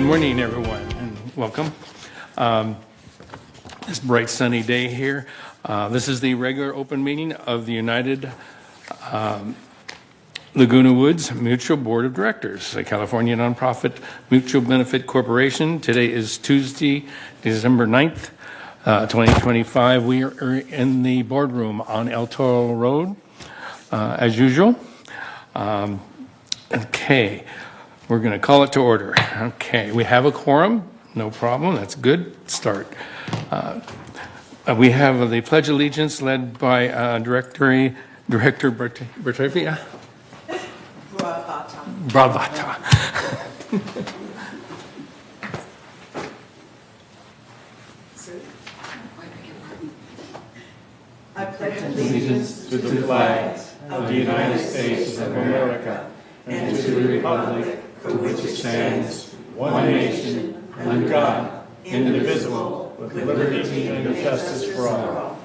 Good morning, everyone, and welcome. This bright sunny day here. This is the regular open meeting of the United Laguna Woods Mutual Board of Directors, a California nonprofit mutual benefit corporation. Today is Tuesday, December 9th, 2025. We are in the boardroom on El Toro Road, as usual. Okay, we're going to call it to order. Okay, we have a quorum. No problem. That's good. Start. We have the Pledge of Allegiance led by Director Bertavia. Bravata. I pledge allegiance to the flag of the United States of America and to the republic for which it stands, one nation, under God, indivisible, with liberty and justice for all.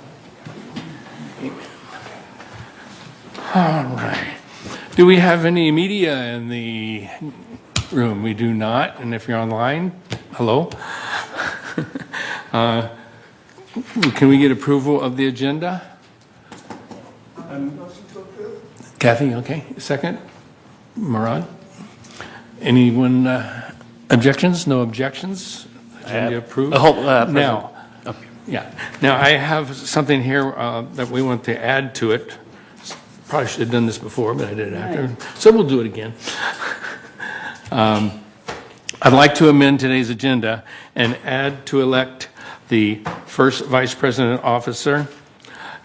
All right. Do we have any media in the room? We do not. And if you're online, hello. Can we get approval of the agenda? Motion to approve? Kathy, okay. Second? Murad? Anyone objections? No objections? Agenda approved? Now, yeah. Now, I have something here that we want to add to it. Probably should have done this before, but I did it after. So we'll do it again. I'd like to amend today's agenda and add to elect the first vice president officer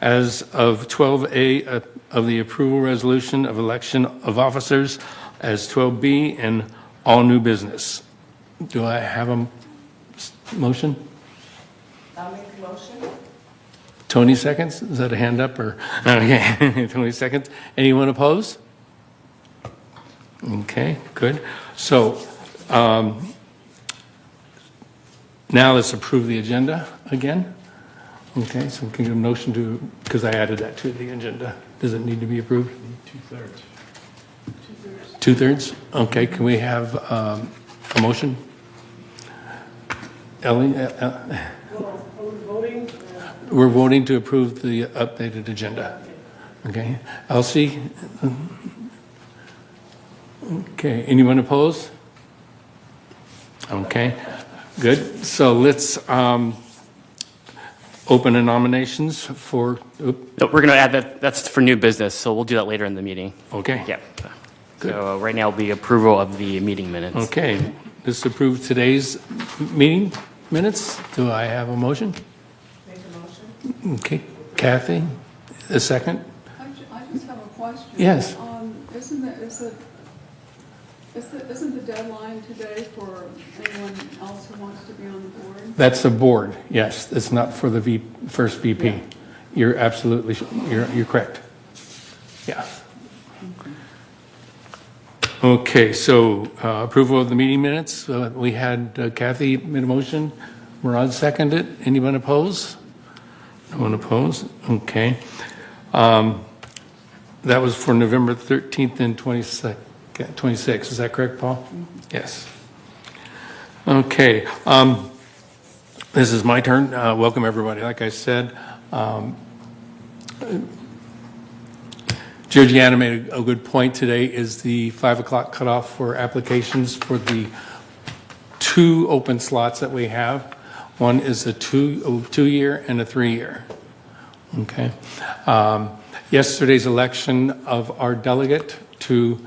as of 12A of the approval resolution of election of officers as 12B and all new business. Do I have a motion? I'll make the motion. Tony seconds? Is that a hand up or? Okay, 20 seconds. Anyone opposed? Okay, good. So now let's approve the agenda again. Okay, so we can get a motion to, because I added that to the agenda. Does it need to be approved? Two-thirds. Two-thirds? Okay, can we have a motion? Ellie? Voting? We're voting to approve the updated agenda. Okay. Elsie? Okay. Anyone opposed? Okay. Good. So let's open the nominations for. No, we're going to add that. That's for new business, so we'll do that later in the meeting. Okay. Yeah. Good. So right now will be approval of the meeting minutes. Okay. Let's approve today's meeting minutes. Do I have a motion? Make a motion. Okay. Kathy, a second? I just have a question. Yes. Isn't the deadline today for anyone else who wants to be on the board? That's the board, yes. It's not for the first VP. Yeah. You're absolutely, you're correct. Yeah. Okay, so approval of the meeting minutes. We had Kathy made a motion. Murad seconded. Anyone opposed? No one opposed? Okay. That was for November 13th and 26th. Is that correct, Paul? Mm-hmm. Yes. Okay. This is my turn. Welcome, everybody. Like I said, Georgiana made a good point today is the 5 o'clock cutoff for applications for the 2 open slots that we have. One is a two-year and a 3-year. Okay. Yesterday's election of our delegate to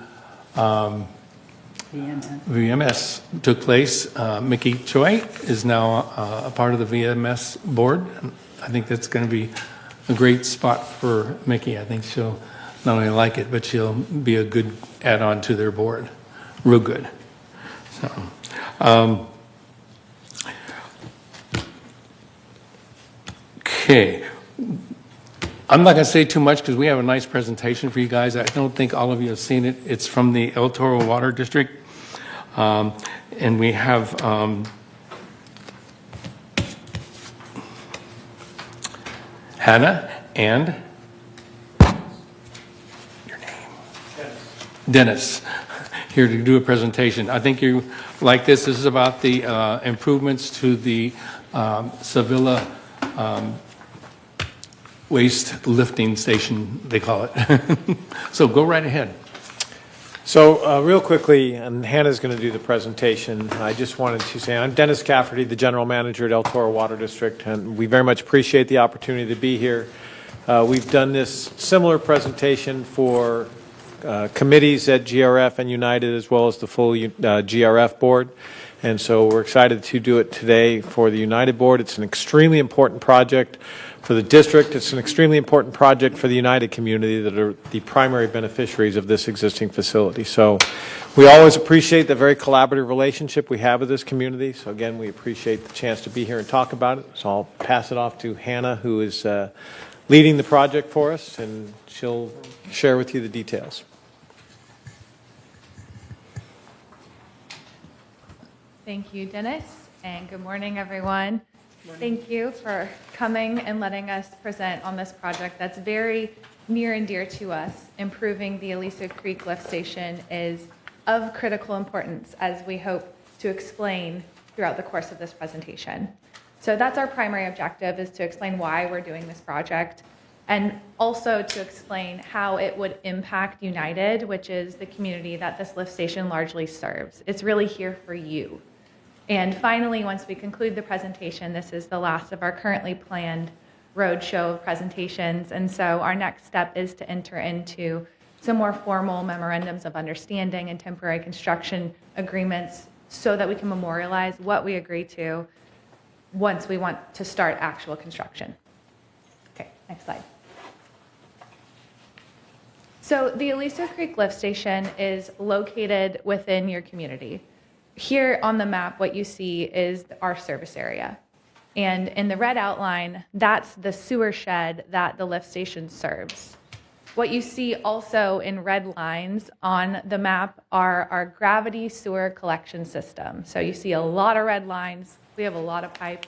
VMS took place. Mickey Choi is now a part of the VMS board. I think that's going to be a great spot for Mickey. I think she'll not only like it, but she'll be a good add-on to their board. Real good. So, okay. I'm not going to say too much because we have a nice presentation for you guys. I don't think all of you have seen it. It's from the El Toro Water District. And we have Hannah and your name? Dennis. here to do a presentation. I think you like this. This is about the improvements to the Sevilla waste lifting station, they call it. So go right ahead. So real quickly, and Hannah's going to do the presentation, I just wanted to say I'm Dennis Cafferty, the General Manager at El Toro Water District, and we very much appreciate the opportunity to be here. We've done this similar presentation for committees at GRF and United, as well as the full GRF board. And so we're excited to do it today for the United board. It's an extremely important project for the district. It's an extremely important project for the United community that are the primary beneficiaries of this existing facility. So we always appreciate the very collaborative relationship we have with this community. So again, we appreciate the chance to be here and talk about it. So I'll pass it off to Hannah, who is leading the project for us, and she'll share with you the details. Thank you, Dennis, and good morning, everyone. Thank you for coming and letting us present on this project that's very near and dear to us. Improving the Aliso Creek Lift Station is of critical importance, as we hope to explain throughout the course of this presentation. So that's our primary objective, is to explain why we're doing this project, and also to explain how it would impact United, which is the community that this lift station largely serves. It's really here for you. And finally, once we conclude the presentation, this is the last of our currently planned roadshow of presentations. And so our next step is to enter into some more formal memorandums of understanding and temporary construction agreements so that we can memorialize what we agree to once we want to start actual construction. Okay, next slide. So the Aliso Creek Lift Station is located within your community. Here on the map, what you see is our service area. And in the red outline, that's the sewer shed that the lift station serves. What you see also in red lines on the map are our gravity sewer collection system. So you see a lot of red lines. We have a lot of pipe.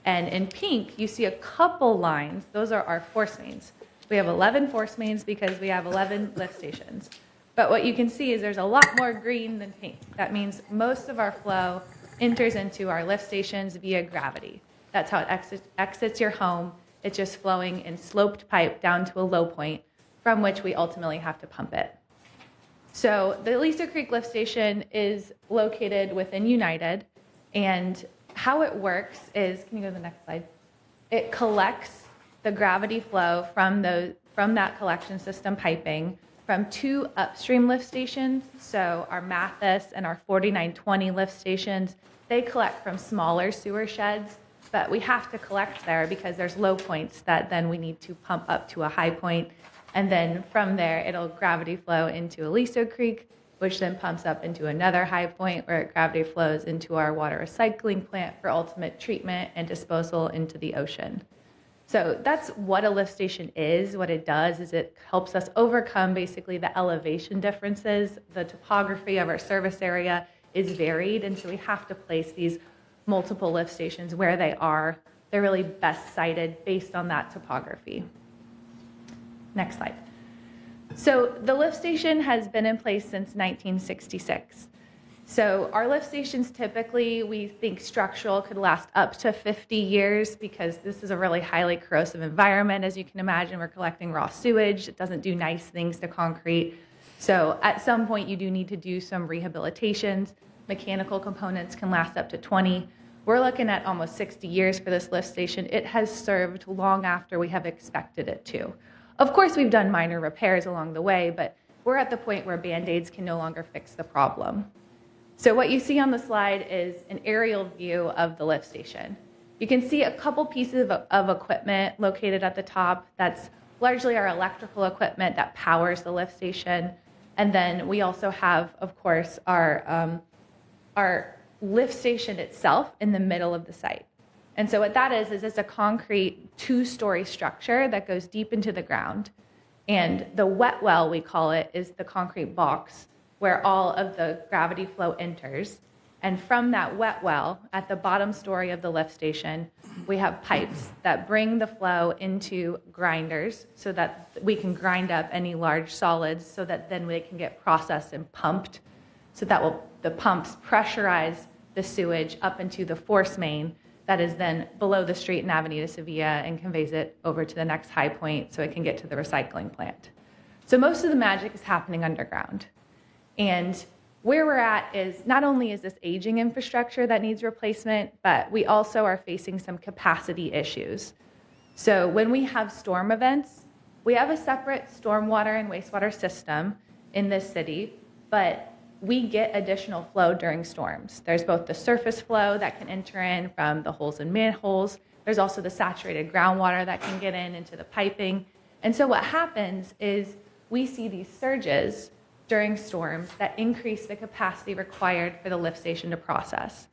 And in pink, you see a couple lines. Those are our force mains. We have 11 force mains because we have 11 lift stations. But what you can see is there's a lot more green than pink. That means most of our flow enters into our lift stations via gravity. That's how it exits your home. It's just flowing in sloped pipe down to a low point from which we ultimately have to pump it. So the Aliso Creek Lift Station is located within United, and how it works is, can you go to the next slide? It collects the gravity flow from that collection system piping from two upstream lift stations. So our Mathis and our 4920 lift stations, they collect from smaller sewer sheds, but we have to collect there because there's low points that then we need to pump up to a high point. And then from there, it'll gravity flow into Aliso Creek, which then pumps up into another high point where it gravity flows into our water recycling plant for ultimate treatment and disposal into the ocean. So that's what a lift station is. What it does is it helps us overcome basically the elevation differences. The topography of our service area is varied, and so we have to place these multiple lift stations where they are. They're really best sited based on that topography. Next slide. So the lift station has been in place since 1966. So our lift stations typically, we think structural could last up to 50 years because this is a really highly corrosive environment. As you can imagine, we're collecting raw sewage. It doesn't do nice things to concrete. So at some point, you do need to do some rehabilitations. Mechanical components can last up to 20. We're looking at almost 60 years for this lift station. It has served long after we have expected it to. Of course, we've done minor repairs along the way, but we're at the point where Band-Aids can no longer fix the problem. So what you see on the slide is an aerial view of the lift station. You can see a couple pieces of equipment located at the top. That's largely our electrical equipment that powers the lift station. And then we also have, of course, our lift station itself in the middle of the site. And so what that is it's a concrete 2-story structure that goes deep into the ground. And the wet well, we call it, is the concrete box where all of the gravity flow enters. And from that wet well, at the bottom story of the lift station, we have pipes that bring the flow into grinders so that we can grind up any large solids so that then they can get processed and pumped So that will, the pumps pressurize the sewage up into the force main that is then below the street in Avenida Sevilla and conveys it over to the next high point so it can get to the recycling plant. So most of the magic is happening underground. And where we're at is not only is this aging infrastructure that needs replacement, but we also are facing some capacity issues. So when we have storm events, we have a separate stormwater and wastewater system in this city, but we get additional flow during storms. There's both the surface flow that can enter in from the holes in manholes. There's also the saturated groundwater that can get into the piping. And so what happens is we see these surges during storms that increase the capacity required for the lift station to process.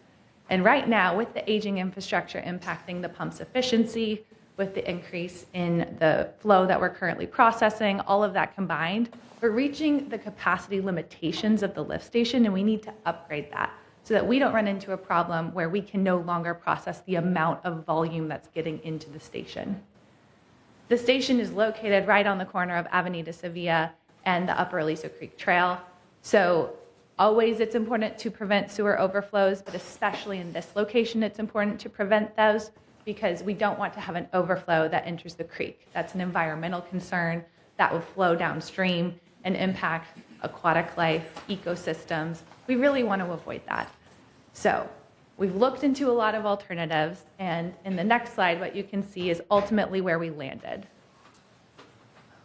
And right now, with the aging infrastructure impacting the pump's efficiency, with the increase in the flow that we're currently processing, all of that combined, we're reaching the capacity limitations of the lift station, and we need to upgrade that so that we don't run into a problem where we can no longer process the amount of volume that's getting into the station. The station is located right on the corner of Avenida Sevilla and the Upper Aliso Creek Trail. So always it's important to prevent sewer overflows, but especially in this location, it's important to prevent those because we don't want to have an overflow that enters the creek. That's an environmental concern that would flow downstream and impact aquatic life, ecosystems. We really want to avoid that. So we've looked into a lot of alternatives, and in the next slide, what you can see is ultimately where we landed.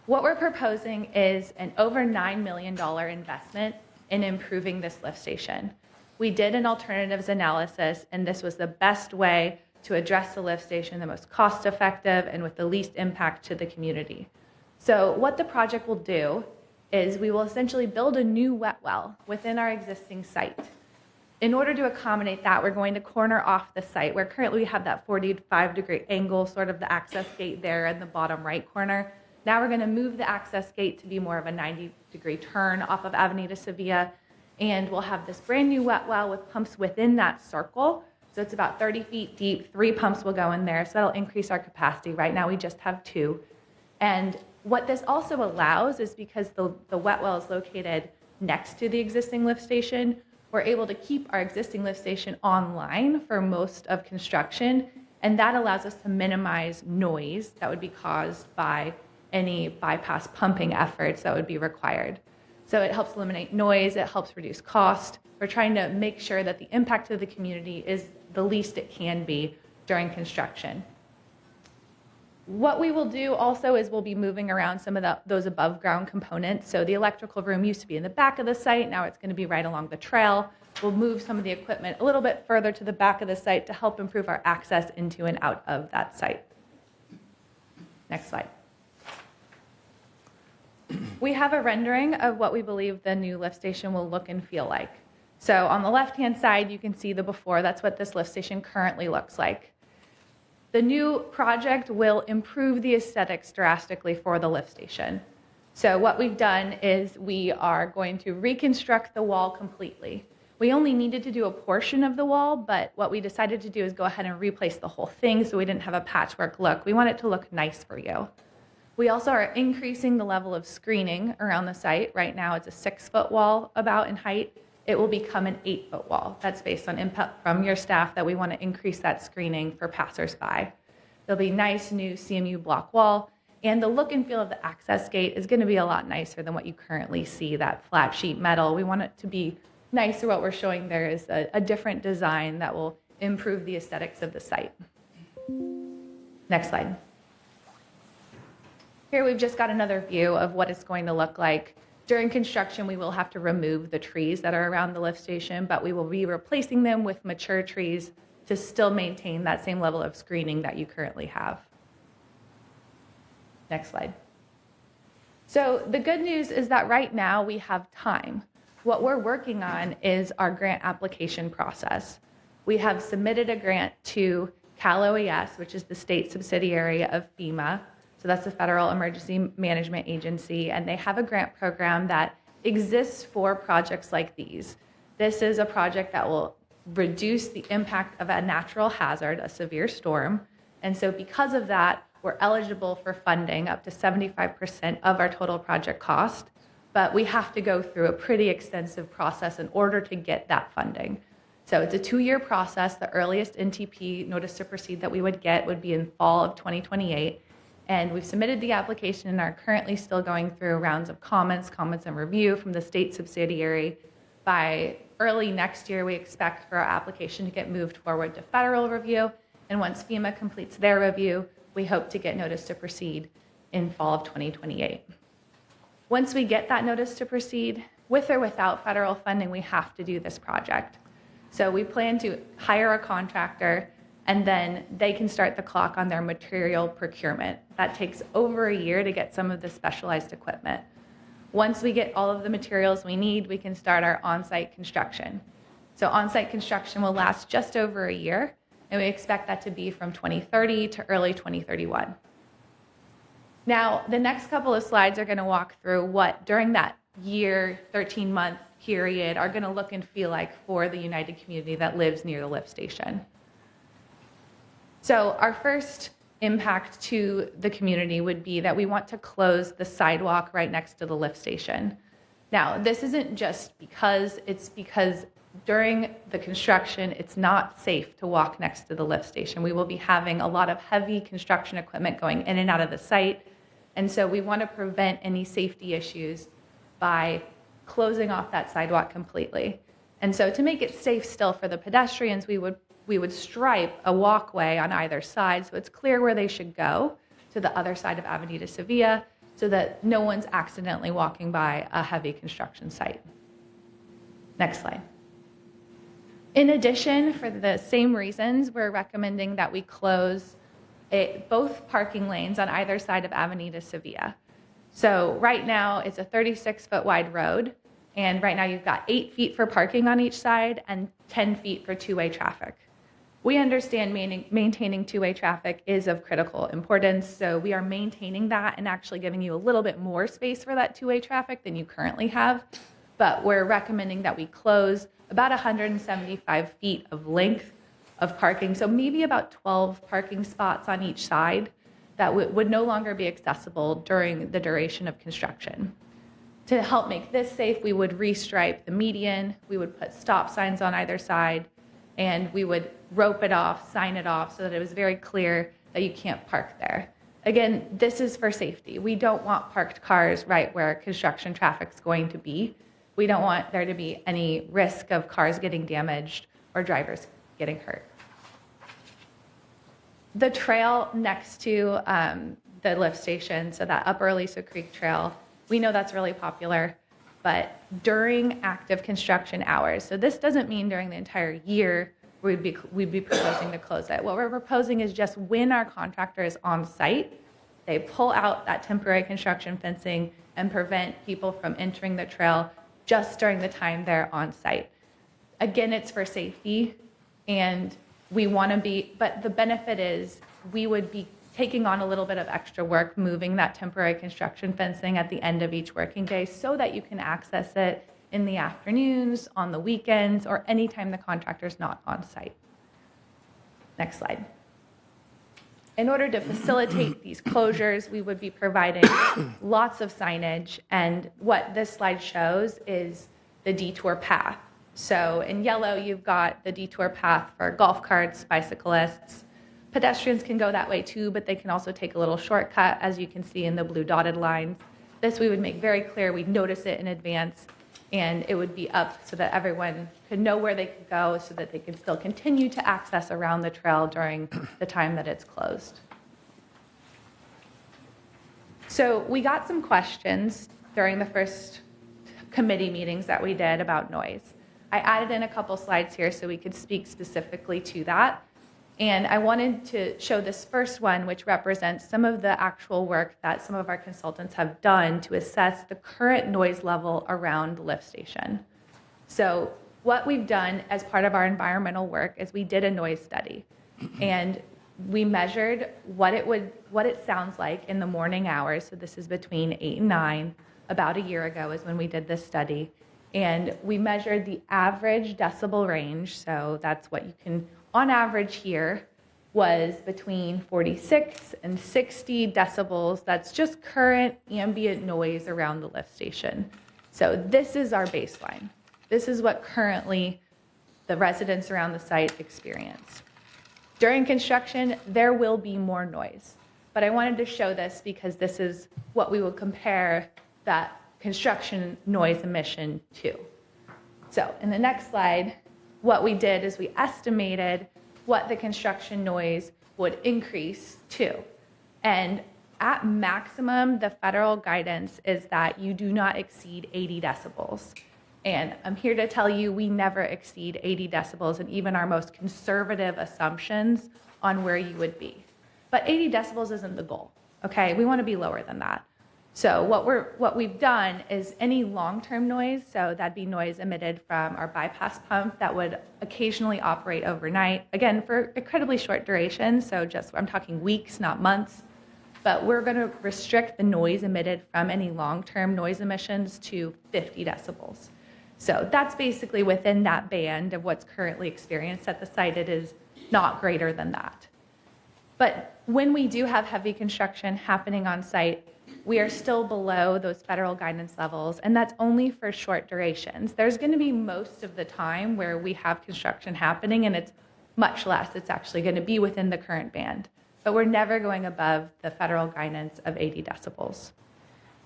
What we're proposing is an over $9 million investment in improving this lift station. We did an alternatives analysis, and this was the best way to address the lift station, the most cost-effective and with the least impact to the community. So what the project will do is we will essentially build a new wet well within our existing site. In order to accommodate that, we're going to corner off the site where currently we have that 45-degree angle, sort of the access gate there in the bottom right corner. Now we're going to move the access gate to be more of a 90-degree turn off of Avenida Sevilla, and we'll have this brand new wet well with pumps within that circle. So it's about 30 feet deep, 3 pumps will go in there, so that'll increase our capacity. Right now we just have 2. And what this also allows is because the wet well is located next to the existing lift station, we're able to keep our existing lift station online for most of construction, and that allows us to minimize noise that would be caused by any bypass pumping efforts that would be required. So it helps eliminate noise, it helps reduce cost. We're trying to make sure that the impact to the community is the least it can be during construction. What we will do also is we'll be moving around some of those above ground components. So the electrical room used to be in the back of the site, now it's going to be right along the trail. We'll move some of the equipment a little bit further to the back of the site to help improve our access into and out of that site. Next slide. We have a rendering of what we believe the new lift station will look and feel like. So on the left-hand side, you can see the before. That's what this lift station currently looks like. The new project will improve the aesthetics drastically for the lift station. So what we've done is we are going to reconstruct the wall completely. We only needed to do a portion of the wall, but what we decided to do is go ahead and replace the whole thing so we didn't have a patchwork look. We want it to look nice for you. We also are increasing the level of screening around the site. Right now it's a 6-foot wall about in height. It will become an 8-foot wall. That's based on input from your staff that we want to increase that screening for passersby. There'll be nice new CMU block wall, and the look and feel of the access gate is going to be a lot nicer than what you currently see, that flat sheet metal. We want it to be nicer. What we're showing there is a different design that will improve the aesthetics of the site. Next slide. Here we've just got another view of what it's going to look like. During construction, we will have to remove the trees that are around the lift station, but we will be replacing them with mature trees to still maintain that same level of screening that you currently have. Next slide. So the good news is that right now we have time. What we're working on is our grant application process. We have submitted a grant to Cal OES, which is the state subsidiary of FEMA. So that's the Federal Emergency Management Agency, and they have a grant program that exists for projects like these. This is a project that will reduce the impact of a natural hazard, a severe storm, and so because of that, we're eligible for funding up to 75% of our total project cost, but we have to go through a pretty extensive process in order to get that funding. So it's a 2-year process. The earliest NTP, notice to proceed, that we would get would be in fall of 2028. And we've submitted the application and are currently still going through rounds of comments and review from the state subsidiary. By early next year, we expect for our application to get moved forward to federal review. And once FEMA completes their review, we hope to get notice to proceed in fall of 2028. Once we get that notice to proceed, with or without federal funding, we have to do this project. So we plan to hire a contractor, and then they can start the clock on their material procurement. That takes over a year to get some of the specialized equipment. Once we get all of the materials we need, we can start our on-site construction. So on-site construction will last just over a year, and we expect that to be from 2030 to early 2031. Now, the next couple of slides are going to walk through what, during that year, 13-month period, are going to look and feel like for the United community that lives near the lift station. So our first impact to the community would be that we want to close the sidewalk right next to the lift station. Now, this isn't just because, it's because during the construction, it's not safe to walk next to the lift station. We will be having a lot of heavy construction equipment going in and out of the site. And so we want to prevent any safety issues by closing off that sidewalk completely. And so to make it safe still for the pedestrians, we would stripe a walkway on either side so it's clear where they should go to the other side of Avenida Sevilla so that no one's accidentally walking by a heavy construction site. Next slide. In addition, for the same reasons, we're recommending that we close both parking lanes on either side of Avenida Sevilla. So right now it's a 36-foot wide road, and right now you've got 8 feet for parking on each side and 10 feet for two-way traffic. We understand maintaining two-way traffic is of critical importance, so we are maintaining that and actually giving you a little bit more space for that two-way traffic than you currently have. But we're recommending that we close about 175 feet of length of parking, so maybe about 12 parking spots on each side that would no longer be accessible during the duration of construction. To help make this safe, we would restripe the median, we would put stop signs on either side, and we would rope it off, sign it off so that it was very clear that you can't park there. Again, this is for safety. We don't want parked cars right where construction traffic's going to be. We don't want there to be any risk of cars getting damaged or drivers getting hurt. The trail next to the lift station, so that Upper Aliso Creek Trail, we know that's really popular, but during active construction hours, so this doesn't mean during the entire year we'd be proposing to close it. What we're proposing is just when our contractor is on site, they pull out that temporary construction fencing and prevent people from entering the trail just during the time they're on site. Again, it's for safety, and we want to be, but the benefit is we would be taking on a little bit of extra work, moving that temporary construction fencing at the end of each working day so that you can access it in the afternoons, on the weekends, or anytime the contractor's not on site. Next slide. In order to facilitate these closures, we would be providing lots of signage, and what this slide shows is the detour path. So in yellow, you've got the detour path for golf carts, bicyclists. Pedestrians can go that way too, but they can also take a little shortcut, as you can see in the blue dotted lines. This we would make very clear. We'd notice it in advance, and it would be up so that everyone could know where they could go so that they could still continue to access around the trail during the time that it's closed. So we got some questions during the first committee meetings that we did about noise. I added in a couple slides here so we could speak specifically to that. And I wanted to show this first one, which represents some of the actual work that some of our consultants have done to assess the current noise level around the lift station. So what we've done as part of our environmental work is we did a noise study. And we measured what it sounds like in the morning hours. So this is between 8 and 9. About a year ago is when we did this study. And we measured the average decibel range. So that's what you can, on average here, was between 46 and 60 decibels. That's just current ambient noise around the lift station. So this is our baseline. This is what currently the residents around the site experience. During construction, there will be more noise. But I wanted to show this because this is what we would compare that construction noise emission to. So in the next slide, what we did is we estimated what the construction noise would increase to. And at maximum, the federal guidance is that you do not exceed 80 decibels. And I'm here to tell you we never exceed 80 decibels in even our most conservative assumptions on where you would be. But 80 decibels isn't the goal, okay? We want to be lower than that. So what we've done is any long-term noise, so that'd be noise emitted from our bypass pump that would occasionally operate overnight, again, for incredibly short durations, so just, I'm talking weeks, not months, but we're going to restrict the noise emitted from any long-term noise emissions to 50 decibels. So that's basically within that band of what's currently experienced at the site. It is not greater than that. But when we do have heavy construction happening on site, we are still below those federal guidance levels, and that's only for short durations. There's going to be most of the time where we have construction happening, and it's much less. It's actually going to be within the current band. But we're never going above the federal guidance of 80 decibels.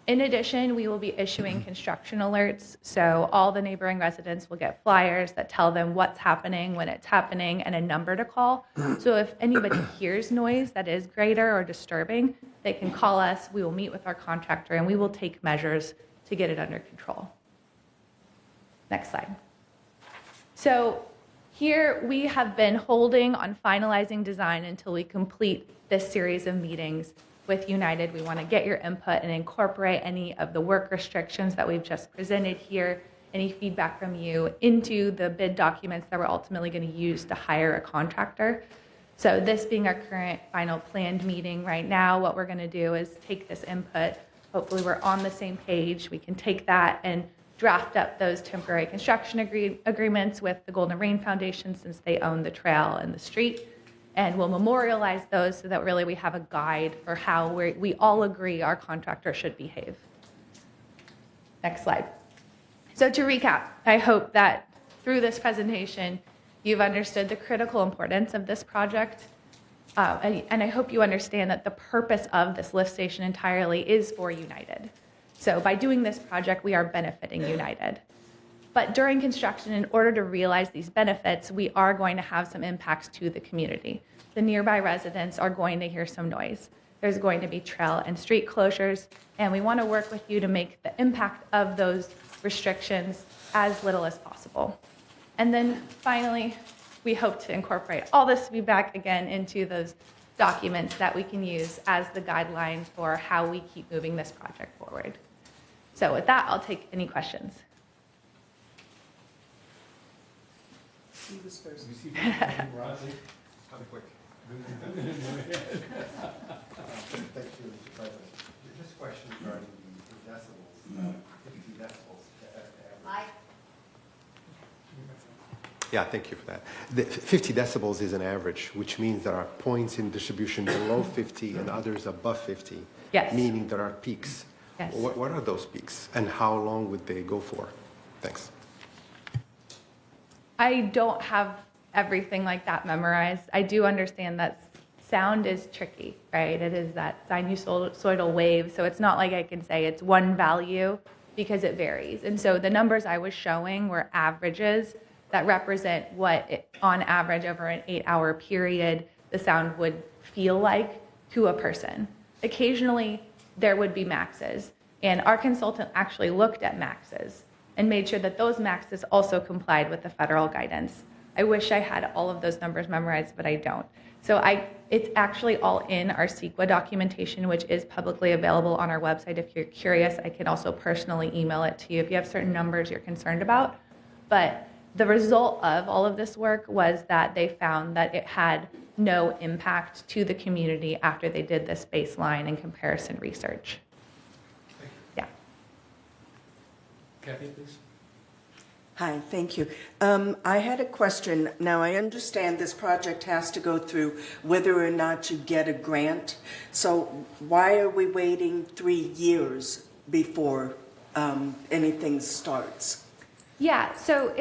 In addition, we will be issuing construction alerts, so all the neighboring residents will get flyers that tell them what's happening, when it's happening, and a number to call. So if anybody hears noise that is greater or disturbing, they can call us, we will meet with our contractor, and we will take measures to get it under control. Next slide. So here we have been holding on finalizing design until we complete this series of meetings with United. We want to get your input and incorporate any of the work restrictions that we've just presented here, any feedback from you into the bid documents that we're ultimately going to use to hire a contractor. So this being our current final planned meeting right now, what we're going to do is take this input. Hopefully we're on the same page. We can take that and draft up those temporary construction agreements with the Golden Rain Foundation, since they own the trail and the street. And we'll memorialize those so that really we have a guide for how we all agree our contractor should behave. Next slide. So to recap, I hope that through this presentation, you've understood the critical importance of this project. And I hope you understand that the purpose of this lift station entirely is for United. So by doing this project, we are benefiting United. But during construction, in order to realize these benefits, we are going to have some impacts to the community. The nearby residents are going to hear some noise. There's going to be trail and street closures, and we want to work with you to make the impact of those restrictions as little as possible. And then finally, we hope to incorporate all this feedback again into those documents that we can use as the guideline for how we keep moving this project forward. So with that, I'll take any questions. Quick. Thank you, Mr. President. Just a question regarding the decibels, 50 decibels. Yeah, thank you for that. The 50 decibels is an average, which means there are points in distribution below 50 and others above 50. Yes. Meaning there are peaks. Yes. What are those peaks and how long would they go for? Thanks. I don't have everything like that memorized. I do understand that sound is tricky, right? It is that sinusoidal wave, so it's not like I can say it's one value because it varies. And so the numbers I was showing were averages that represent what, on average, over an 8-hour period, the sound would feel like to a person. Occasionally, there would be maxes, and our consultant actually looked at maxes and made sure that those maxes also complied with the federal guidance. I wish I had all of those numbers memorized, but I don't. So it's actually all in our CEQA documentation, which is publicly available on our website. If you're curious, I can also personally email it to you if you have certain numbers you're concerned about. But the result of all of this work was that they found that it had no impact to the community after they did this baseline and comparison research. Yeah. Kathy, please. Hi, thank you. I had a question. Now, I understand this project has to go through whether or not you get a grant. So why are we waiting 3 years before anything starts? Yeah, so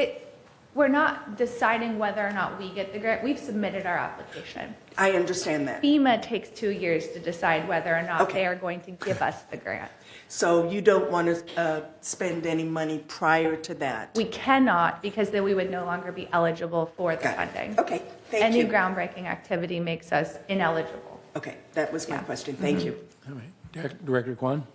we're not deciding whether or not we get the grant. We've submitted our application. I understand that. FEMA takes 2 years to decide whether or not Okay. they are going to give us the grant. So you don't want to spend any money prior to that? We cannot, because then we would no longer be eligible for the Got it. funding. Okay, thank Any you. groundbreaking activity makes us ineligible. Okay, that was my Yeah. question. Thank you. All right. Director Kwan?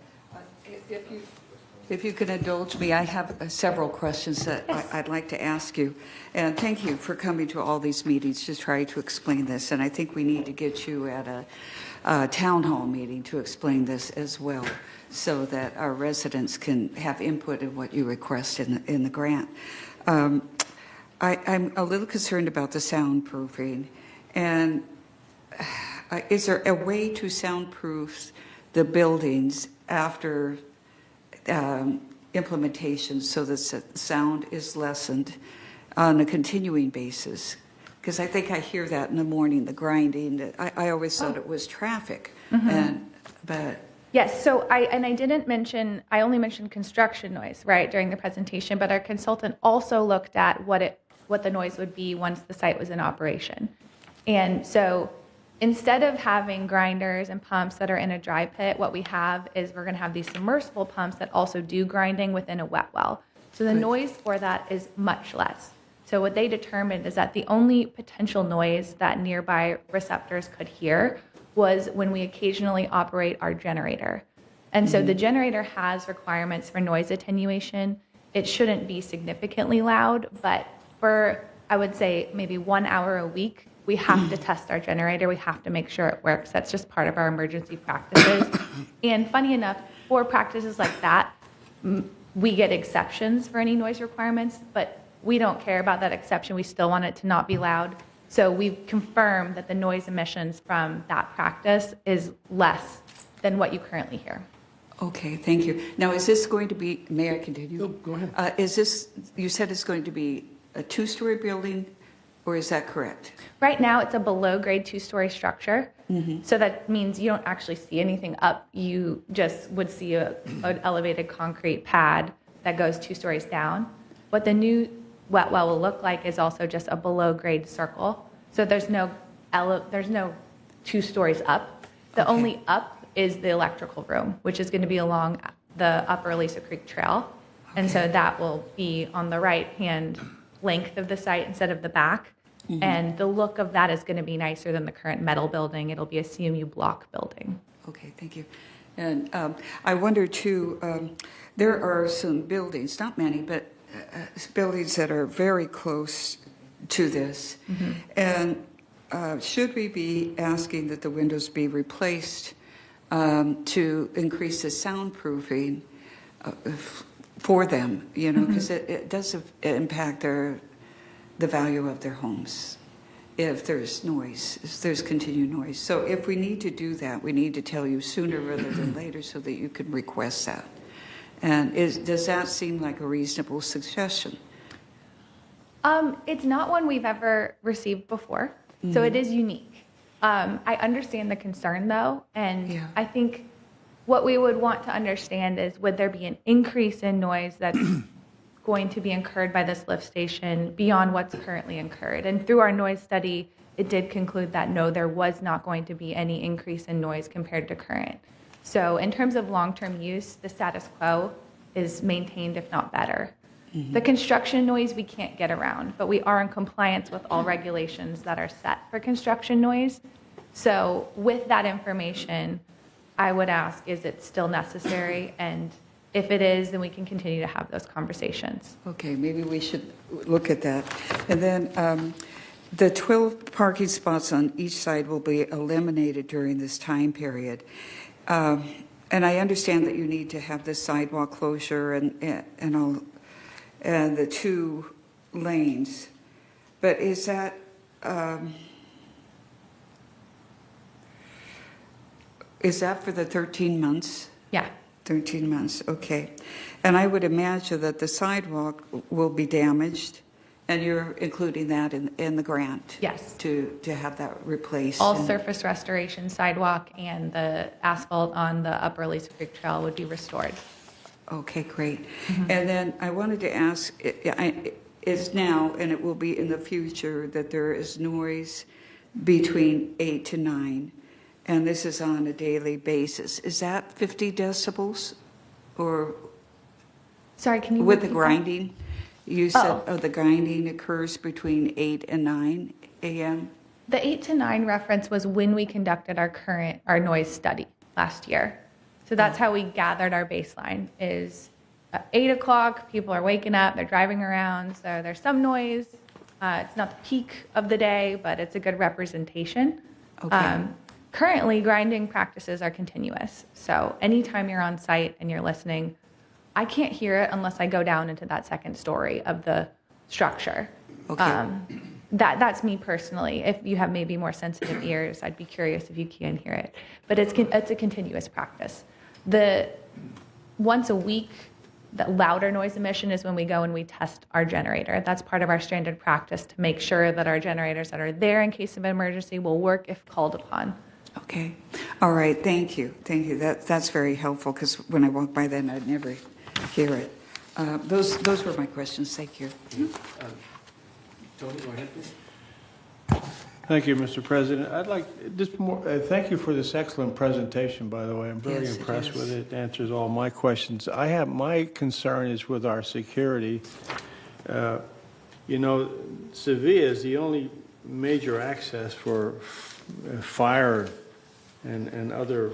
If you can indulge me, I have several questions that I'd like to ask you. And thank you for coming to all these meetings to try to explain this. And I think we need to get you at a town hall meeting to explain this as well, so that our residents can have input in what you request in the grant. I'm a little concerned about the soundproofing. And is there a way to soundproof the buildings after implementation so that sound is lessened on a continuing basis? Because I think I hear that in the morning, the grinding. I always thought it was traffic, but Yes, so I only mentioned construction noise, right, during the presentation, but our consultant also looked at what the noise would be once the site was in operation. And so instead of having grinders and pumps that are in a dry pit, what we have is we're going to have these submersible pumps that also do grinding within a wet well. So the noise for that is much less. So what they determined is that the only potential noise that nearby receptors could hear was when we occasionally operate our generator. And so the generator has requirements for noise attenuation. It shouldn't be significantly loud, but for, I would say, maybe 1 hour a week, we have to test our generator. We have to make sure it works. That's just part of our emergency practices. And funny enough, for practices like that, we get exceptions for any noise requirements, but we don't care about that exception. We still want it to not be loud. So we've confirmed that the noise emissions from that practice is less than what you currently hear. okay, thank you. Now, is this going to be, may I continue? Oh, go ahead. Is this, you said it's going to be a two-story building, or is that correct? Right now, it's a below-grade 2-story structure. So that means you don't actually see anything up. You just would see an elevated concrete pad that goes 2 stories down. What the new wet well will look like is also just a below-grade circle. So there's no 2 stories up. The only up is the electrical room, which is going to be along the upper Aliso Creek Trail. And so that will be on the right-hand length of the site instead of the back. And the look of that is going to be nicer than the current metal building. It'll be a CMU block building. Okay, thank you. And I wonder too, there are some buildings, not many, but buildings that are very close to this. And should we be asking that the windows be replaced to increase the soundproofing for them, you know, because it does impact the value of their homes if there's noise, if there's continued noise. So if we need to do that, we need to tell you sooner rather than later so that you can request that. And does that seem like a reasonable suggestion? It's not one we've ever received before, so it is unique. I understand the concern, though, and Yeah. I think what we would want to understand is, would there be an increase in noise that's going to be incurred by this lift station beyond what's currently incurred? And through our noise study, it did conclude that no, there was not going to be any increase in noise compared to current. So in terms of long-term use, the status quo is maintained, if not better. The construction noise we can't get around, but we are in compliance with all regulations that are set for construction noise. So with that information, I would ask, is it still necessary? And if it is, then we can continue to have those conversations. Okay, maybe we should look at that. And then the 12 parking spots on each side will be eliminated during this time period. And I understand that you need to have the sidewalk closure and the 2 lanes. But is that, for the 13 months? Yeah. 13 months, okay. And I would imagine that the sidewalk will be damaged, and you're including that in the grant? Yes. To have that replaced? All and- surface restoration, sidewalk, and the asphalt on the upper Aliso Creek Trail would be restored. Okay, great. And then I wanted to ask, is now, and it will be in the future, that there is noise between 8 to 9, and this is on a daily basis. Is that 50 decibels? Or Sorry, can you with the repeat that? grinding? You said, Oh. the grinding occurs between 8 and 9 a.m.? The 8 to 9 reference was when we conducted our noise study last year. So that's how we gathered our baseline is at 8 o'clock, people are waking up, they're driving around, so there's some noise. It's not the peak of the day, but it's a good representation. Okay. Currently, grinding practices are continuous. So anytime you're on site and you're listening, I can't hear it unless I go down into that second story of the structure. Okay. That's me personally. If you have maybe more sensitive ears, I'd be curious if you can hear it. But it's a continuous practice. The once a week, the louder noise emission is when we go and we test our generator. That's part of our standard practice to make sure that our generators that are there in case of an emergency will work if called upon. Okay. All right. Thank you. Thank you. That's very helpful because when I walk by then, I'd never hear it. Those were my questions. Thank you. Tony, go ahead, please. Thank you, Mr. President. I'd like just more, thank you for this excellent presentation, by the way. I'm very Yes, it impressed is. with it. It answers all my questions. My concern is with our security. You know, Sevilla is the only major access for fire and other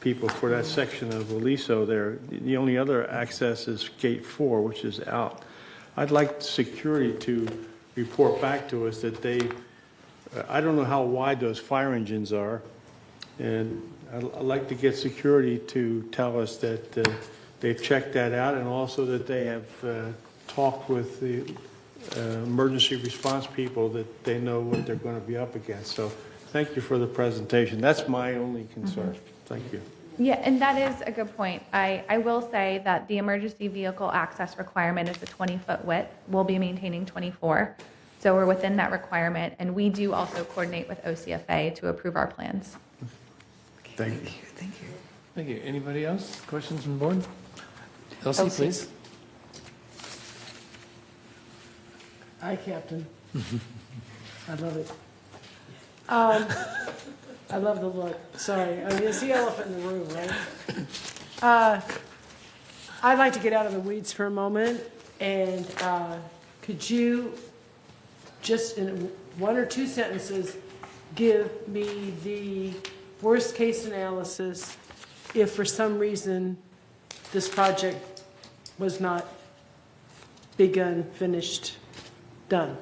people for that section of Aliso there. The only other access is Gate 4, which is out. I'd like security to report back to us that I don't know how wide those fire engines are, and I'd like to get security to tell us that they've checked that out, and also that they have talked with the emergency response people, that they know what they're going to be up against. So thank you for the presentation. That's my only concern. Thank you. Yeah, and that is a good point. I will say that the emergency vehicle access requirement is a 20-foot width. We'll be maintaining 24. So we're within that requirement, and we do also coordinate with OCFA to approve our plans. Thank you. Thank you. Thank you. Anybody else? Questions from the board? Elsie, please. Hi, Captain. I love it. I love the look. Sorry. I mean, it's the elephant in the room, right? I'd like to get out of the weeds for a moment. And could you, just in 1 or 2 sentences, give me the worst-case analysis if for some reason this project was not begun, finished, done?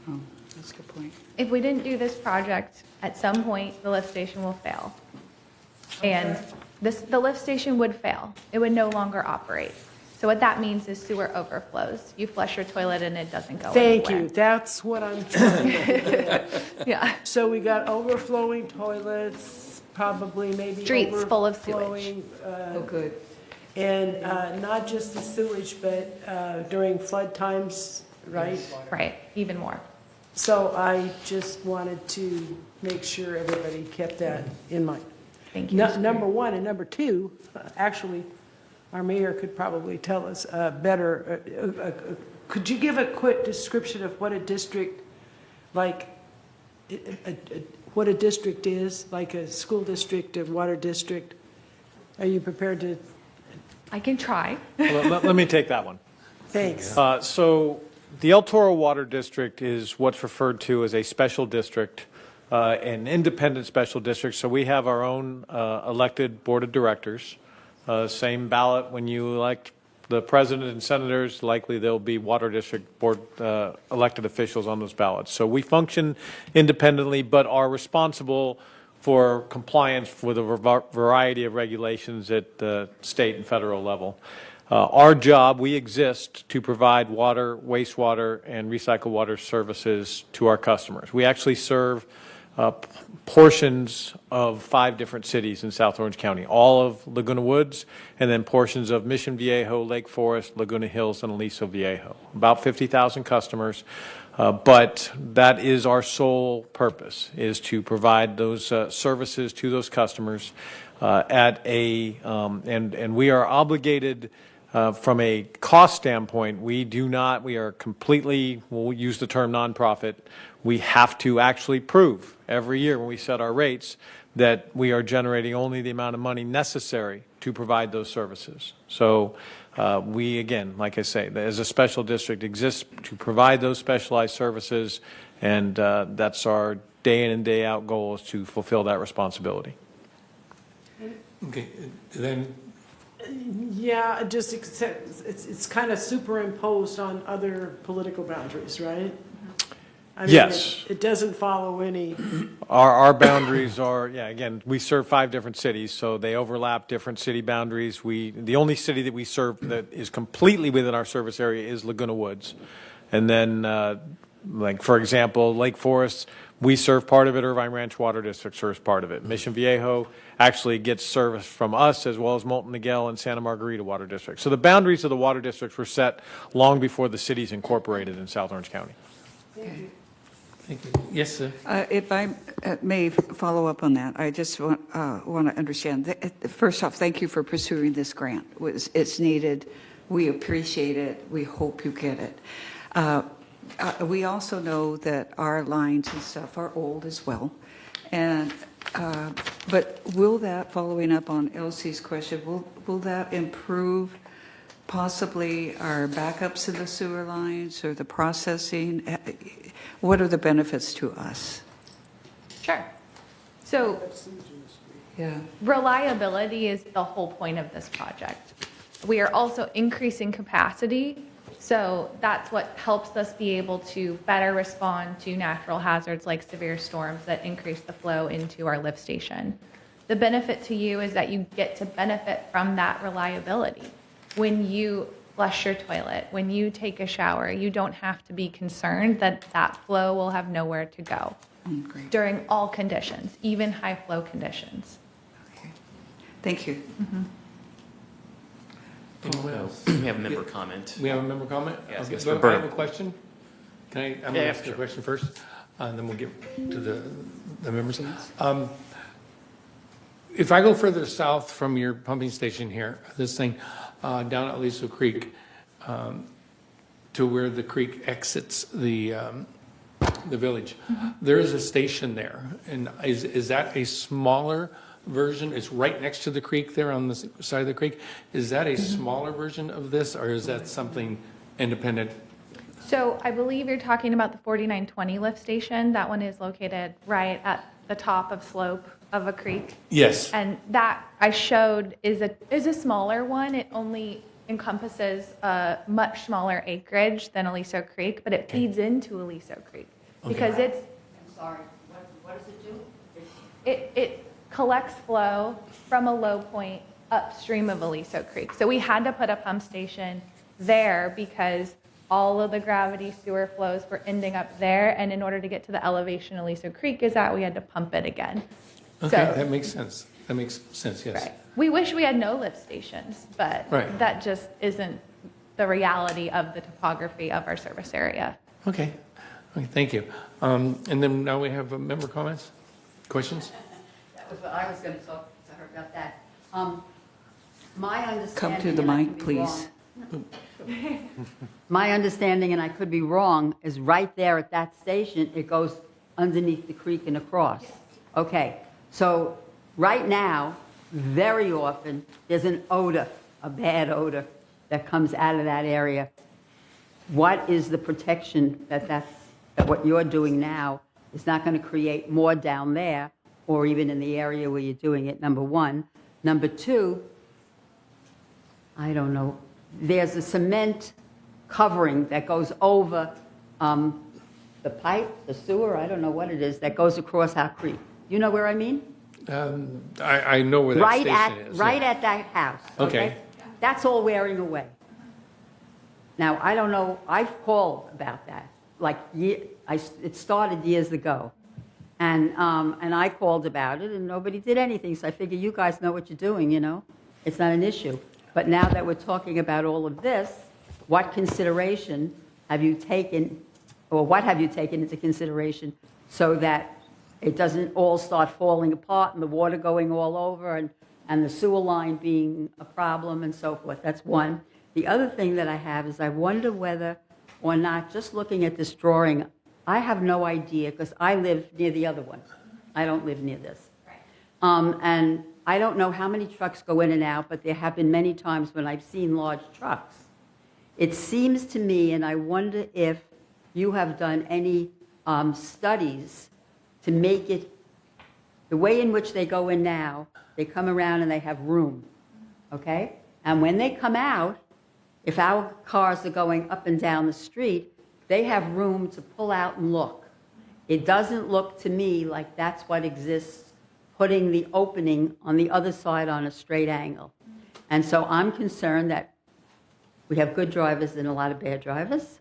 Oh, that's a good point. If we didn't do this project, at some point, the lift station will fail. And the lift station would fail. It would no longer operate. So what that means is sewer overflows. You flush your toilet and it doesn't go Thank anywhere. you. That's what I'm trying to get. Yeah. So we got overflowing toilets, probably maybe Streets full of sewage. overflowing, Oh, good. and not just the sewage, but during flood times, right? Right, even more. So I just wanted to make sure everybody kept that in mind. Thank you. Number one, and number two, actually, our mayor could probably tell us better. Could you give a quick description of what a district, like, what a district is, like a school district, a water district? Are you prepared to? I can try. Well, let me take that one. Thanks. So the El Toro Water District is what's referred to as a special district, an independent special district. So we have our own elected board of directors. Same ballot when you elect the president and senators, likely there'll be water district board elected officials on those ballots. So we function independently, but are responsible for compliance with a variety of regulations at the state and federal level. Our job, we exist to provide water, wastewater, and recycled water services to our customers. We actually serve portions of 5 different cities in South Orange County, all of Laguna Woods, and then portions of Mission Viejo, Lake Forest, Laguna Hills, and Aliso Viejo. About 50,000 customers, but that is our sole purpose, is to provide those services to those customers at a, and we are obligated From a cost standpoint, we are completely, we'll use the term nonprofit, we have to actually prove every year when we set our rates that we are generating only the amount of money necessary to provide those services. So we, again, like I say, as a special district, exists to provide those specialized services, and that's our day in and day out goal, is to fulfill that responsibility. Okay, then, Yeah, it's kind of superimposed on other political boundaries, right? I mean, Yes. It doesn't follow any, Our boundaries are, yeah, again, we serve 5 different cities, so they overlap different city boundaries. The only city that we serve that is completely within our service area is Laguna Woods. And then, like, for example, Lake Forest, we serve part of it. Irvine Ranch Water District serves part of it. Mission Viejo actually gets service from us, as well as Molten Miguel and Santa Margarita Water District. So the boundaries of the water districts were set long before the cities incorporated in South Orange County. thank you. Yes, sir. If I may follow up on that, I just want to understand. First off, thank you for pursuing this grant. It's needed. We appreciate it. We hope you get it. We also know that our lines and stuff are old as well. And but will that, following up on Elsie's question, will that improve possibly our backups in the sewer lines or the processing? What are the benefits to us? Sure. So Yeah. reliability is the whole point of this project. We are also increasing capacity, so that's what helps us be able to better respond to natural hazards like severe storms that increase the flow into our lift station. The benefit to you is that you get to benefit from that reliability. When you flush your toilet, when you take a shower, you don't have to be concerned that that flow will have nowhere to go Great. during all conditions, even high flow conditions. Okay. Thank you. Anyone else? We have a member comment. We have a member comment? Yes, Okay, Mr. but I have Burnham. a question. I'm Yeah, going to ask the sure. question first, and then we'll get to the members. If I go further south from your pumping station here, this thing, down at Aliso Creek, to where the creek exits the village, there is a station there. And is that a smaller version? It's right next to the creek there on the side of the creek. Is that a smaller version of this, or is that something independent? So I believe you're talking about the 4920 lift station. That one is located right at the top of slope of a creek. Yes. And that I showed is a smaller one. It only encompasses a much smaller acreage than Aliso Creek, but it feeds into Aliso Creek because it's. I'm sorry, what does it do? It collects flow from a low point upstream of Aliso Creek. So we had to put a pump station there because all of the gravity sewer flows were ending up there, and in order to get to the elevation Aliso Creek is at, we had to pump it again. Okay, So- that makes sense. That makes sense, yes. Right. We wish we had no lift stations, but Right. that just isn't the reality of the topography of our service area. Okay, thank you. And then now we have member comments, questions? That was what I was going to talk to her about that. My understanding. Come to the and I mic, could be please. wrong. My understanding, and I could be wrong, is right there at that station, it goes underneath the creek and across. Okay, so right now, very often, there's an odor, a bad odor that comes out of that area. What is the protection that what you're doing now is not going to create more down there or even in the area where you're doing it, number one. Number two, I don't know, there's a cement covering that goes over the pipe, the sewer, I don't know what it is, that goes across our creek. You know where I mean? I know where that Right station at, is. right yeah. at that house. Okay. That's all wearing away. Now, I don't know, I've called about that. Like, it started years ago. And I called about it, and nobody did anything. So I figure you guys know what you're doing, you know? It's not an issue. But now that we're talking about all of this, what consideration have you taken, or what have you taken into consideration so that it doesn't all start falling apart and the water going all over and the sewer line being a problem and so forth? That's one. The other thing that I have is I wonder whether or not, just looking at this drawing, I have no idea, because I live near the other one. I don't live near this. And I don't know how many trucks go in and out, but there have been many times when I've seen large trucks. It seems to me, and I wonder if you have done any studies to make it, the way in which they go in now, they come around and they have room, okay? And when they come out, if our cars are going up and down the street, they have room to pull out and look. It doesn't look to me like that's what exists, putting the opening on the other side on a straight angle. And so I'm concerned that we have good drivers and a lot of bad drivers.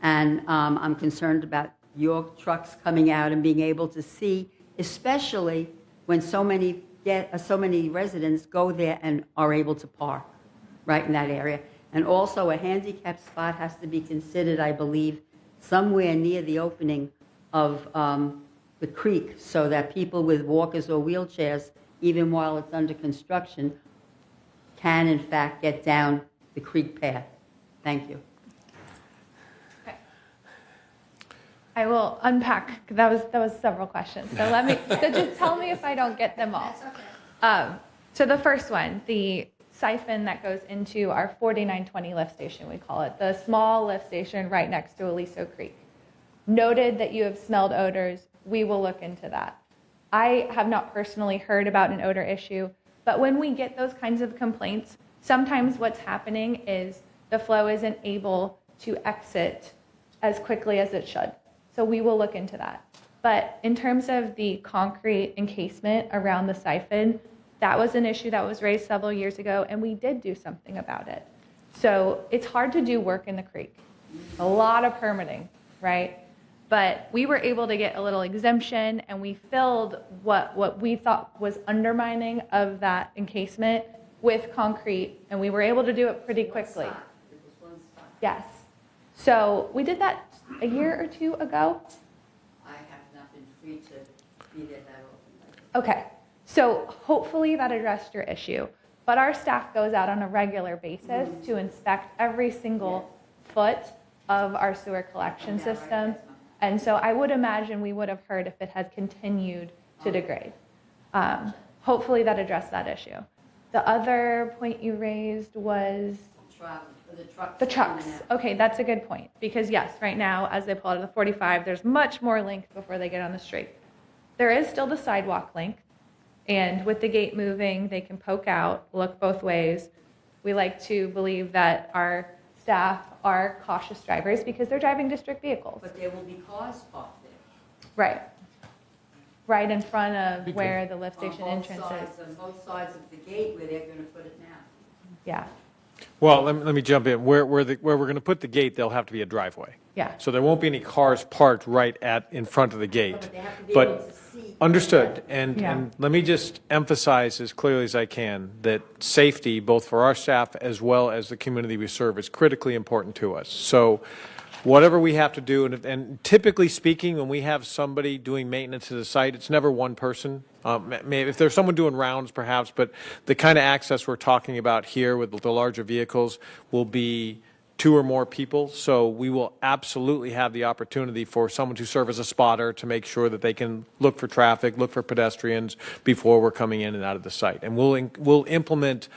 And I'm concerned about your trucks coming out and being able to see, especially when so many residents go there and are able to park right in that area. And also a handicap spot has to be considered, I believe, somewhere near the opening of the creek so that people with walkers or wheelchairs, even while it's under construction, can in fact get down the creek path. Thank you. Okay. I will unpack. That was several questions. So so just tell me if I don't get them all. So the first one, the siphon that goes into our 4920 lift station, we call it, the small lift station right next to Aliso Creek. Noted that you have smelled odors. We will look into that. I have not personally heard about an odor issue, but when we get those kinds of complaints, sometimes what's happening is the flow isn't able to exit as quickly as it should. So we will look into that. But in terms of the concrete encasement around the siphon, that was an issue that was raised several years ago, and we did do something about it. So it's hard to do work in the creek. A lot of permitting, right? But we were able to get a little exemption, and we filled what we thought was undermining of that encasement with concrete, and we were able to do it pretty quickly. It was one spot. Yes. So we did that a year or two ago. I have not been free to be there that often. Okay. So hopefully that addressed your issue. But our staff goes out on a regular basis to inspect every single foot of our sewer collection system. And so I would imagine we would have heard if it had continued to degrade. Hopefully that addressed that issue. The other point you raised was the trucks. Okay, that's a good point. Because yes, right now, as they pull out of the 45, there's much more length before they get on the street. There is still the sidewalk length. And with the gate moving, they can poke out, look both ways. We like to believe that our staff are cautious drivers because they're driving district vehicles. But there will be cars parked there. Right. Right in front of where the lift station entrance is. On both sides of the gate where they're going to put it now. Yeah. Well, let me jump in. Where we're going to put the gate, there'll have to be a driveway. Yeah. So there won't be any cars parked right in front of the gate. But they have to be able to see. Understood. Yeah. And let me just emphasize as clearly as I can that safety, both for our staff as well as the community we serve, is critically important to us. So whatever we have to do, and typically speaking, when we have somebody doing maintenance at the site, it's never one person. Maybe if there's someone doing rounds, perhaps, but the kind of access we're talking about here with the larger vehicles will be 2 or more people. So we will absolutely have the opportunity for someone to serve as a spotter to make sure that they can look for traffic, look for pedestrians before we're coming in and out of the site. And we'll implement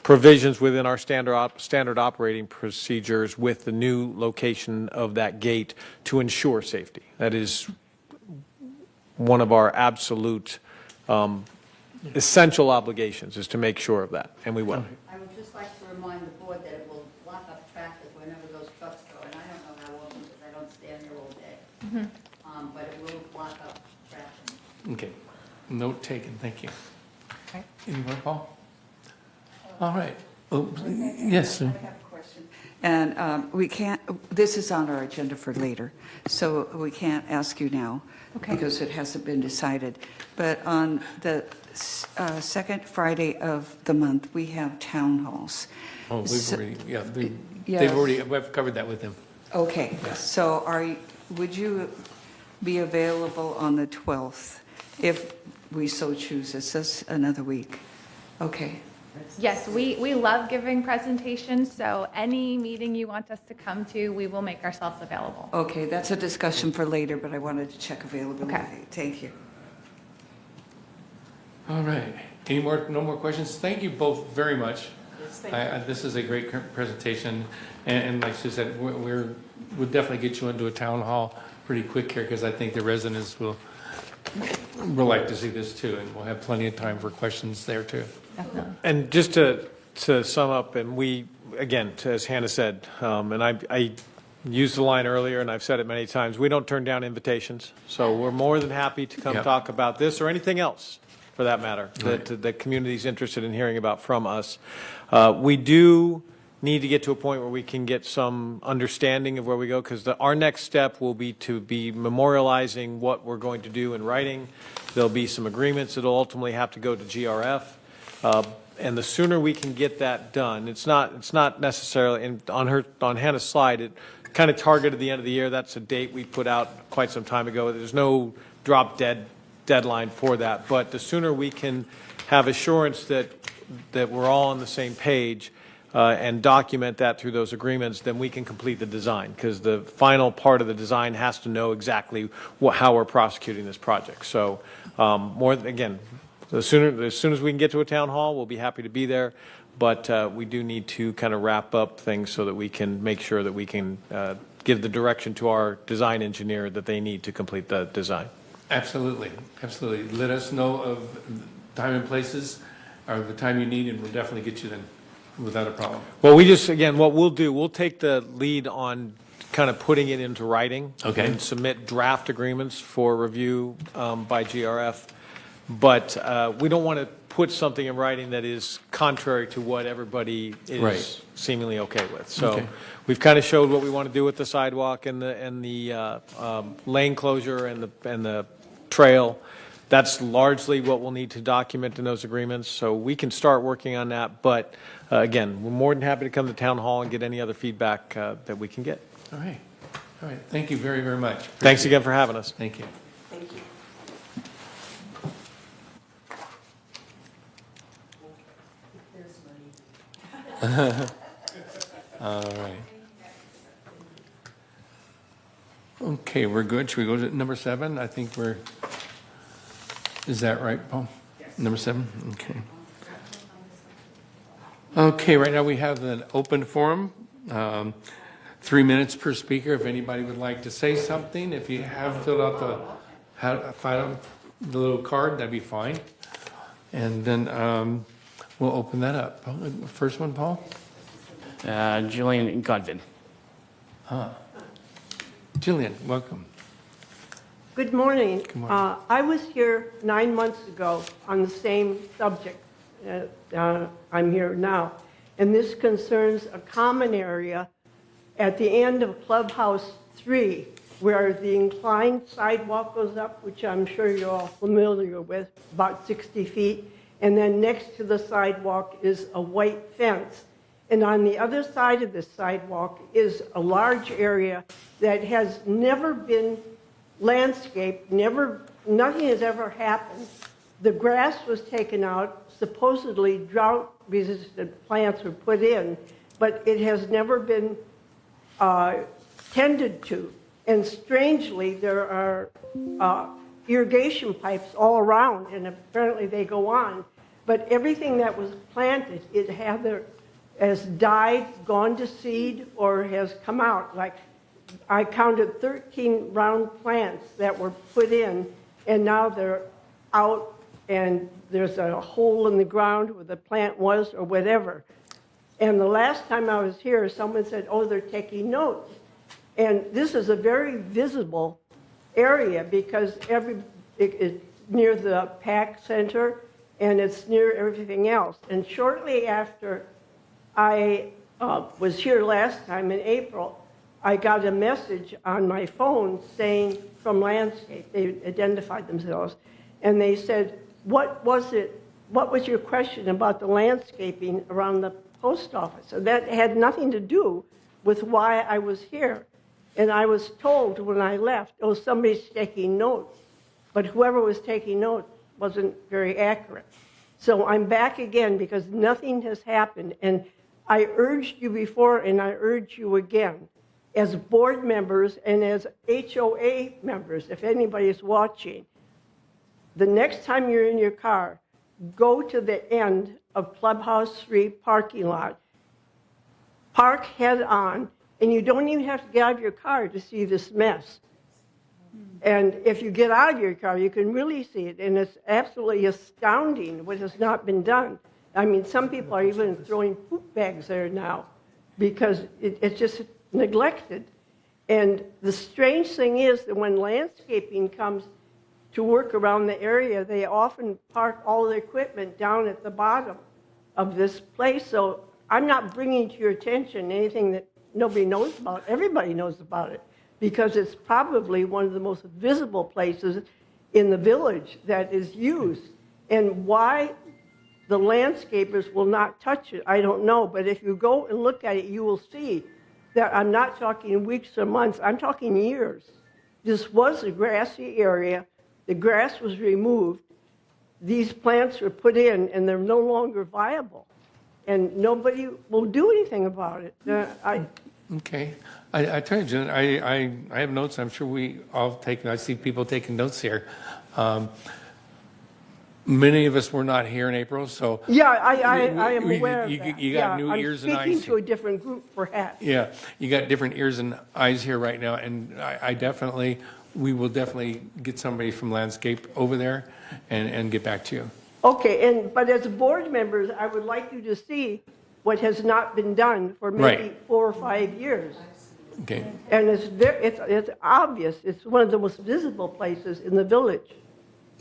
provisions within our standard operating procedures with the new location of that gate to ensure safety. That is one of our absolute essential obligations, is to make sure of that, and we will. I would just like to remind the board that it will block up traffic whenever those trucks go, and I don't know how often because I don't stand there all day. But it will block up traffic. Okay. Note taken. Thank you. Okay. Any more, Paul? All right. Oh, yes, sir. I have a question. And we can't, this is on our agenda for later, so we can't ask you now because it hasn't been decided. But on the second Friday of the month, we have town halls. Oh, we've already, yeah, Yes. they've already, we've covered that with them. Okay, so would you be available on the 12th if we so choose? It's just another week. Okay. Yes, we love giving presentations, so any meeting you want us to come to, we will make ourselves available. Okay, that's a discussion for later, but I wanted to check availability. Okay. Thank you. All right. No more questions? Thank you both very much. This is a great presentation, and like Sue said, we'll definitely get you into a town hall pretty quick here, because I think the residents will like to see this too, and we'll have plenty of time for questions there too. Definitely. And just to sum up, and we, again, as Hannah said, and I used the line earlier, and I've said it many times, we don't turn down invitations. So we're more than happy to come Yep. talk about this or anything else, for that matter, that the community's interested in hearing about from us. We do need to get to a point where we can get some understanding of where we go, because our next step will be to be memorializing what we're going to do in writing. There'll be some agreements that'll ultimately have to go to GRF. And the sooner we can get that done, it's not necessarily, and on Hannah's slide, it kind of targeted the end of the year. That's a date we put out quite some time ago. There's no drop dead deadline for that. But the sooner we can have assurance that we're all on the same page and document that through those agreements, then we can complete the design, because the final part of the design has to know exactly how we're prosecuting this project. So again, as soon as we can get to a town hall, we'll be happy to be there. But we do need to kind of wrap up things so that we can make sure that we can give the direction to our design engineer that they need to complete the design. Absolutely, absolutely. Let us know of time and places, or the time you need, and we'll definitely get you then without a problem. Well, what we'll do, we'll take the lead on kind of putting it into writing. Okay. And submit draft agreements for review by GRF. But we don't want to put something in writing that is contrary to what everybody is Right. seemingly okay with. So Okay. we've kind of showed what we want to do with the sidewalk and the lane closure and the trail. That's largely what we'll need to document in those agreements. So we can start working on that. But again, we're more than happy to come to town hall and get any other feedback that we can get. All right. All right. Thank you very, very much. Thanks again for having us. Thank you. Thank you. All right. Okay, we're good. Should we go to number 7? I think is that right, Paul? Yes. Number 7? Okay. Okay, right now we have an open forum. 3 minutes per speaker. If anybody would like to say something, if you have filled out the little card, that'd be fine. And then we'll open that up. First one, Paul? Julian Godvin. Jillian, welcome. Good morning. Good morning. I was here 9 months ago on the same subject. I'm here now. And this concerns a common area at the end of Clubhouse 3, where the inclined sidewalk goes up, which I'm sure you're all familiar with, about 60 feet. And then next to the sidewalk is a white fence. And on the other side of the sidewalk is a large area that has never been landscaped, nothing has ever happened. The grass was taken out, supposedly drought-resistant plants were put in, but it has never been tended to. And strangely, there are irrigation pipes all around, and apparently they go on. But everything that was planted, it has died, gone to seed, or has come out. Like, I counted 13 round plants that were put in, and now they're out, and there's a hole in the ground where the plant was, or whatever. And the last time I was here, someone said, oh, they're taking notes. And this is a very visible area because it's near the PAC Center, and it's near everything else. And shortly after I was here last time in April, I got a message on my phone saying from Landscape, they identified themselves, and they said, what was your question about the landscaping around the post office? And that had nothing to do with why I was here. And I was told when I left, oh, somebody's taking notes. But whoever was taking notes wasn't very accurate. So I'm back again because nothing has happened. And I urged you before and I urge you again, as board members and as HOA members, if anybody is watching, the next time you're in your car, go to the end of Clubhouse 3 parking lot, park head on, and you don't even have to get out of your car to see this mess. And if you get out of your car, you can really see it, and it's absolutely astounding what has not been done. I mean, some people are even throwing poop bags there now because it's just neglected. And the strange thing is that when landscaping comes to work around the area, they often park all the equipment down at the bottom of this place. So I'm not bringing to your attention anything that nobody knows about. Everybody knows about it because it's probably one of the most visible places in the village that is used. And why the landscapers will not touch it, I don't know. But if you go and look at it, you will see that I'm not talking weeks or months. I'm talking years. This was a grassy area. The grass was removed. These plants were put in, and they're no longer viable. And nobody will do anything about it. Okay. I tell you, Jen, I have notes. I'm sure we all take, I see people taking notes here. Many of us were not here in April, so. Yeah, I am aware of that. You got new ears and eyes. I'm speaking to a different group, perhaps. Yeah, you got different ears and eyes here right now, and we will definitely get somebody from landscape over there and get back to you. Okay, but as board members, I would like you to see what has not been done for maybe 4 or 5 years. Okay. And it's obvious. It's one of the most visible places in the village.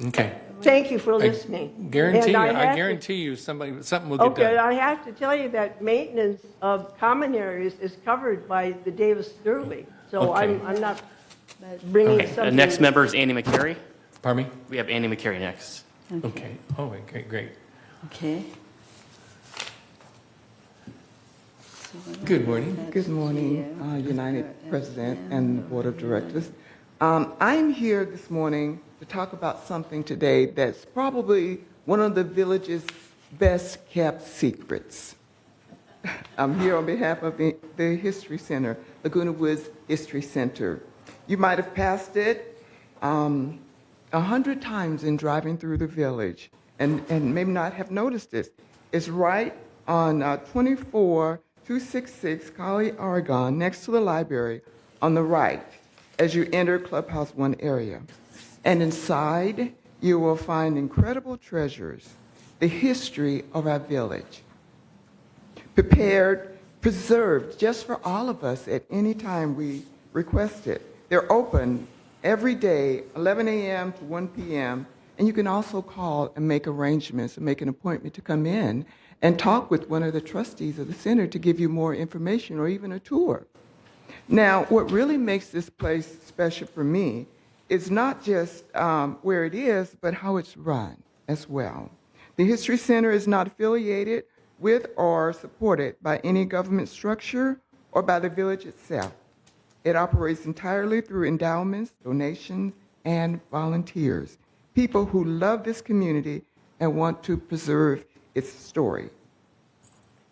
Okay. Thank you for listening. I guarantee you something will get done. Okay, I have to tell you that maintenance of common areas is covered by the Davis Sterling. So Okay. I'm not bringing Okay, the something. next member is Andy McCary. Pardon me? We have Andy McCary next. Okay. Oh, okay, great. Okay. Good morning. Good morning, United President and the Board of Directors. I'm here this morning to talk about something today that's probably one of the village's best kept secrets. I'm here on behalf of the History Center, Laguna Woods History Center. You might have passed it 100 times in driving through the village and maybe not have noticed this. It's right on 24266 Collie, Oregon, next to the library on the right as you enter Clubhouse 1 area. And inside, you will find incredible treasures, the history of our village, prepared, preserved just for all of us at any time we request it. They're open every day, 11 a.m. to 1 p.m., and you can also call and make arrangements and make an appointment to come in and talk with one of the trustees of the center to give you more information or even a tour. Now, what really makes this place special for me is not just where it is, but how it's run as well. The History Center is not affiliated with or supported by any government structure or by the village itself. It operates entirely through endowments, donations, and volunteers, people who love this community and want to preserve its story.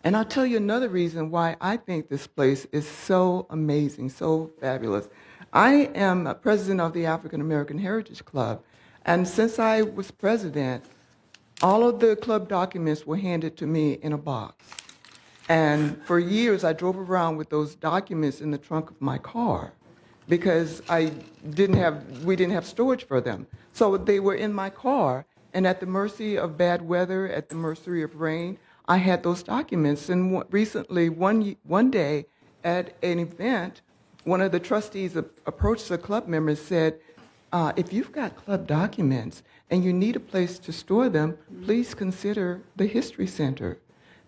And I'll tell you another reason why I think this place is so amazing, so fabulous. I am a president of the African American Heritage Club, and since I was president, all of the club documents were handed to me in a box. And for years, I drove around with those documents in the trunk of my car because we didn't have storage for them. So they were in my car, and at the mercy of bad weather, at the mercy of rain, I had those documents. And recently, one day at an event, one of the trustees approached the club member and said, if you've got club documents and you need a place to store them, please consider the History Center.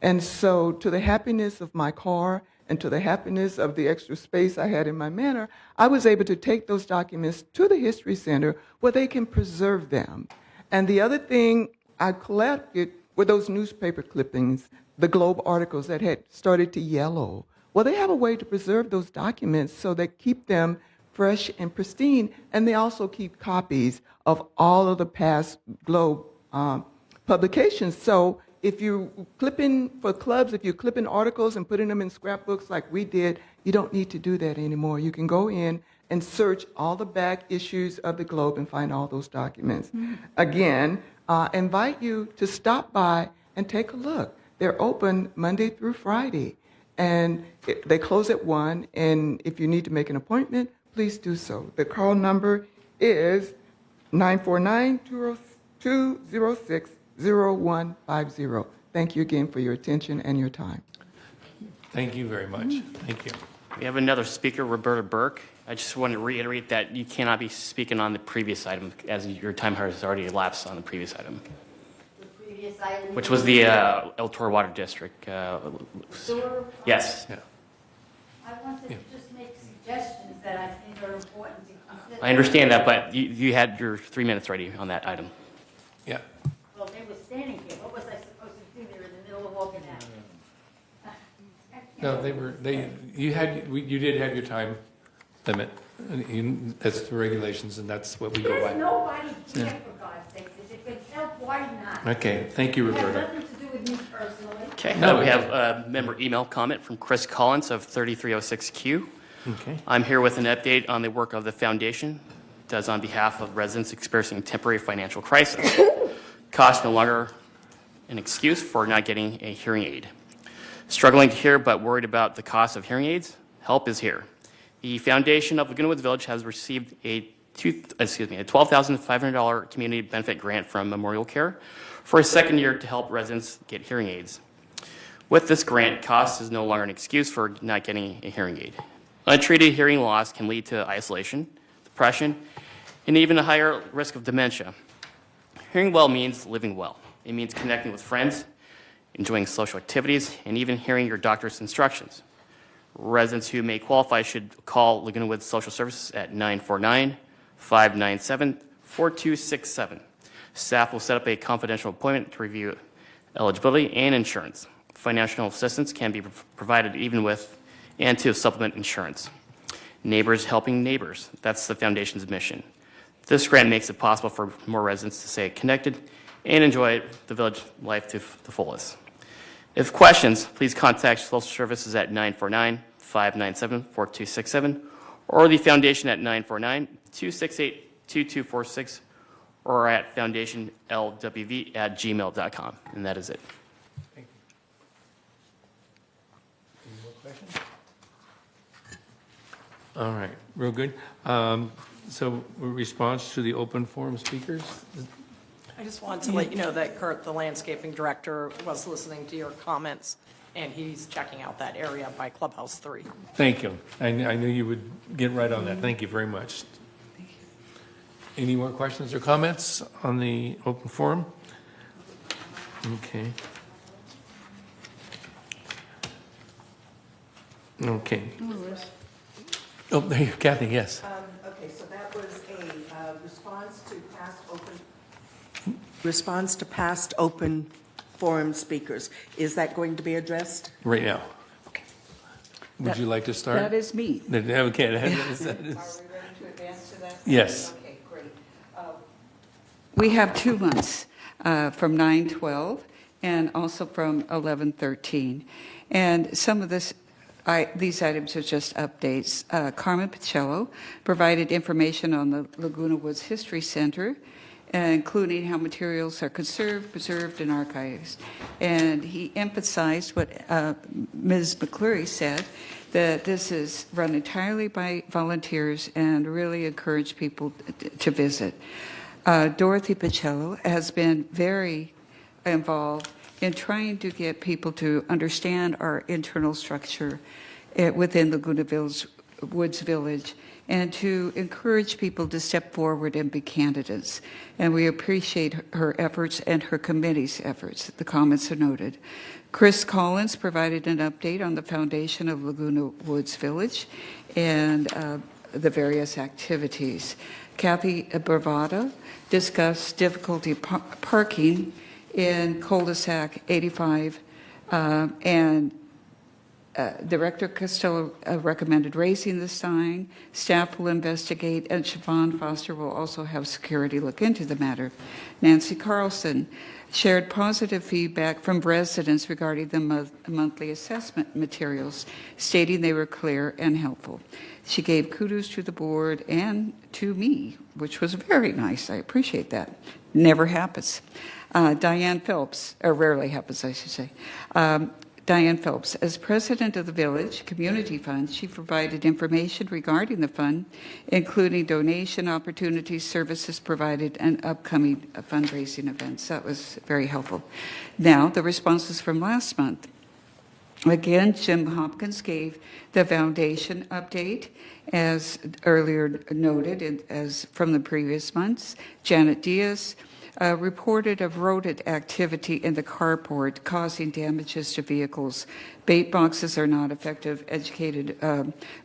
And so to the happiness of my car and to the happiness of the extra space I had in my manor, I was able to take those documents to the History Center where they can preserve them. And the other thing I collected were those newspaper clippings, the Globe articles that had started to yellow. Well, they have a way to preserve those documents so they keep them fresh and pristine, and they also keep copies of all of the past Globe publications. So if you clip in for clubs, if you're clipping articles and putting them in scrapbooks like we did, you don't need to do that anymore. You can go in and search all the back issues of the Globe and find all those documents. Again, invite you to stop by and take a look. They're open Monday through Friday, and they close at 1, and if you need to make an appointment, please do so. The call number is 949-206-0150. Thank you again for your attention and your time. Thank you very much. Thank you. We have another speaker, Roberta Burke. I just want to reiterate that you cannot be speaking on the previous item, as your time has already elapsed on the previous item, The previous item. which was the El Toro Water District. Sewer. Yes. Yeah. I wanted to just make suggestions that I think are important to consider. I understand that, but you had your 3 minutes ready on that item. Yeah. Well, they were standing here. What was I supposed to do there in the middle of walking out? No, you did have your time limit. That's the regulations, and that's what we go There's by. nobody here, for God's sakes. If it could help, why not? Okay, thank you, It has Roberta. nothing to do with me personally. Okay. No. We have a member email comment from Chris Collins of 3306Q. Okay. I'm here with an update on the work of the foundation does on behalf of residents experiencing temporary financial crisis. Cost no longer an excuse for not getting a hearing aid. Struggling to hear but worried about the cost of hearing aids? Help is here. The foundation of Laguna Woods Village has received a $12,500 community benefit grant from Memorial Care for a second year to help residents get hearing aids. With this grant, cost is no longer an excuse for not getting a hearing aid. Untreated hearing loss can lead to isolation, depression, and even a higher risk of dementia. Hearing well means living well. It means connecting with friends, enjoying social activities, and even hearing your doctor's instructions. Residents who may qualify should call Laguna Woods Social Services at 949-597-4267. Staff will set up a confidential appointment to review eligibility and insurance. Financial assistance can be provided even with and to supplement insurance. Neighbors helping neighbors. That's the foundation's mission. This grant makes it possible for more residents to stay connected and enjoy the village life to the fullest. If questions, please contact Social Services at 949-597-4267 or the foundation at 949-268-2246 or at foundationlwv@gmail.com. And that is it. Thank you. Any more questions? All right, real good. So response to the open forum speakers? I just wanted to let you know that Kurt, the landscaping director, was listening to your comments, and he's checking out that area by Clubhouse 3. Thank you. I knew you would get right on that. Thank you very much. Any more questions or comments on the open forum? Okay. Okay. Oh, there you, Kathy, yes. Okay, so that was a response to past open forum speakers. Is that going to be addressed? Right now. Okay. Would you like to start? That is me. Okay. that is- Are we ready to advance to that? Yes. Okay, great. We have 2 months from 9/12 and also from 11/13. And some of these items are just updates. Carmen Pacello provided information on the Laguna Woods History Center, including how materials are conserved, preserved, and archived. And he emphasized what Ms. McCleary said, that this is run entirely by volunteers and really encourage people to visit. Dorothy Pacello has been very involved in trying to get people to understand our internal structure within Laguna Woods Village and to encourage people to step forward and be candidates. And we appreciate her efforts and her committee's efforts. The comments are noted. Chris Collins provided an update on the foundation of Laguna Woods Village and the various activities. Kathy Bravata discussed difficulty parking in cul-de-sac 85 and Director Costello recommended raising the sign. Staff will investigate, and Siobhan Foster will also have security look into the matter. Nancy Carlson shared positive feedback from residents regarding the monthly assessment materials, stating they were clear and helpful. She gave kudos to the board and to me, which was very nice. I appreciate that. Never happens. Diane Phelps, or rarely happens, I should say. Diane Phelps, as president of the Village Community Fund, she provided information regarding the fund, including donation opportunities, services provided, and upcoming fundraising events. That was very helpful. Now, the responses from last month. Again, Jim Hopkins gave the foundation update, as earlier noted, as from the previous months. Janet Diaz reported of rodent activity in the carport causing damages to vehicles. Bait boxes are not effective. Educated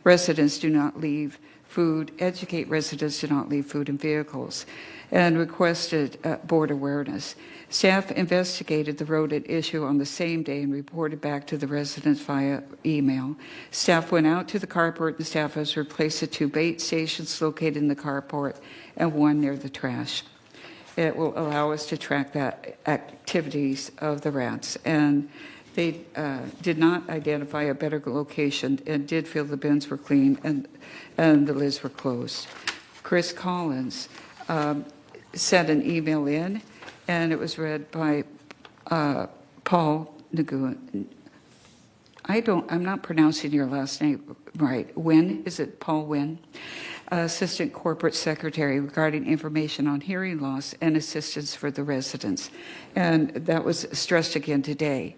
residents do not leave food. Educate residents do not leave food in vehicles. And requested board awareness. Staff investigated the rodent issue on the same day and reported back to the residents via email. Staff went out to the carport and staff has replaced the 2 bait stations located in the carport and 1 near the trash. It will allow us to track that activities of the rats. And they did not identify a better location and did feel the bins were clean and the lids were closed. Chris Collins sent an email in, and it was read by Paul Nguyen. I'm not pronouncing your last name right. Nguyen, is it Paul Nguyen? Assistant Corporate Secretary, regarding information on hearing loss and assistance for the residents. And that was stressed again today,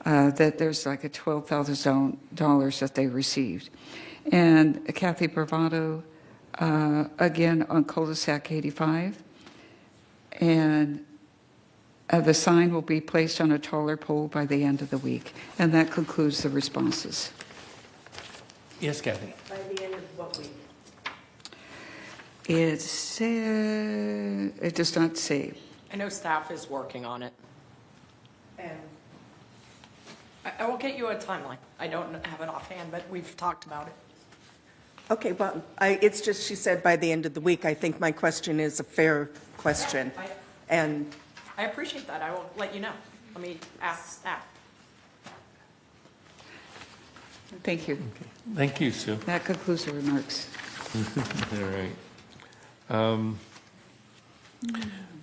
that there's like a $12,000 that they received. And Kathy Bravado, again on cul-de-sac 85. And the sign will be placed on a taller pole by the end of the week. And that concludes the responses. Yes, Kathy. By the end of what week? It does not say. I know staff is working on it. And I will get you a timeline. I don't have it offhand, but we've talked about it. okay, well, it's just she said by the end of the week. I think my question is a fair question. And I appreciate that. I will let you know. Let me ask staff. Thank you. Thank you, Sue. That concludes the remarks. All right.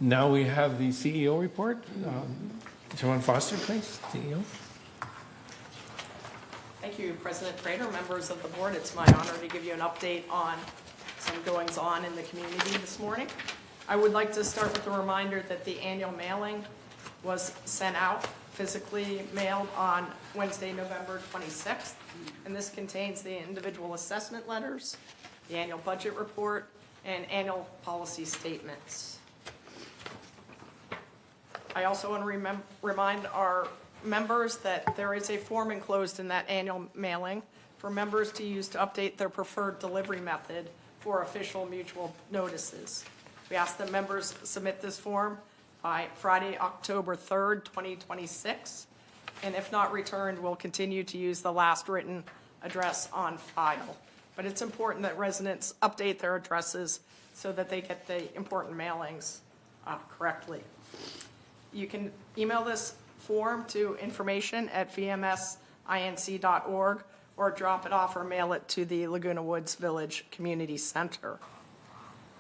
Now we have the CEO report. Joanne Foster, please, CEO. Thank you, President Prater, members of the board. It's my honor to give you an update on some goings-on in the community this morning. I would like to start with a reminder that the annual mailing was sent out, physically mailed on Wednesday, November 26th, and this contains the individual assessment letters, the annual budget report, and annual policy statements. I also want to remind our members that there is a form enclosed in that annual mailing for members to use to update their preferred delivery method for official mutual notices. We ask that members submit this form by Friday, October 3rd, 2026, and if not returned, we'll continue to use the last written address on file. But it's important that residents update their addresses so that they get the important mailings correctly. You can email this form to information@vmsinc.org or drop it off or mail it to the Laguna Woods Village Community Center.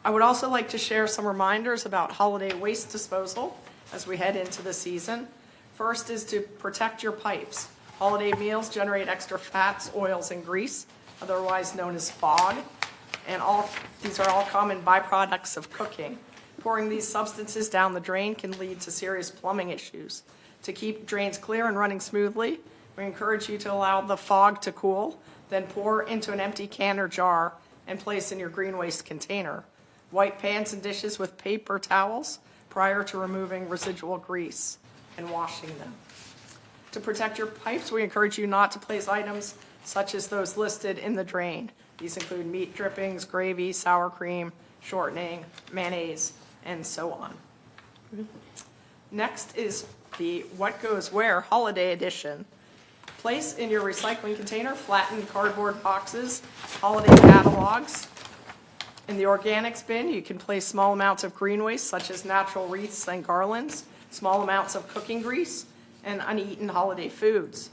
I would also like to share some reminders about holiday waste disposal as we head into the season. First is to protect your pipes. Holiday meals generate extra fats, oils, and grease, otherwise known as fog, and these are all common byproducts of cooking. Pouring these substances down the drain can lead to serious plumbing issues. To keep drains clear and running smoothly, we encourage you to allow the fog to cool, then pour into an empty can or jar and place in your green waste container. Wipe pans and dishes with paper towels prior to removing residual grease and washing them. To protect your pipes, we encourage you not to place items such as those listed in the drain. These include meat drippings, gravy, sour cream, shortening, mayonnaise, and so on. Next is the What Goes Where Holiday Edition. place in your recycling container flattened cardboard boxes, holiday catalogs. In the organics bin, you can place small amounts of green waste such as natural wreaths and garlands, small amounts of cooking grease, and uneaten holiday foods.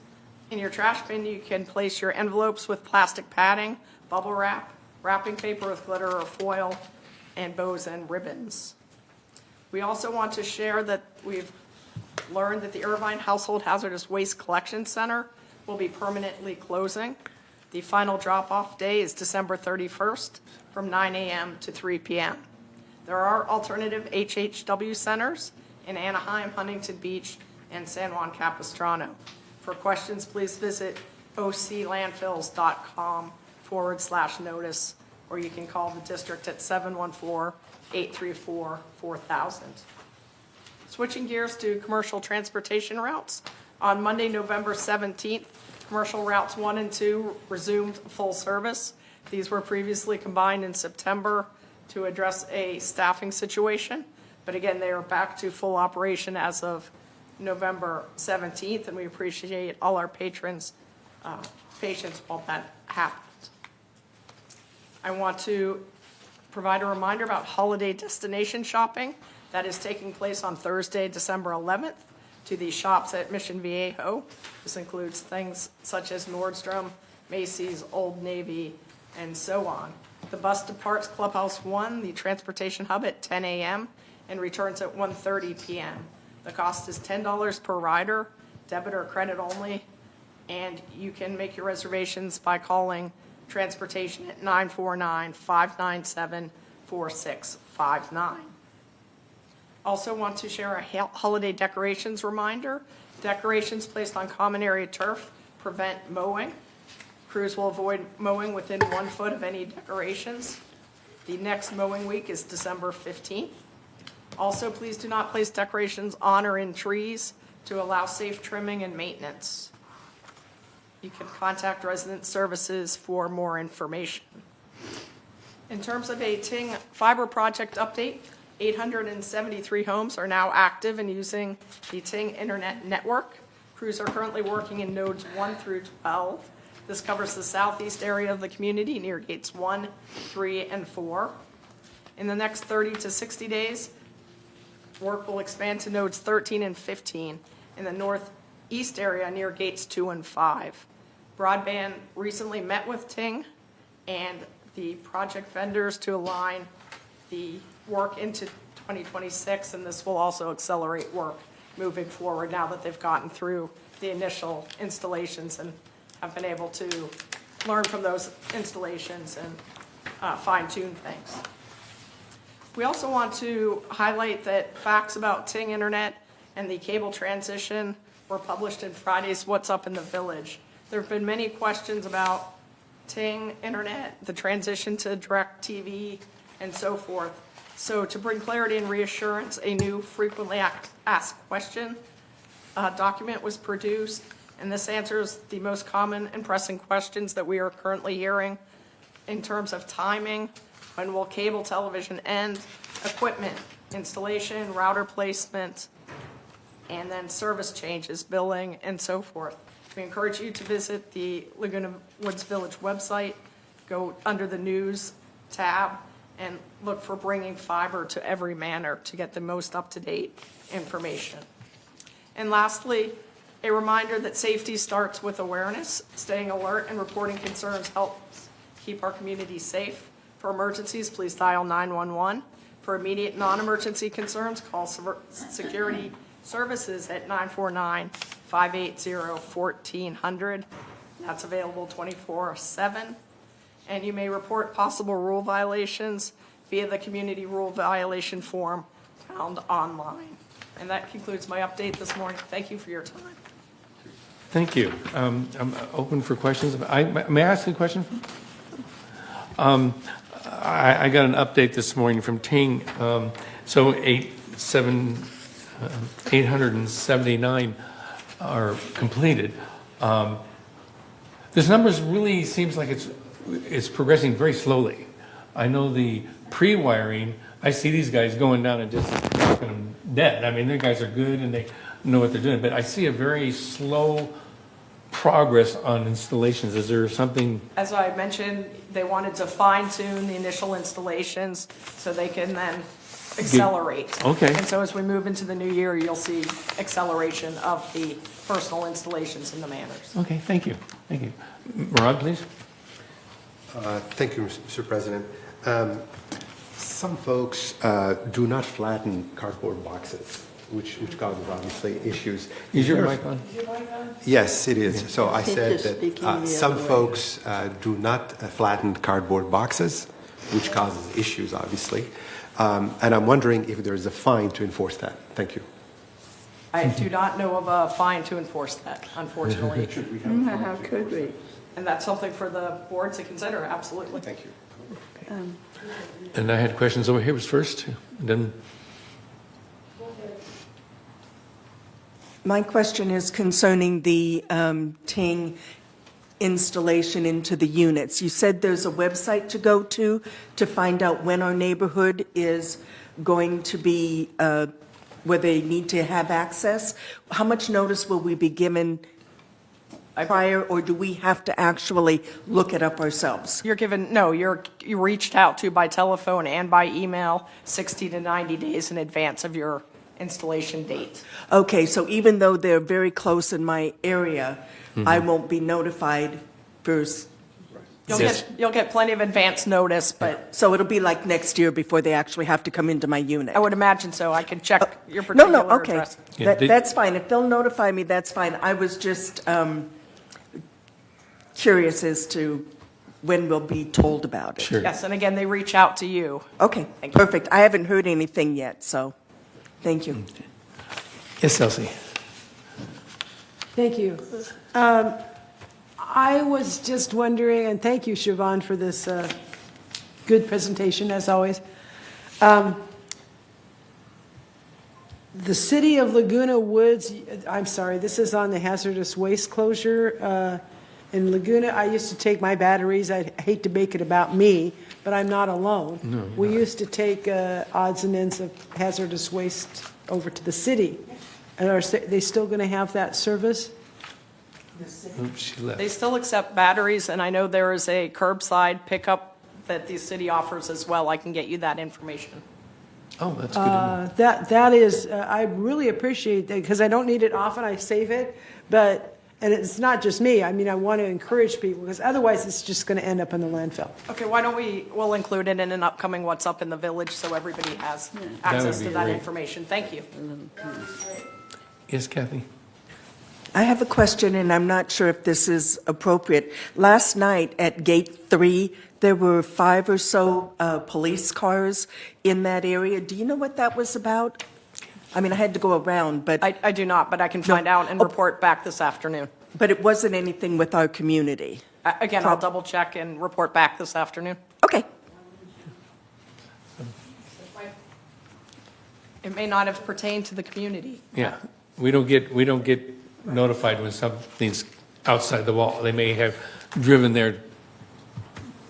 In your trash bin, you can place your envelopes with plastic padding, bubble wrap, wrapping paper with glitter or foil, and bows and ribbons. We also want to share that we've learned that the Irvine Household Hazardous Waste Collection Center will be permanently closing. The final drop-off day is December 31st from 9 a.m. to 3 p.m. There are alternative HHW centers in Anaheim, Huntington Beach, and San Juan Capistrano. For questions, please visit oclandfills.com/notice, or you can call the district at 714-834-4000. Switching gears to commercial transportation routes, on Monday, November 17th, commercial routes 1 and 2 resumed full service. These were previously combined in September to address a staffing situation, but again, they are back to full operation as of November 17th, and we appreciate all our patrons' patience while that happened. I want to provide a reminder about holiday destination shopping that is taking place on Thursday, December 11th, to the shops at Mission Viejo. This includes things such as Nordstrom, Macy's, Old Navy, and so on. The bus departs Clubhouse 1, the transportation hub, at 10 a.m. and returns at 1:30 p.m. The cost is $10 per rider, debit or credit only, and you can make your reservations by calling transportation at 949-597-4659. Also want to share a holiday decorations reminder. Decorations placed on common area turf prevent mowing. Crews will avoid mowing within 1 foot of any decorations. The next mowing week is December 15th. Also, please do not place decorations on or in trees to allow safe trimming and maintenance. You can contact Resident Services for more information. In terms of a Ting fiber project update, 873 homes are now active and using the Ting Internet network. Crews are currently working in nodes 1 through 12. This covers the southeast area of the community near gates 1, 3, and 4. In the next 30 to 60 days, work will expand to nodes 13 and 15 in the northeast area near gates 2 and 5. Broadband recently met with Ting and the project vendors to align the work into 2026, and this will also accelerate work moving forward now that they've gotten through the initial installations and have been able to learn from those installations and fine-tune things. We also want to highlight that facts about Ting Internet and the cable transition were published in Friday's What's Up in the Village. There have been many questions about Ting Internet, the transition to DirecTV, and so forth. So to bring clarity and reassurance, a new frequently asked question document was produced, and this answers the most common and pressing questions that we are currently hearing in terms of timing, when will cable television end, equipment, installation, router placement, and then service changes, billing, and so forth. We encourage you to visit the Laguna Woods Village website, go under the news tab, and look for Bringing Fiber to Every Manor to get the most up-to-date information. And lastly, a reminder that safety starts with awareness. Staying alert and reporting concerns helps keep our community safe. For emergencies, please dial 911. For immediate non-emergency concerns, call Security Services at 949-580-1400. That's available 24/7. And you may report possible rule violations via the community rule violation form found online. And that concludes my update this morning. Thank you for your time. Thank you. I'm open for questions. May I ask a question? I got an update this morning from Ting. So 879 are completed. This numbers really seems like it's progressing very slowly. I know the pre-wiring, I see these guys going down and just knocking them dead. I mean, the guys are good and they know what they're doing, but I see a very slow progress on installations? Is there something, As I mentioned, they wanted to fine tune the initial installations so they can then accelerate. Okay. And so as we move into the new year, you'll see acceleration of the personal installations in the manors. okay, thank you, thank you. Rod, please? Thank you, Mr. President. Some folks do not flatten cardboard boxes, which causes obviously issues. Is your mic on? Yes, it is. So I think said you're that speaking the some other way. folks do not flatten cardboard boxes, which causes issues, obviously. And I'm wondering if there's a fine to enforce that. Thank you. I do not know of a fine to enforce that, unfortunately. How could we? And that's something for the board to consider, absolutely. Thank you. And I had questions over here was first, and then, My question is concerning the Ting installation into the units. You said there's a website to go to find out when our neighborhood is going to be, where they need to have access. How much notice will we be given prior, or do we have to actually look it up ourselves? You're given, no, you reached out to by telephone and by email 60 to 90 days in advance of your installation date. Okay, so even though they're very close in my area, I won't be notified first. You'll get plenty of advance notice, but So it'll be like next year before they actually have to come into my unit? I would imagine so. I can check your No, particular no, okay. address. Yeah, That's fine. If they'll notify me, that's fine. I was just curious as to when we'll be told about it. sure. Yes, and again, they reach out to you. Okay, Thank you. perfect. I haven't heard anything yet, so, thank you. Yes, Elsie? Thank you. I was just wondering, and thank you, Siobhan, for this good presentation, as always. The city of Laguna Woods, I'm sorry, this is on the hazardous waste closure. In Laguna, I used to take my batteries, I hate to make it about me, but I'm not alone. No, We used to take odds and ends of hazardous waste over to the city. And are they still going to have that service? Oops, she left. They still accept batteries, and I know there is a curbside pickup that the city offers as well. I can get you that information. Oh, that's good to know. That is, I really appreciate that, because I don't need it often, I save it, but, and it's not just me, I mean, I want to encourage people, because otherwise it's just going to end up in the landfill. Okay, why don't we'll include it in an upcoming What's Up in the Village so everybody has access be to that great. information. Thank you. Yes, Kathy? I have a question, and I'm not sure if this is appropriate. Last night at Gate 3, there were 5 or so police cars in that area. Do you know what that was about? I mean, I had to go around, but I do not, but I can find out and report back this afternoon. but it wasn't anything with our community. Again, I'll double check and report back this afternoon. Okay. It may not have pertained to the community. Yeah, we don't get notified when something's outside the wall. They may have driven there.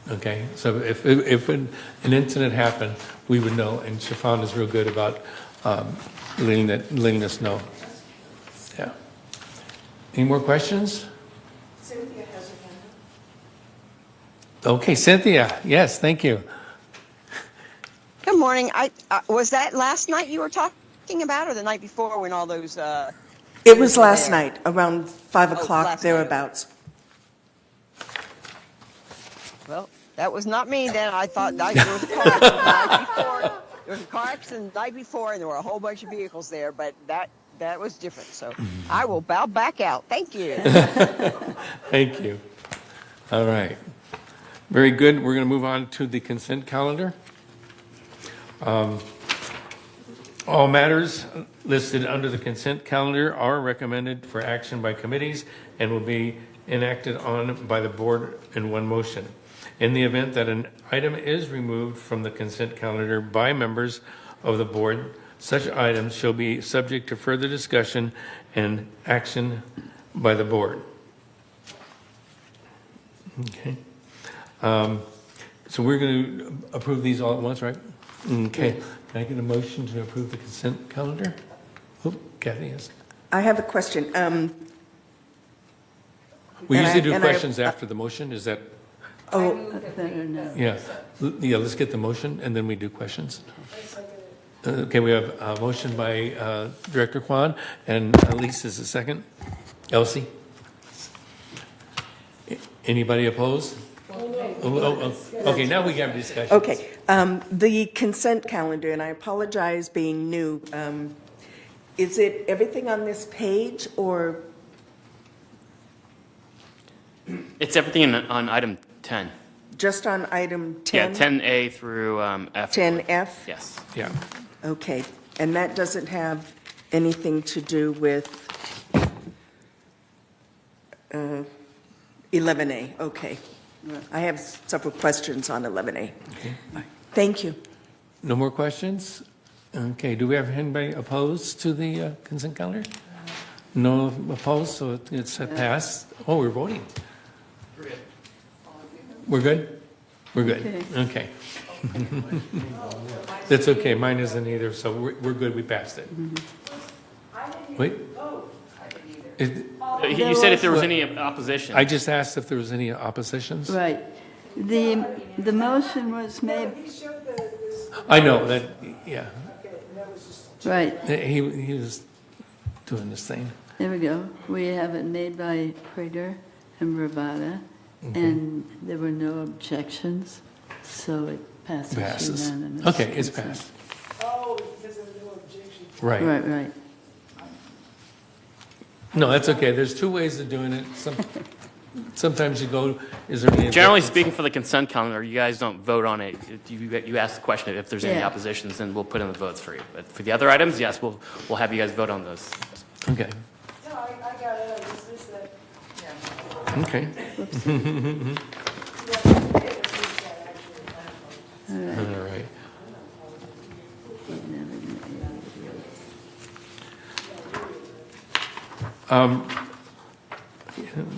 Okay, so if an incident happened, we would know, and Shafan is real good about letting us know. Yeah. Any more questions? Cynthia has her hand Okay, Cynthia, yes, thank you. Good morning. Was that last night you were talking about, or the night before when all those? It was last night, around 5 o'clock, last night. thereabouts. Well, that was not me then. I thought there was a car accident the night before. There was a car accident the night before, and there were a whole bunch of vehicles there, but that was different. So I will bow back out. Thank you. Thank you. All right. Very good. We're going to move on to the consent calendar. All matters listed under the consent calendar are recommended for action by committees and will be enacted on by the board in one motion. In the event that an item is removed from the consent calendar by members of the board, such items shall be subject to further discussion and action by the board. Okay. So we're going to approve these all at once, right? Okay. Can I get a motion to approve the consent calendar? Oh, Kathy, yes. I have a question. We And usually I- do and I- questions after the motion, is that, Oh, yeah. Yeah, let's get the motion, and then we do questions. Okay, we have a motion by Director Kwan, and Elise is the second. Elsie? Anybody opposed? Okay, now we have discussion. okay. The consent calendar, and I apologize being new. Is it everything on this page, or It's everything on item 10. just on item Yeah, 10? 10A through F. 10F? Yes. Yeah. Okay, and that doesn't have anything to do with 11A, okay. I have several questions on 11A. Thank you. No more questions? Okay, do we have anybody opposed to the consent calendar? No opposed, so it's a pass. Oh, we're voting. We're good? We're good, okay. That's okay, mine isn't either, so we're good, we passed it. Wait? You said if there was any opposition. I just asked if there was any oppositions. Right. The motion was made, I know, that, yeah, right, he was doing this thing. there we go. We have it made by Prater and Bravada, and there were no objections, so it passes Passes. unanimously. Okay, it's passed. Oh, because there were no objections. Right. Right, right. No, that's okay, there's two ways of doing it. Sometimes you go, is there any? Generally speaking, for the consent calendar, you guys don't vote on it. You ask the question if there's any Yeah. oppositions, then we'll put in the votes for you. But for the other items, yes, we'll have you guys vote on those. Okay, No, I got it, I just missed that. okay. All right.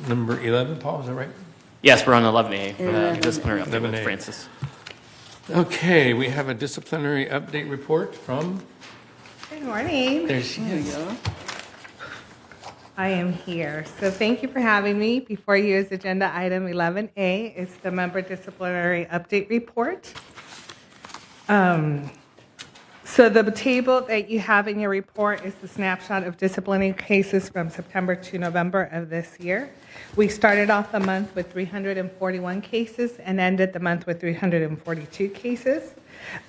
Number 11, Paul, is that right? Yes, we're on 11A, 11A. disciplinary update with 11A. Francis. Okay, we have a disciplinary update report from, Good morning. there she is. I am here. So thank you for having me. Before you is agenda item 11A. It's the member disciplinary update report. So the table that you have in your report is the snapshot of disciplinary cases from September to November of this year. We started off the month with 341 cases and ended the month with 342 cases.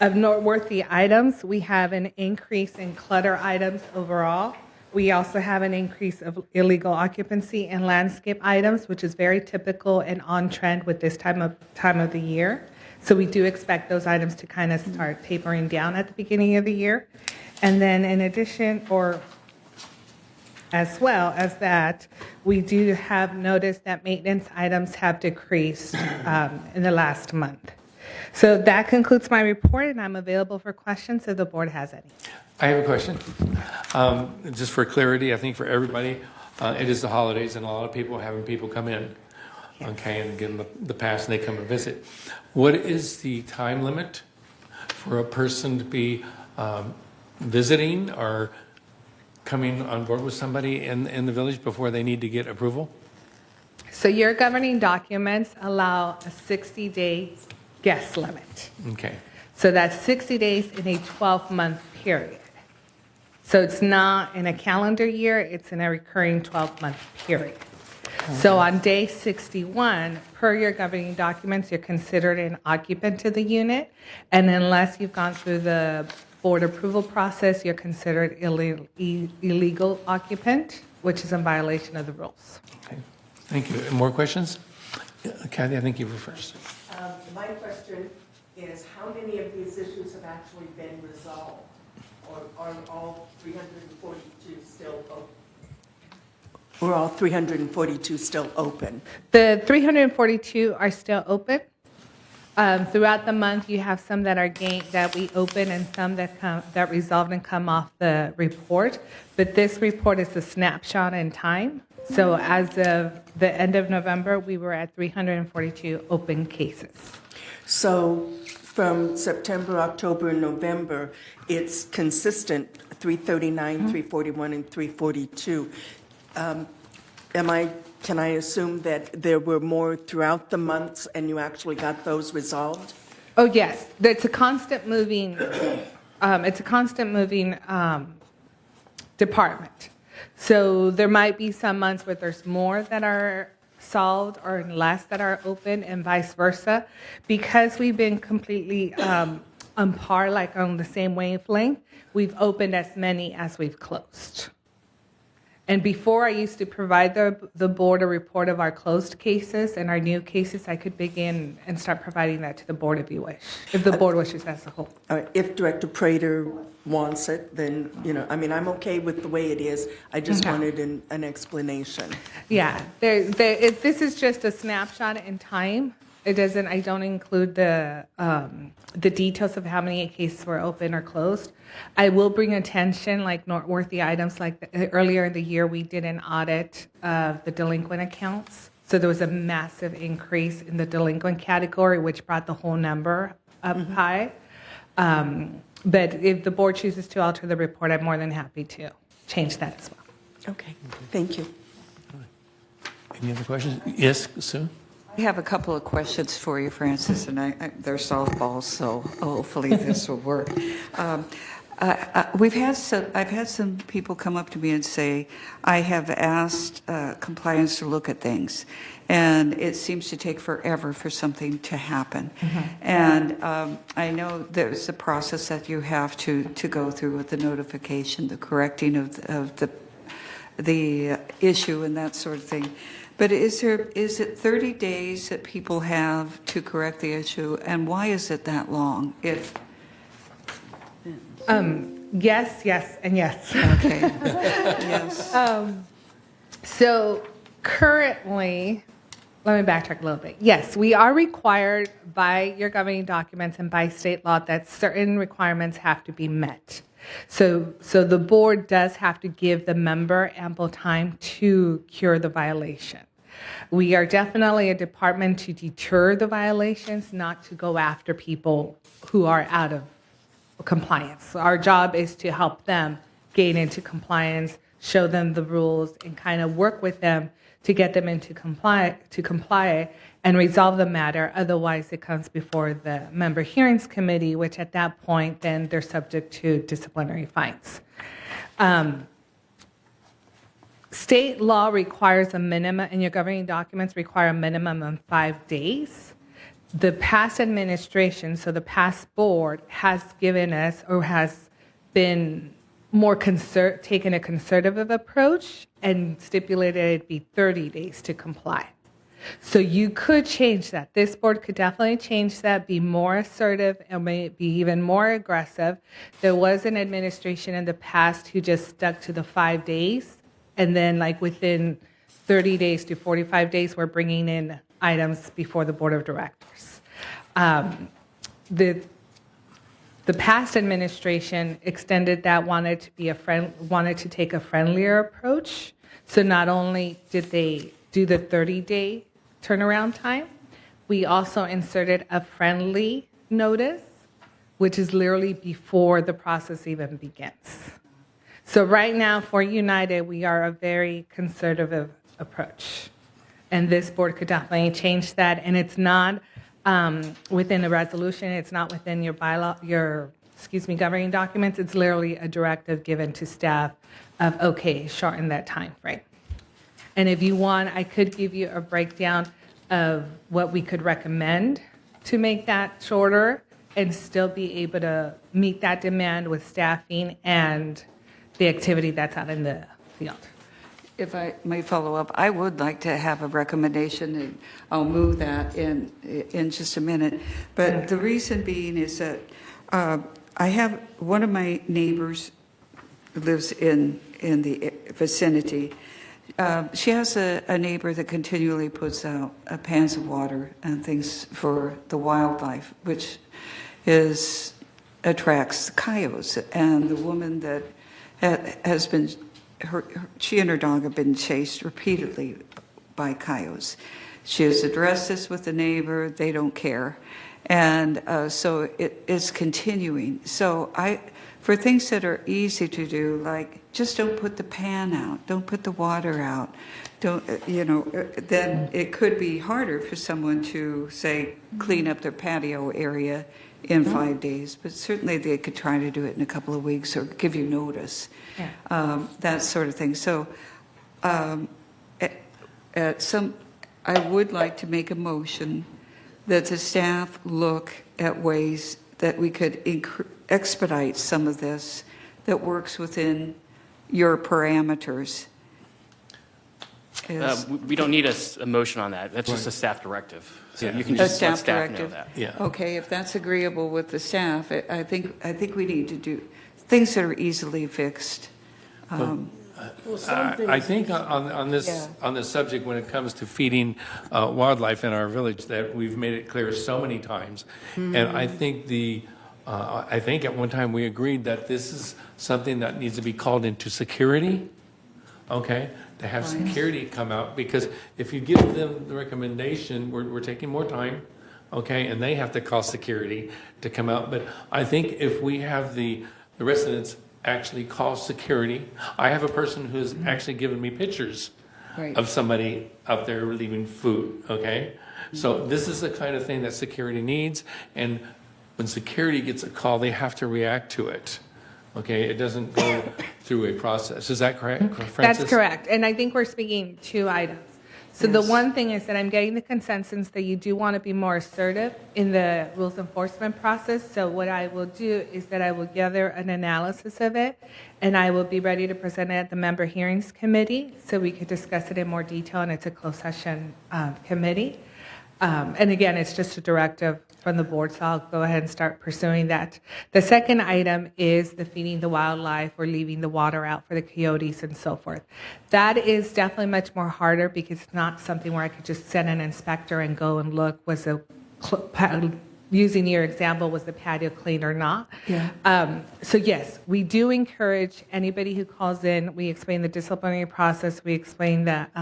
Of noteworthy items, we have an increase in clutter items overall. We also have an increase of illegal occupancy and landscape items, which is very typical and on trend with this time of the year. So we do expect those items to kind of start tapering down at the beginning of the year. And then in addition, or as well as that, we do have noticed that maintenance items have decreased in the last month. So that concludes my report, and I'm available for questions if the board has any. I have a question. Just for clarity, I think for everybody, it is the holidays and a lot of people are having people come in, okay, and give them the pass and they come and visit. What is the time limit for a person to be visiting or coming on board with somebody in the village before they need to get approval? So your governing documents allow a 60-day guest limit. Okay. So that's 60 days in a 12-month period. So it's not in a calendar year, it's in a recurring 12-month period. So on day 61, per your governing documents, you're considered an occupant to the unit, and unless you've gone through the board approval process, you're considered illegal occupant, which is in violation of the rules. Okay. Thank you. More questions? Kathy, I think you were first. My question is, how many of these issues have actually been resolved? Or are all 342 still open? Or all 342 still open? The 342 are still open. Throughout the month, you have some that are that we open and some that resolved and come off the report. But this report is a snapshot in time. So as of the end of November, we were at 342 open cases. So from September, October, and November, it's consistent, 339, 341, and 342. can I assume that there were more throughout the months and you actually got those resolved? Oh, yes, it's a constant moving, department. So there might be some months where there's more that are solved or less that are open and vice versa. Because we've been completely on par, like on the same wavelength, we've opened as many as we've closed. And before, I used to provide the board a report of our closed cases and our new cases. I could begin and start providing that to the board if you wish, if the board wishes as a whole. All right, if Director Prater wants it, then, I'm okay with the way it is. I just wanted an explanation. Yeah, this is just a snapshot in time. I don't include the details of how many cases were open or closed. I will bring attention, like noteworthy items, like earlier in the year, we did an audit of the delinquent accounts. So there was a massive increase in the delinquent category, which brought the whole number up high. But if the board chooses to alter the report, I'm more than happy to change that as well. Okay, thank you. Any other questions? Yes, Sue? I have a couple of questions for you, Francis, and they're softballs, so hopefully this will work. I've had some people come up to me and say, I have asked compliance to look at things, and it seems to take forever for something to happen. And I know there's a process that you have to go through with the notification, the correcting of the issue and that sort of thing. But is it 30 days that people have to correct the issue, and why is it that long? Yes, and yes. Okay. Yes. So currently, let me backtrack a little bit. Yes, we are required by your governing documents and by state law that certain requirements have to be met. So the board does have to give the member ample time to cure the violation. We are definitely a department to deter the violations, not to go after people who are out of compliance. Our job is to help them gain into compliance, show them the rules, and kind of work with them to get them into comply and resolve the matter. Otherwise, it comes before the member hearings committee, which at that point, then they're subject to disciplinary fines. State law requires a minimum, and your governing documents require a minimum of 5 days. The past administration, so the past board, has given us or has been more taken a conservative approach and stipulated it be 30 days to comply. So you could change that. This board could definitely change that, be more assertive, and maybe even more aggressive. There was an administration in the past who just stuck to the 5 days, and then like within 30 days to 45 days, we're bringing in items before the board of directors. The past administration extended that, wanted to take a friendlier approach. So not only did they do the 30-day turnaround time, we also inserted a friendly notice, which is literally before the process even begins. So right now for United, we are a very conservative approach. And this board could definitely change that. And it's not within the resolution, it's not within your governing documents. It's literally a directive given to staff of, okay, shorten that time frame. And if you want, I could give you a breakdown of what we could recommend to make that shorter and still be able to meet that demand with staffing and the activity that's out in the field. If I may follow up, I would like to have a recommendation, and I'll move that in just a minute. But the reason being is that I have one of my neighbors who lives in the vicinity. She has a neighbor that continually puts out pans of water and things for the wildlife, which attracts coyotes. And the woman that has been, she and her dog have been chased repeatedly by coyotes. She has addressed this with the neighbor, they don't care. And so it is continuing. So for things that are easy to do, like just don't put the pan out, don't put the water out, then it could be harder for someone to, say, clean up their patio area in 5 days, but certainly they could try to do it in a couple of weeks or give you notice, that sort of thing. So I would like to make a motion that the staff look at ways that we could expedite some of this that works within your parameters. We don't need a motion on that. That's just a staff directive. So you can A just let staff staff know directive? that. Yeah. Okay, if that's agreeable with the staff, I think we need to do things that are easily fixed. I think on this subject, when it comes to feeding wildlife in our village, that we've made it clear so many times. And I think I think at one time we agreed that this is something that needs to be called into security, okay? To have security come out, because if you give them the recommendation, we're taking more time, okay? And they have to call security to come out. But I think if we have the residents actually call security, I have a person who's actually given me pictures of somebody out there leaving food, okay? So this is the kind of thing that security needs, and when security gets a call, they have to react to it. Okay, it doesn't go through a process. Is that correct, Francis? That's correct. And I think we're speaking two items. So the one thing is that I'm getting the consensus that you do want to be more assertive in the rules enforcement process. So what I will do is that I will gather an analysis of it, and I will be ready to present it at the member hearings committee so we could discuss it in more detail, and it's a closed session committee. And again, it's just a directive from the board, so I'll go ahead and start pursuing that. The second item is the feeding the wildlife or leaving the water out for the coyotes and so forth. That is definitely much more harder because it's not something where I could just send an inspector and go and look, using your example, was the patio clean or not? Yeah. So yes, we do encourage anybody who calls in, we explain the disciplinary process, we explain that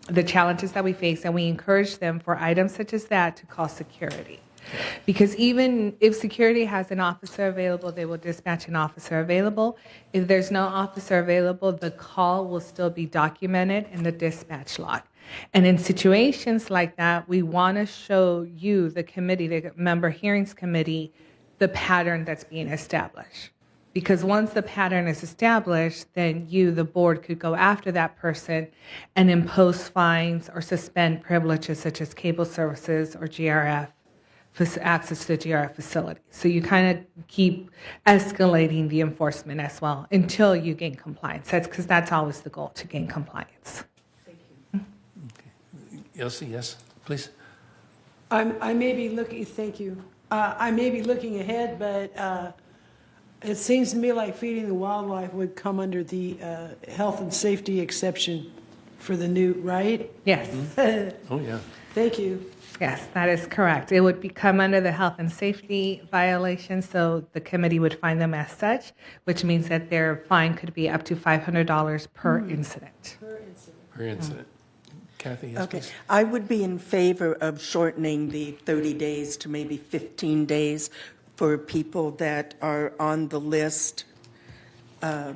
the challenges that we face, and we encourage them for items such as that to call security. Because even if security has an officer available, they will dispatch an officer available. If there's no officer available, the call will still be documented in the dispatch log. And in situations like that, we want to show you, the committee, the member hearings committee, the pattern that's being established. Because once the pattern is established, then you, the board, could go after that person and impose fines or suspend privileges such as cable services or GRF, access to the GRF facility. So you kind of keep escalating the enforcement as well until you gain compliance. That's because that's always the goal, to gain compliance. Thank you. Elsie, yes, please. I may be looking, thank you. I may be looking ahead, but it seems to me like feeding the wildlife would come under the health and safety exception for the new, right? Yes. Oh, yeah. Thank you. Yes, that is correct. It would become under the health and safety violation, so the committee would find them as such, which means that their fine could be up to $500 per incident. Per incident. Kathy, yes, Okay, please. I would be in favor of shortening the 30 days to maybe 15 days for people that are on the list, on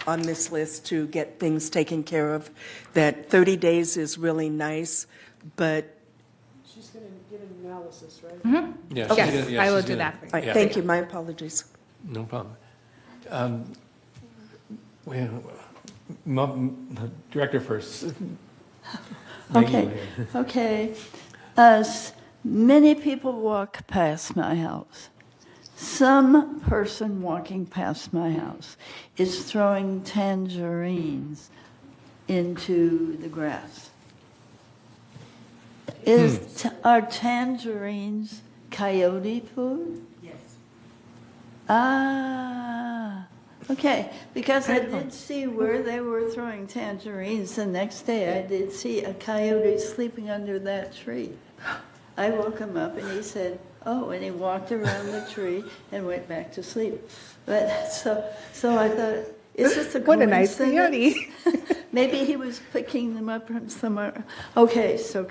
this list to get things taken care of. That 30 days is really nice, but She's going to give an analysis, right? Yeah, Yes, she's gonna- I will she's do gonna- that for you. all right, Yeah. thank you, my apologies. No problem. Director first. Okay, okay. Many people walk past my house. Some person walking past my house is throwing tangerines into the grass. Are tangerines coyote food? Yes. Ah, okay, because I did see where they were throwing tangerines. The next day, I did see a coyote sleeping under that tree. I woke him up and he said, oh, and he walked around the tree and went back to sleep. But so I thought, is this a What a nice coincidence? coyote. Maybe he was picking them up from somewhere. Okay, so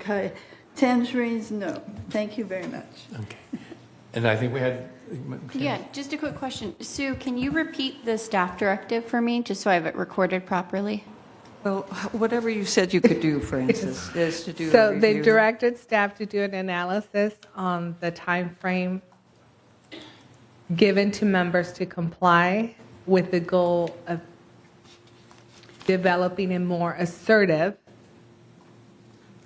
tangerines, no. Thank you very much. Okay. And I think we had. Yeah, just a quick question. Sue, can you repeat the staff directive for me, just so I have it recorded properly? Well, whatever you said you could do, Francis, is to do a So they review. directed staff to do an analysis on the time frame given to members to comply with the goal of developing a more assertive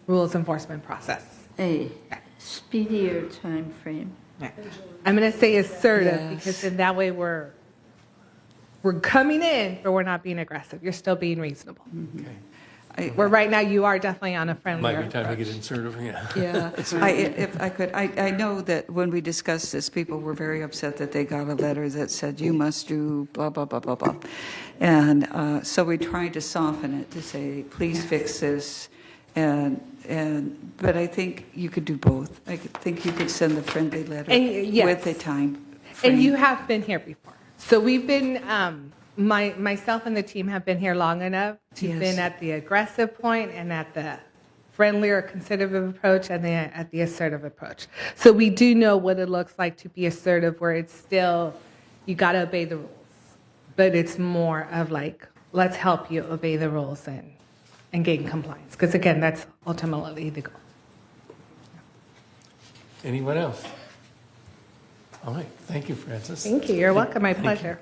rules enforcement process. A speedier time frame. I'm going to say assertive Yes. because in that way we're coming in, but we're not being aggressive. You're still being reasonable. Where right now you are definitely on a friendlier Might be time to approach. get insertive, yeah. Yeah, if I could, I know that when we discussed this, people were very upset that they got a letter that said, you must do blah, blah, blah, blah, blah. And so we tried to soften it to say, please fix this. But I think you could do both. I think you could send the friendly letter And, yes. with a time frame. And you have been here before. So we've been, myself and the team have been here long enough to Yes. been at the aggressive point and at the friendlier, conservative approach and at the assertive approach. So we do know what it looks like to be assertive where it's still, you got to obey the rules. But it's more of like, let's help you obey the rules and gain compliance. Because again, that's ultimately the goal. Anyone else? All right, thank you, Francis. Thank you. You're welcome. My Thank you. pleasure.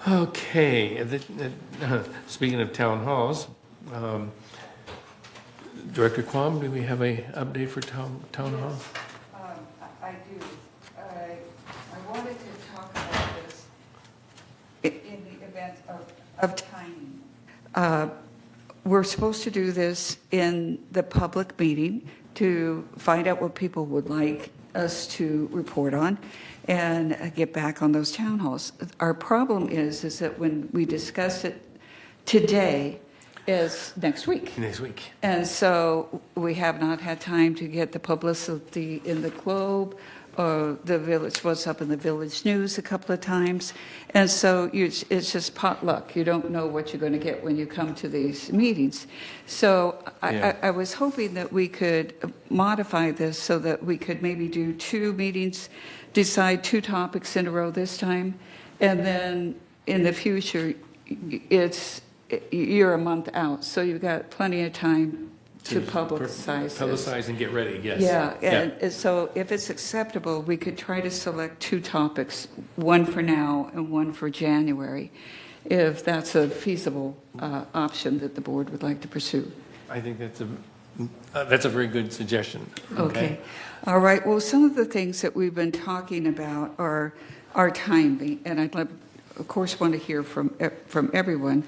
Okay, speaking of town halls, Director Quam, do we have a update for town hall? I do. I wanted to talk about this in the event of timing. We're supposed to do this in the public meeting to find out what people would like us to report on and get back on those town halls. Our problem is that when we discuss it today is next week. Next week. And so we have not had time to get the publicity in the Globe, or the Village, what's up in the Village News a couple of times. And so it's just potluck. You don't know what you're going to get when you come to these meetings. So Yeah. I was hoping that we could modify this so that we could maybe do 2 meetings, decide 2 topics in a row this time, and then in the future, you're a month out, so you've got plenty of time to publicize this. Publicize and get ready, yes. Yeah, and so if it's acceptable, we could try to select 2 topics, one for now and one for January, if that's a feasible option that the board would like to pursue. I think that's a very good suggestion. Okay. All right. Well, some of the things that we've been talking about are timely, and I'd love, of course, want to hear from everyone.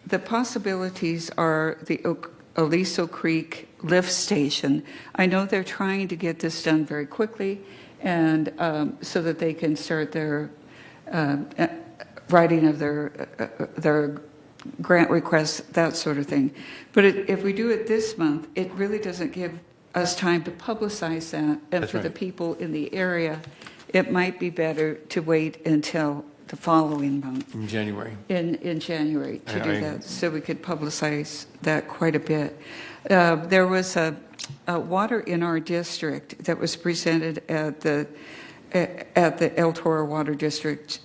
The possibilities are the Aliso Creek lift station. I know they're trying to get this done very quickly, and so that they can start their writing of their grant requests, that sort of thing. But if we do it this month, it really doesn't give us time to publicize that. And That's for the right. people in the area, it might be better to wait until the following month, In January. in January, to do I- that, so we could publicize that quite a bit. There was a water in our district that was presented at the El Toro Water District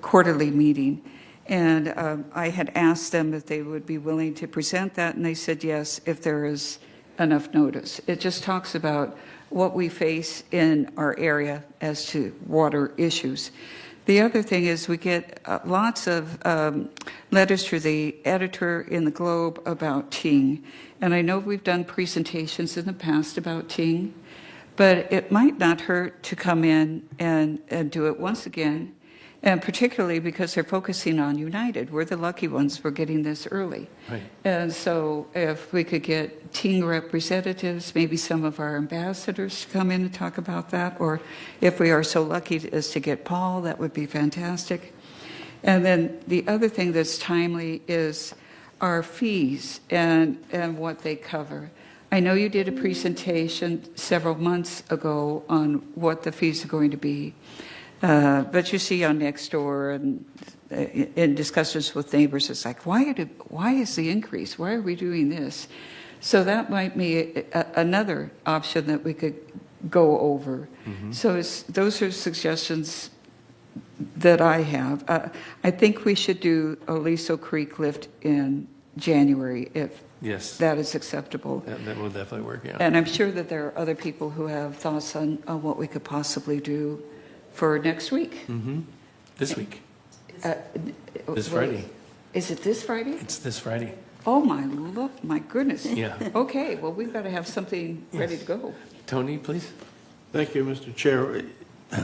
quarterly meeting. And I had asked them if they would be willing to present that, and they said yes, if there is enough notice. It just talks about what we face in our area as to water issues. The other thing is we get lots of letters to the editor in the Globe about Ting. And I know we've done presentations in the past about Ting, but it might not hurt to come in and do it once again. And particularly because they're focusing on United. We're the lucky ones for getting this early. Right. And so if we could get Ting representatives, maybe some of our ambassadors to come in and talk about that, or if we are so lucky as to get Paul, that would be fantastic. And then the other thing that's timely is our fees and what they cover. I know you did a presentation several months ago on what the fees are going to be. But you see on Nextdoor and in discussions with neighbors, it's like, why is the increase? Why are we doing this? So that might be another option that we could go over. So those are suggestions that I have. I think we should do Aliso Creek lift in January, if Yes. that is acceptable. That will definitely work, yeah. And I'm sure that there are other people who have thoughts on what we could possibly do for next week. This week. Uh, This well, Friday. Is it this Friday? It's this Friday. Oh, my goodness. Yeah. Okay, well, we've got to have something ready to go. Tony, please. Thank you, Mr. Chair.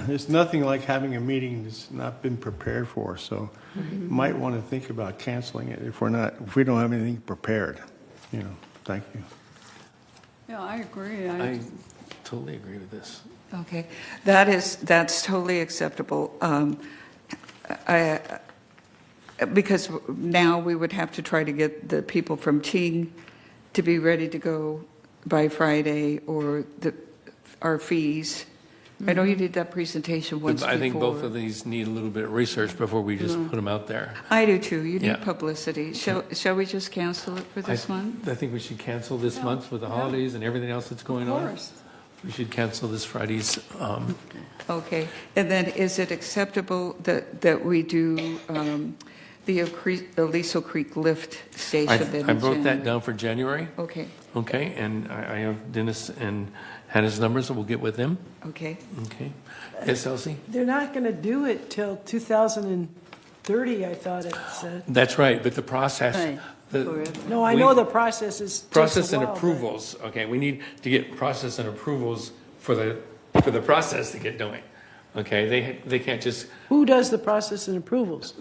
It's nothing like having a meeting that's not been prepared for, so might want to think about canceling it if we don't have anything prepared. Thank you. Yeah, I agree. I totally agree with this. Okay, that's totally acceptable. Because now we would have to try to get the people from Ting to be ready to go by Friday, or our fees. I know you did that presentation once before. I think both of these need a little bit of research before we just put them out there. I do too. You need Yeah. publicity. Shall we just cancel it for this month? I think we should cancel this month with the holidays and everything else that's going on. Of course. We should cancel this Friday's. Okay, and then is it acceptable that we do the Aliso Creek lift station then I in broke that January? down for January. Okay, Okay, and I have Dennis and Hannah's numbers, so we'll get with them. okay. Okay. Yes, Elsie? They're not going to do it till 2030, I thought it said. That's right, but the process. Right. No, I know the process is takes a Process and while, but- approvals, okay, we need to get process and approvals for the process to get going. Okay, they can't just, Who does the process and approvals?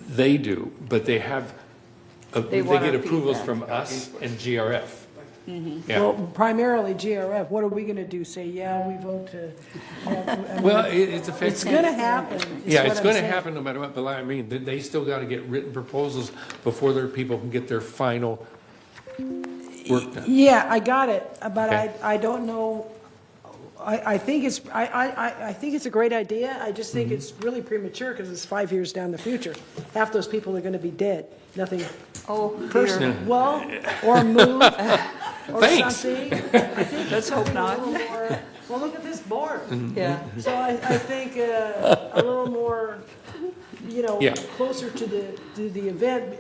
they do, but they have, they want get our approvals feedback. from us and GRF. Yeah, Well, primarily GRF. What are we going to do? Say, yeah, we vote to. well, it's effective. It's going to happen. is Yeah, what it's I'm going to saying. happen no matter what, but I mean, they still got to get written proposals before their people can get their final work done. Yeah, I got it, but Okay. I don't know. I think it's a great idea. I just think it's really premature because it's 5 years down the future. Half those people are going to be dead. Nothing Oh, personal. dear. Well, or move, or Thanks. something. I think Let's hope something a not. little more- Well, look at this board. Yeah. So I think a little more, Yeah. closer to the event.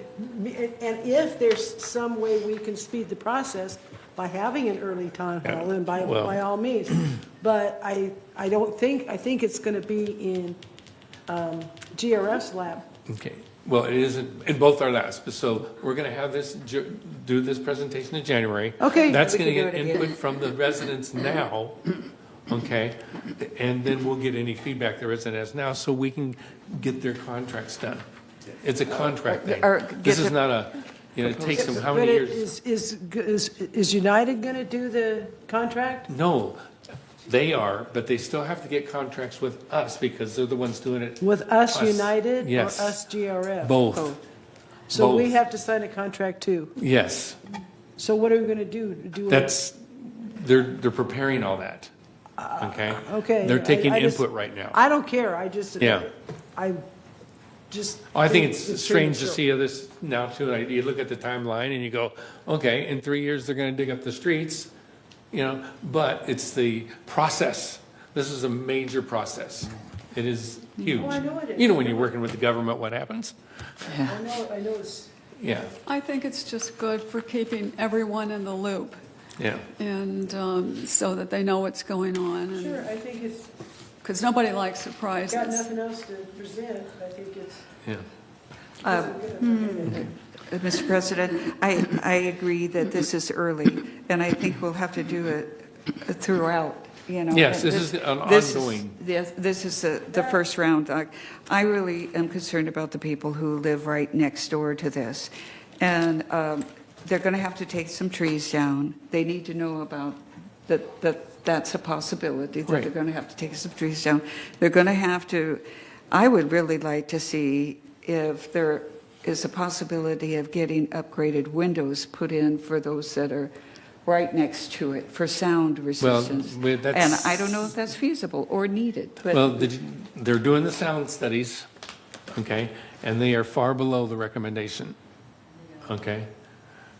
And if there's some way we can speed the process by having an early town hall, then by all means. But I think it's going to be in GRF's lab. Okay, well, it is in both our labs, so we're going to have do this presentation in January. Okay. That's We going to can get do it again. input from the residents now, okay? And then we'll get any feedback the resident has now, so we can get their contracts done. It's a contract thing. Or This get is the- not a, it takes them how But many it years? is United going to do the contract? No, they are, but they still have to get contracts with us because they're the ones doing it. With us United or Yes. us GRF? Both, So we both. have to sign a contract too. yes. So what are we going to do? They're preparing all that, okay? Okay. They're taking I just- input right now. I don't care. I just. Yeah. I just. I think it's strange to premature. see this now too. You look at the timeline and you go, okay, in 3 years, they're going to dig up the streets, but it's the process. This is a major process. It is huge. Oh, I know it is. You know, when you're working with the government, what happens? I know it's. Yeah, I think it's just good for keeping everyone in the loop yeah. and so that they know what's going on. Sure, I think it's Because nobody likes got surprises. nothing else to present. I think it's. Yeah. Mr. President, I agree that this is early, and I think we'll have to do it throughout, Yes, this is an This is- ongoing. Yes, this is the first round. I really am concerned about the people who live right next door to this. And they're going to have to take some trees down. They need to know about that's a possibility, that Right. they're going to have to take some trees down. They're going to have to, I would really like to see if there is a possibility of getting upgraded windows put in for those that are right next to it for sound resistance. And that's- I don't know if that's feasible or needed, Well, but they're doing the sound studies, okay, and they are far below the recommendation, okay?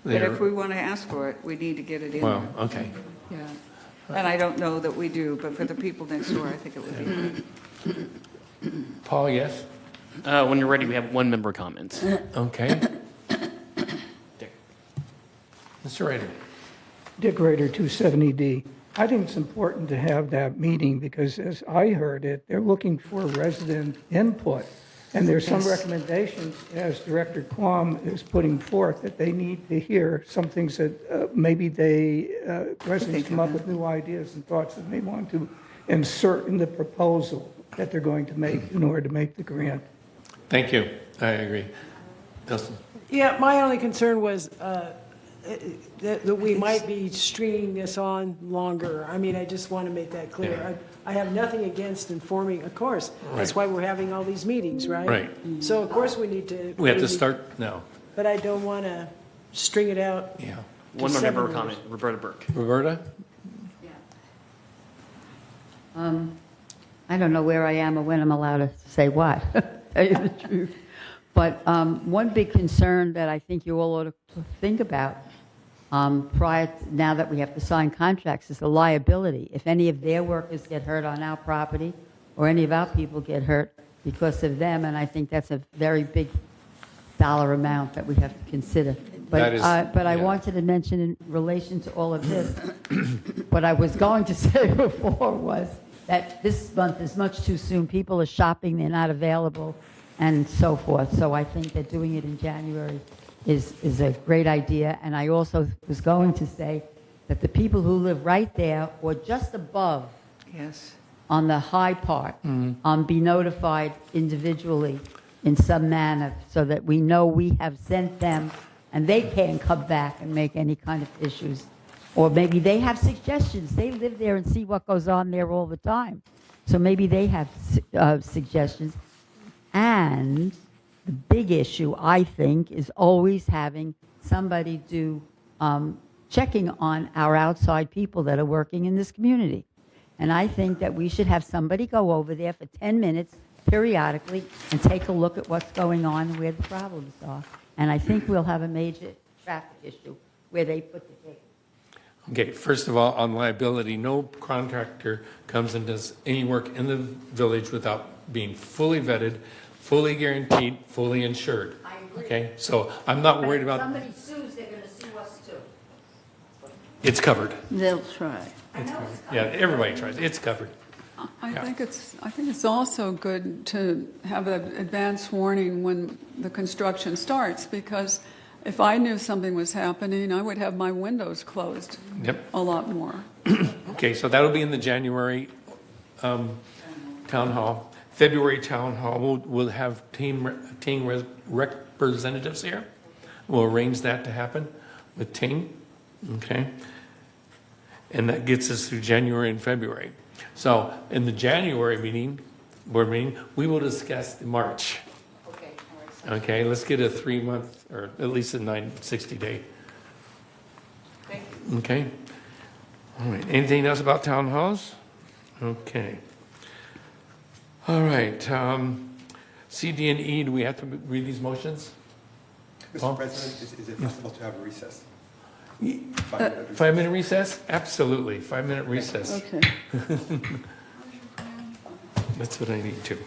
if we want to ask for it, we need to get it in Well, there. okay. Yeah. And I don't know that we do, but for the people next door, I think it would be great. Paul, yes? When you're ready, we have one member comment. Okay. Mr. Rader. Dick Rader, 270D. I think it's important to have that meeting because as I heard it, they're looking for resident input. And there's some recommendations, as Director Quam is putting forth, that they need to hear some things that maybe residents come up with new ideas and thoughts that they want to insert in the proposal that they're going to make in order to make the grant. Thank you. I agree. Dustin? Yeah, my only concern was that we might be stringing this on longer. I mean, I just want to make that clear. Yeah. I have nothing against informing, of course. That's why we're having all these meetings, right? Right. So of course we need to. We have to start now. But I don't want to string it out. Yeah. One more member comment, Roberta Burke. Roberta? I don't know where I am or when I'm allowed to say what, to tell you the truth. But one big concern that I think you all ought to think about now that we have to sign contracts is the liability. If any of their workers get hurt on our property or any of our people get hurt because of them, and I think that's a very big dollar amount that we have to consider. But, That is- I yeah. wanted to mention in relation to all of this, what I was going to say before was that this month is much too soon. People are shopping, they're not available, and so forth. So I think that doing it in January is a great idea. And I also was going to say that the people who live right there or just above Yes. on the high part be notified individually in some manner so that we know we have sent them and they can't come back and make any kind of issues. Or maybe they have suggestions. They live there and see what goes on there all the time. So maybe they have suggestions. And the big issue, I think, is always having somebody do checking on our outside people that are working in this community. And I think that we should have somebody go over there for 10 minutes periodically and take a look at what's going on and where the problems are. And I think we'll have a major traffic issue where they put the gate. Okay, first of all, on liability, no contractor comes and does any work in the village without being fully vetted, fully guaranteed, fully insured. I agree. Okay, so I'm not worried If about, somebody sues, they're going to sue us too. it's covered. They'll try. Yeah, everybody tries, it's covered. I Yeah. think it's also good to have an advance warning when the construction starts, because if I knew something was happening, I would have my windows closed Yep. a lot more. Okay, so that'll be in the January town hall. February town hall, we'll have team representatives here. We'll arrange that to happen with Ting, okay? And that gets us through January and February. So in the January meeting, board meeting, we will discuss the March. Okay, let's get a 3-month or at least a 60-day. Okay. All right. Anything else about town halls? Okay. All right. C, D, and E, do we have to read these motions? Paul? Mr. President, is it possible to have a recess? 5-minute recess? Absolutely. 5-minute recess. Okay. That's what I need too.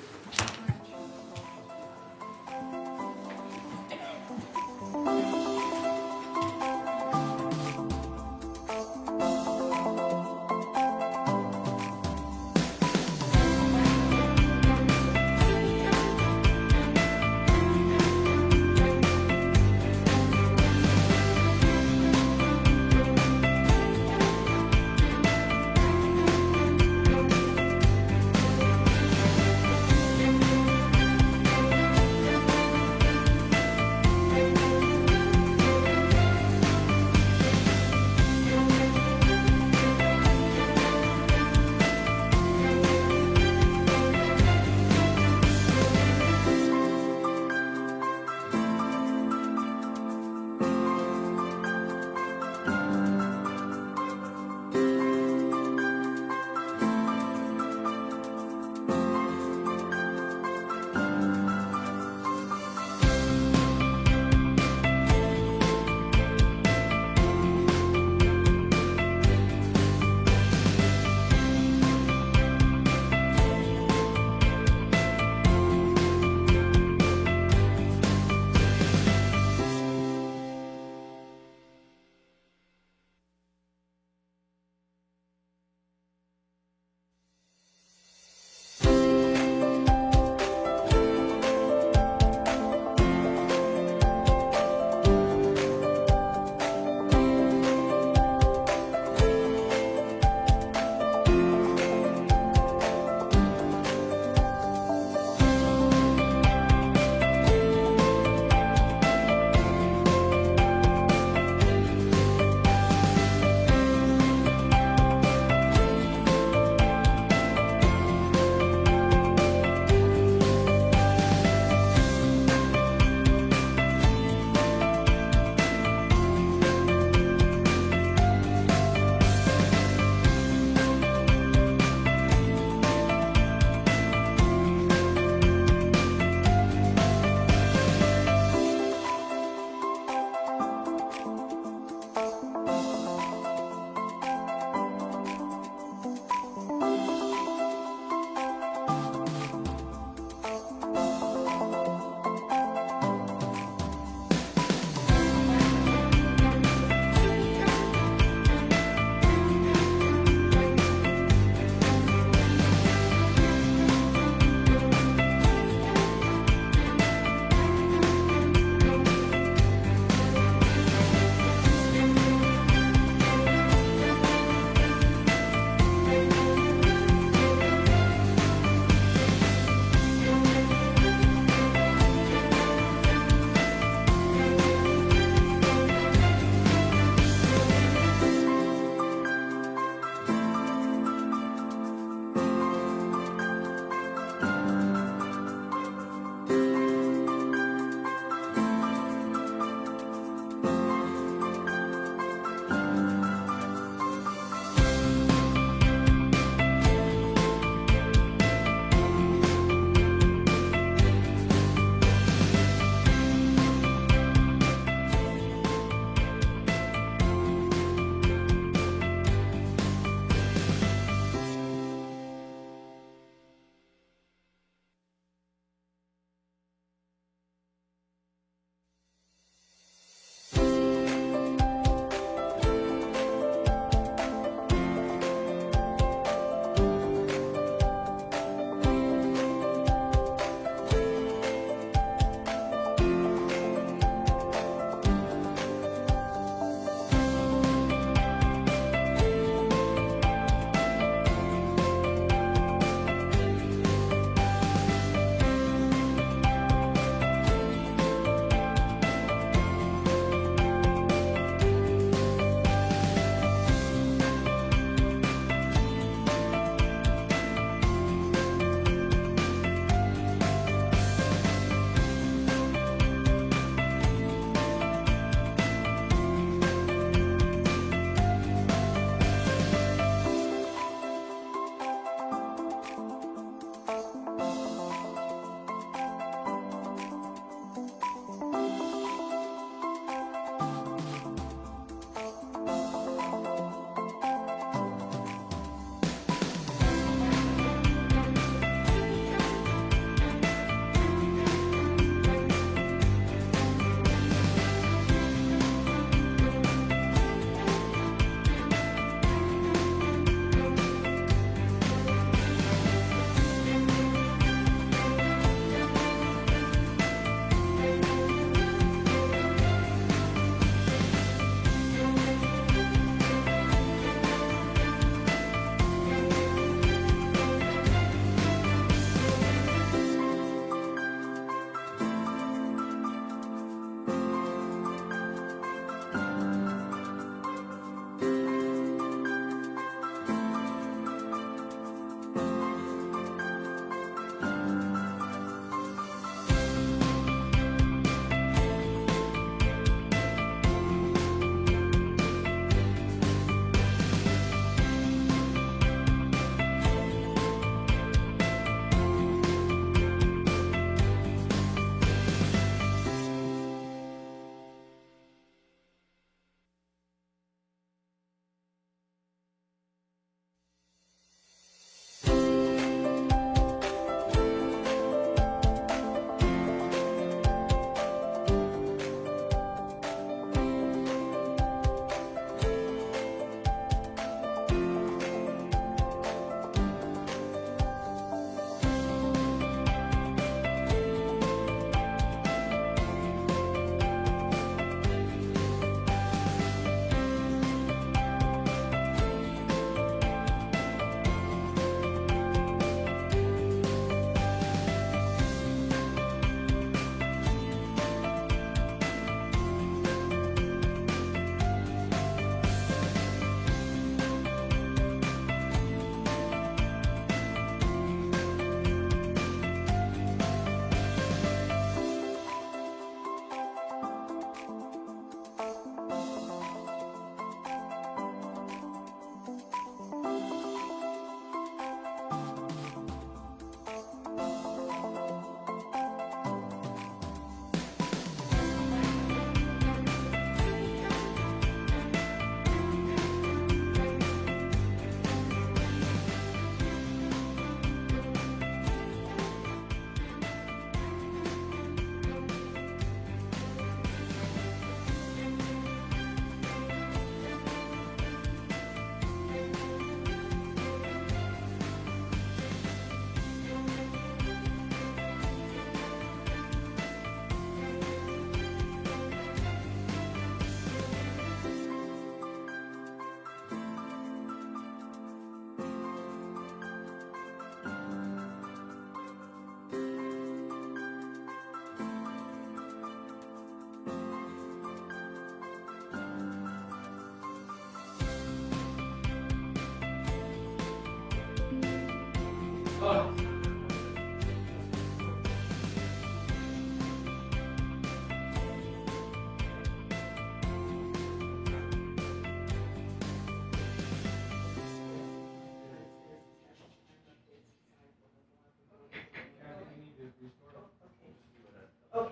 The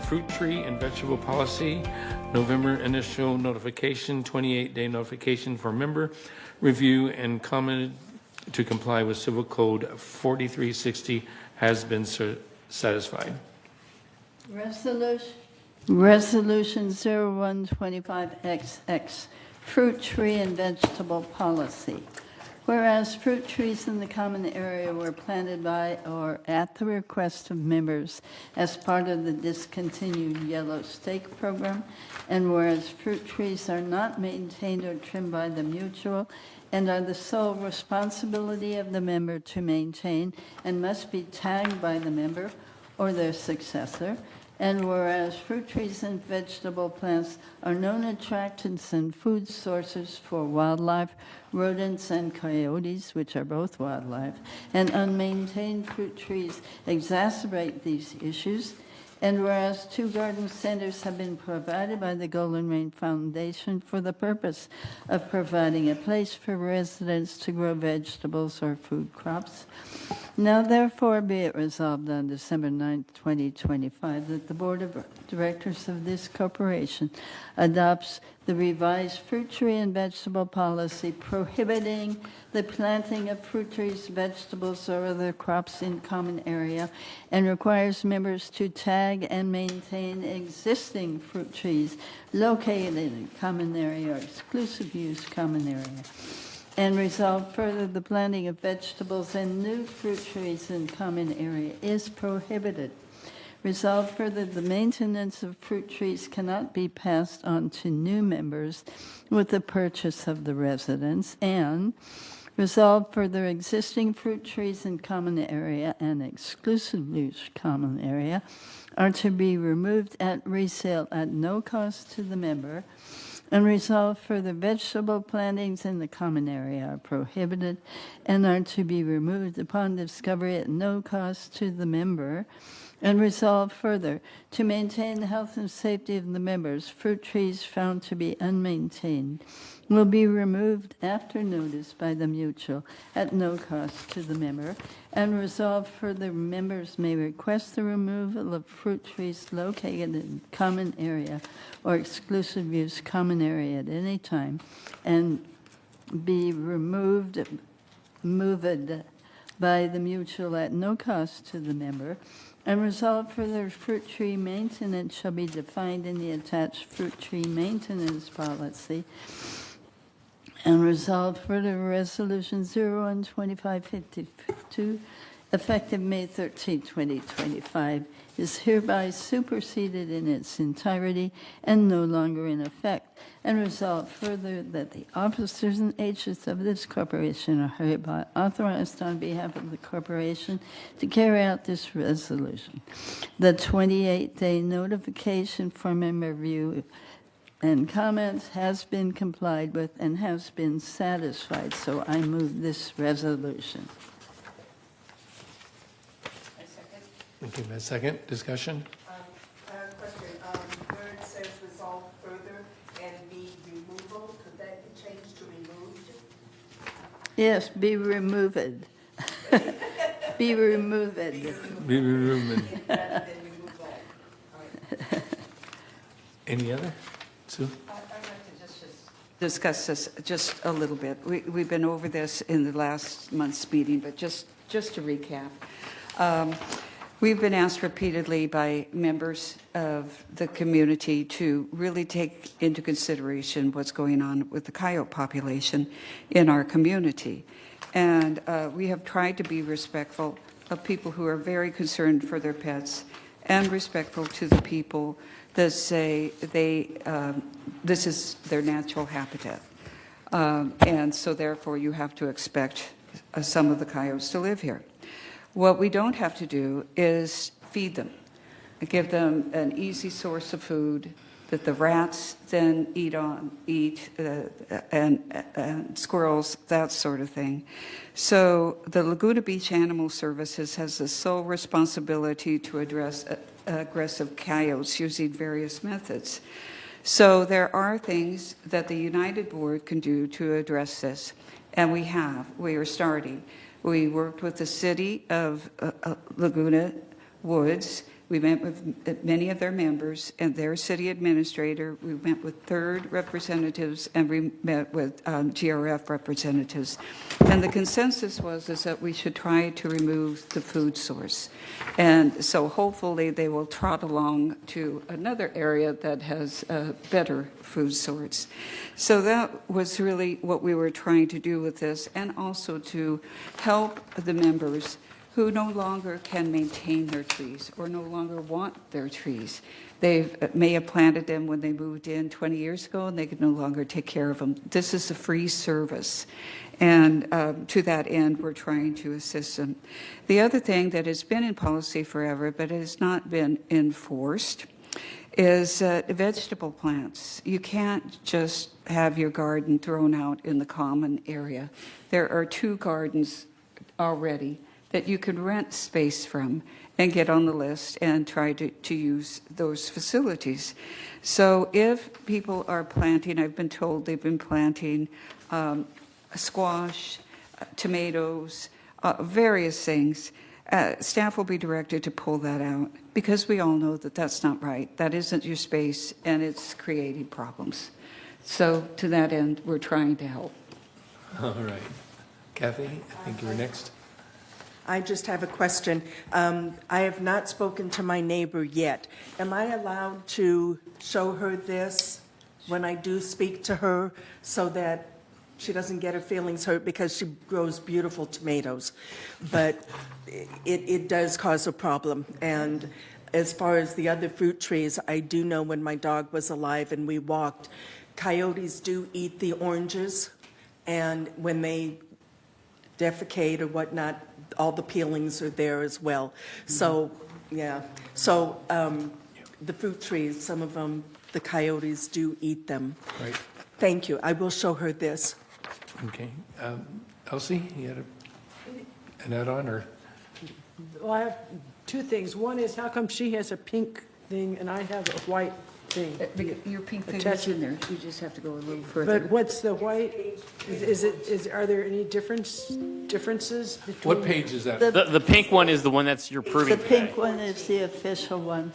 fruit tree and vegetable policy, November initial notification, 28-day notification for member review and comment to comply with Civil Code 4360 has been satisfied. Resolution 0125XX, fruit tree and vegetable policy. Whereas fruit trees in the common area were planted by or at the request of members as part of the discontinued Yellow Stake program, and whereas fruit trees are not maintained or trimmed by the mutual and are the sole responsibility of the member to maintain and must be tagged by the member or their successor, and whereas fruit trees and vegetable plants are known attractants and food sources for wildlife, rodents and coyotes, which are both wildlife, and unmaintained fruit trees exacerbate these issues, and whereas 2 garden centers have been provided by the Golden Rain Foundation for the purpose of providing a place for residents to grow vegetables or food crops. Now therefore be it resolved on December 9th, 2025, that the Board of Directors of this corporation adopts the revised fruit tree and vegetable policy prohibiting the planting of fruit trees, vegetables, or other crops in common area, and requires members to tag and maintain existing fruit trees located in a common area or exclusive use common area. And resolve further, the planting of vegetables and new fruit trees in common area is prohibited. Resolve further, the maintenance of fruit trees cannot be passed on to new members with the purchase of the residence. And resolve further, existing fruit trees in common area and exclusive use common area are to be removed at resale at no cost to the member. And resolve further, vegetable plantings in the common area are prohibited and are to be removed upon discovery at no cost to the member. And resolve further, to maintain the health and safety of the members, fruit trees found to be unmaintained will be removed after notice by the mutual at no cost to the member. And resolve further, members may request the removal of fruit trees located in common area or exclusive use common area at any time and be moved by the mutual at no cost to the member. And resolve further, fruit tree maintenance shall be defined in the attached fruit tree maintenance policy. And resolve further, Resolution 012552, effective May 13, 2025, is hereby superseded in its entirety and no longer in effect. And resolve further that the officers and agents of this corporation are hereby authorized on behalf of the corporation to carry out this resolution. The 28-day notification for member review and comments has been complied with and has been satisfied. So I move this resolution. Thank you. A second discussion? Question, where it says resolve further and be removal, could that be changed to removed? Yes, be removed. Be removed. Be removed. Rather than remove all. Any other? Sue? I'd like to just discuss this just a little bit. We've been over this in the last month's meeting, but just to recap. We've been asked repeatedly by members of the community to really take into consideration what's going on with the coyote population in our community. And we have tried to be respectful of people who are very concerned for their pets and respectful to the people that say this is their natural habitat. And so therefore you have to expect some of the coyotes to live here. What we don't have to do is feed them, give them an easy source of food, that the rats then eat, and squirrels, that sort of thing. So the Laguna Beach Animal Services has the sole responsibility to address aggressive coyotes using various methods. So there are things that the United Board can do to address this, and we are starting. We worked with the city of Laguna Woods. We met with many of their members and their city administrator. We met with third representatives, and we met with GRF representatives. And the consensus was that we should try to remove the food source. And so hopefully they will trot along to another area that has a better food source. So that was really what we were trying to do with this, and also to help the members who no longer can maintain their trees or no longer want their trees. They may have planted them when they moved in 20 years ago, and they can no longer take care of them. This is a free service, and to that end, we're trying to assist them. The other thing that has been in policy forever, but has not been enforced, is vegetable plants. You can't just have your garden thrown out in the common area. There are 2 gardens already that you can rent space from and get on the list and try to use those facilities. So if people are planting, I've been told they've been planting squash, tomatoes, various things, staff will be directed to pull that out, because we all know that that's not right. That isn't your space, and it's creating problems. So to that end, we're trying to help. All right. Kathy, I think you were next. I just have a question. I have not spoken to my neighbor yet. Am I allowed to show her this when I do speak to her, so that she doesn't get her feelings hurt, because she grows beautiful tomatoes? But it does cause a problem. And as far as the other fruit trees, I do know when my dog was alive and we walked, coyotes do eat the oranges, and when they defecate or whatnot, all the peelings are there as well. So, yeah. So the fruit trees, some of them, the coyotes do eat them. Right. Thank you. I will show her this. Okay. Elsie, you had an add-on, or? Well, I have 2 things. One is, how come she has a pink thing and I have a white thing? Your pink thing Attach is in there. You just have to go a little further. But what's the white? Are there any differences between? What page is that? The pink one is the one that's you're proving The today. pink one is the official one.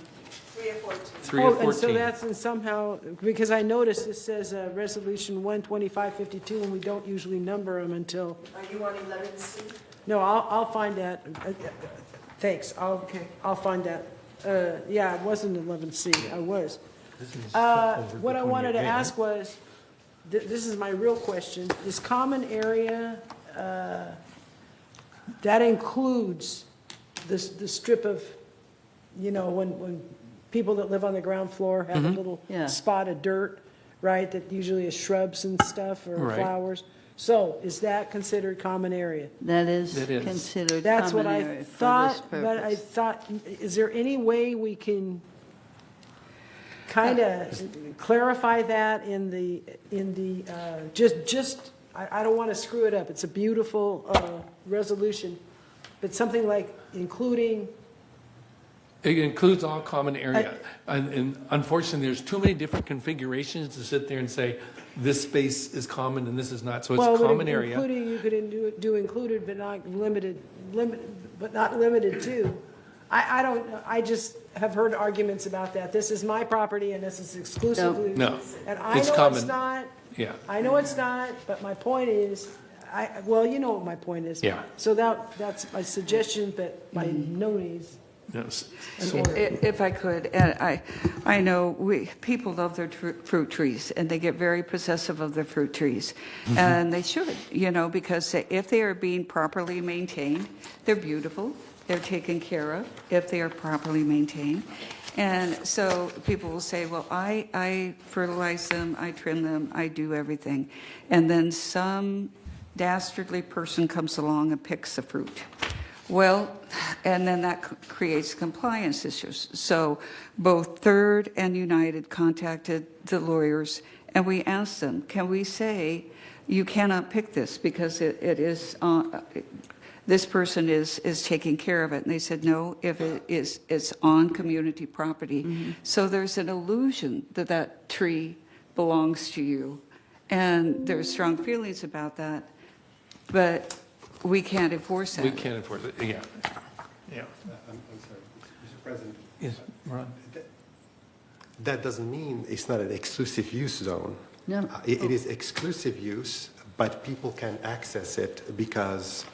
3 or 14. And so that's in somehow, because I noticed it says Resolution 12552, and we don't usually number them until. Are you on 11C? No, I'll find that. Thanks. I'll find that. Yeah, it wasn't 11C. I was. What I wanted to ask was, this is my real question, this common area, that includes the strip of, when people that live on the ground floor have a little spot of dirt, right, that usually is shrubs and stuff or Right. flowers. So is that considered common area? That is That is. considered That's what common I area for this thought, but I purpose. thought, is there any way we can kind of clarify that in the, I don't want to screw it up. It's a beautiful resolution, but something like including, It includes all common area. And unfortunately, there's too many different configurations to sit there and say, this space is common and this is not. So well, it's but common area. including, you could do included, but not limited, but not limited to. I don't, I just have heard arguments about that. This is my property and this is exclusively. No, And I it's know common. it's not. Yeah. I know it's not, but my point is, well, you know what my point is. Yeah. So that's my suggestion, but by no means. Yes. If I could, and I know people love their fruit trees, and they get very possessive of their fruit trees, and they should, because if they are being properly maintained, they're beautiful, they're taken care of if they are properly maintained. And so people will say, well, I fertilize them, I trim them, I do everything. And then some dastardly person comes along and picks the fruit. Well, And then that creates compliance issues. So both Third and United contacted the lawyers, and we asked them, can we say, you cannot pick this because it is, this person is taking care of it? And they said, no, if it's on community property. So there's an illusion that that tree belongs to you. And there's strong feelings about that, but we can't enforce that. We can't enforce it, yeah. Yeah. I'm sorry, Mr. President. Yes, Ron? That doesn't mean it's not an exclusive use zone. No. It is exclusive use, but people can access it because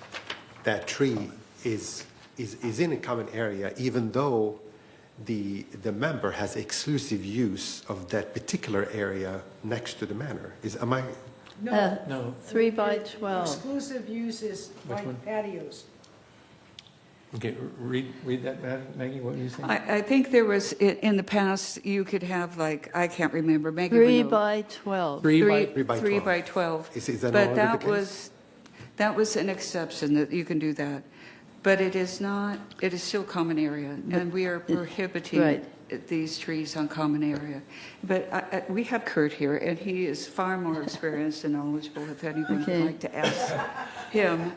that tree is in a common area, even though the member has exclusive use of that particular area next to the manor. No. 3 by 12. Exclusive use is Which one? like patios. Okay, read that, Maggie, what were you saying? I think there was, in the past, you could have like, I can't remember, Maggie 3 would know. by 12. Three by 12. Is that no But longer the case? that was an exception, that you can do that. But it is not, it is still common area, and we are prohibiting Right. these trees on common area. But we have Kurt here, and he is far more experienced and knowledgeable. If anyone would Okay. like to ask him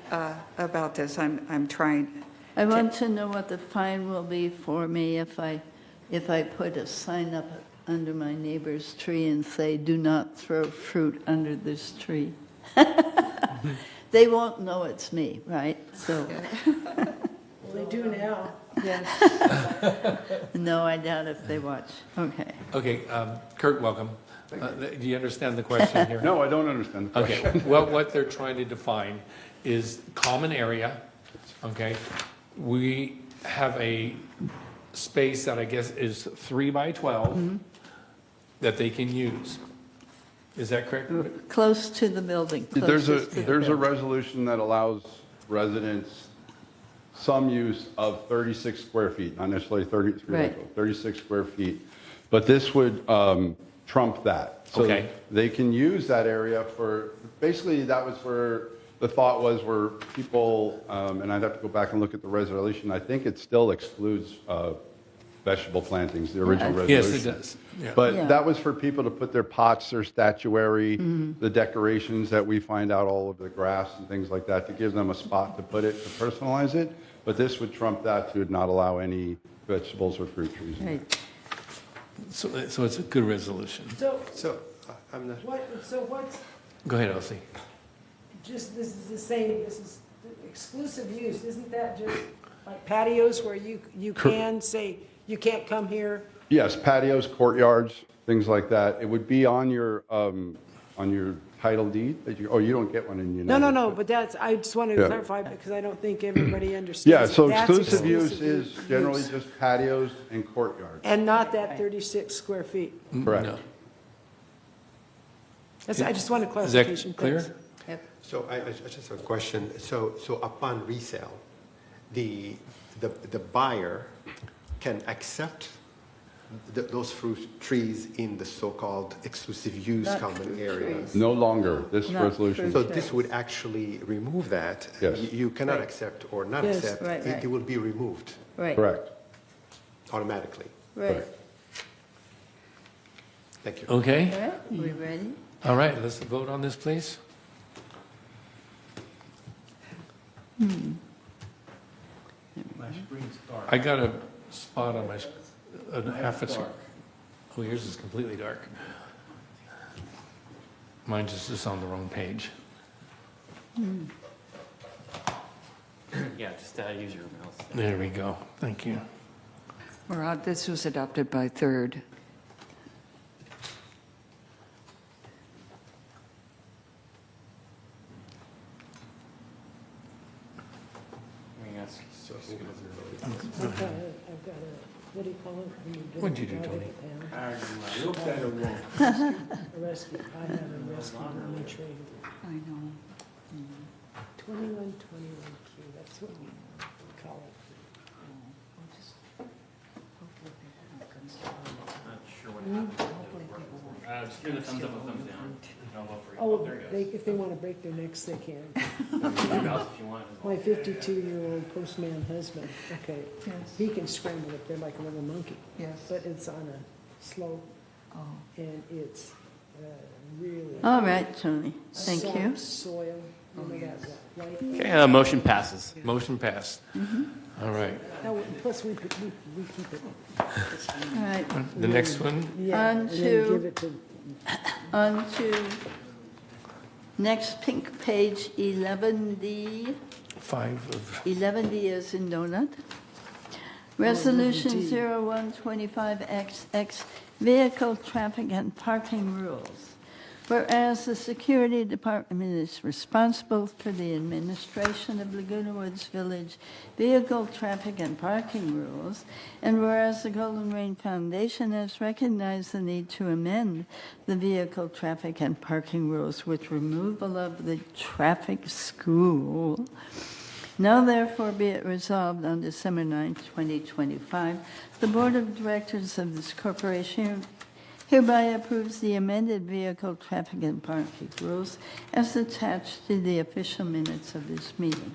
about this, I'm trying. I want to know what the fine will be for me if I put a sign up under my neighbor's tree and say, do not throw fruit under this tree. They won't know it's me, right? So, Well, they do now. yes. No, I doubt if they watch. Okay. Okay, Kurt, welcome. Do you understand the question here? No, I don't understand the question. Okay, well, what they're trying to define is common area, okay? We have a space that I guess is 3 by 12 that they can use. Is that correct? Close to the building. There's closest to the a building. resolution that allows residents some use of 36 square feet, not necessarily 33, Right. 36 square feet. But this would trump that. So Okay. they can use that area for, basically that was where the thought was where people, and I'd have to go back and look at the resolution, I think it still excludes vegetable plantings, the original resolution. Yes, it does. Yeah. But Yeah. that was for people to put their pots, their statuary, the decorations that we find out all over the grass and things like that, to give them a spot to put it, to personalize it. But this would trump that, to not allow any vegetables or fruit trees. Right. So it's a good resolution. So, I'm not, What's, Go ahead, Elsie. just, this is the same, this is exclusive use, isn't that just like patios where you can say, you can't come here? Yes, patios, courtyards, things like that. It would be on your title deed that you, oh, you don't get one in United. No, but that's, I just wanted to Yeah. clarify because I don't think everybody understands. Yeah, so that's exclusive use is use. generally just patios and courtyards. And not that 36 square feet. Correct. No. I just wanted Is clarification. that clear? Thanks. so I just have a question. So upon resale, the buyer can accept those fruit trees in the so-called exclusive use Not common fruit areas? trees. No longer, this Not resolution. So fruit this would actually remove that? Yes. You cannot Right. accept or not Yes. accept, Right, right. it will be removed Right. Correct. automatically. Right. Thank you. Okay, All right, we ready? all right, let's vote on this, please. I got a spot on my, half a, oh, yours is completely dark. Mine just is on the wrong page. Yeah, just use your mouse. There we go, thank you. Murad, this was adopted by Third. I've got a, what do you call it? when you do What'd you do, garbage Tony? pan? A rescue, I have a rescue money trade. I know. 2121Q, that's what we call it. Not sure what happened. Give the thumbs up or thumbs down. And I'll vote for you. Oh, there it goes. if they want to break their necks, they can. Move out if you want. My 52-year-old postman husband, okay, he can scramble up there like a little monkey. Yes. But it's on a slope, and it's really. All right, Tony, thank soft you. soil, you know that white. Okay, motion passes. Motion passed. All right. Now, plus we keep it. All right, The next one, Yeah, On and then to- give it to, on to next pink page, 11D. 5 of, 11D is in donut. Resolution 11D. 0125XX, vehicle traffic and parking rules. Whereas the Security Department is responsible for the administration of Laguna Woods Village vehicle traffic and parking rules, and whereas the Golden Rain Foundation has recognized the need to amend the vehicle traffic and parking rules with removal of the traffic school, now therefore be it resolved on December 9, 2025, the Board of Directors of this corporation hereby approves the amended vehicle traffic and parking rules as attached to the official minutes of this meeting.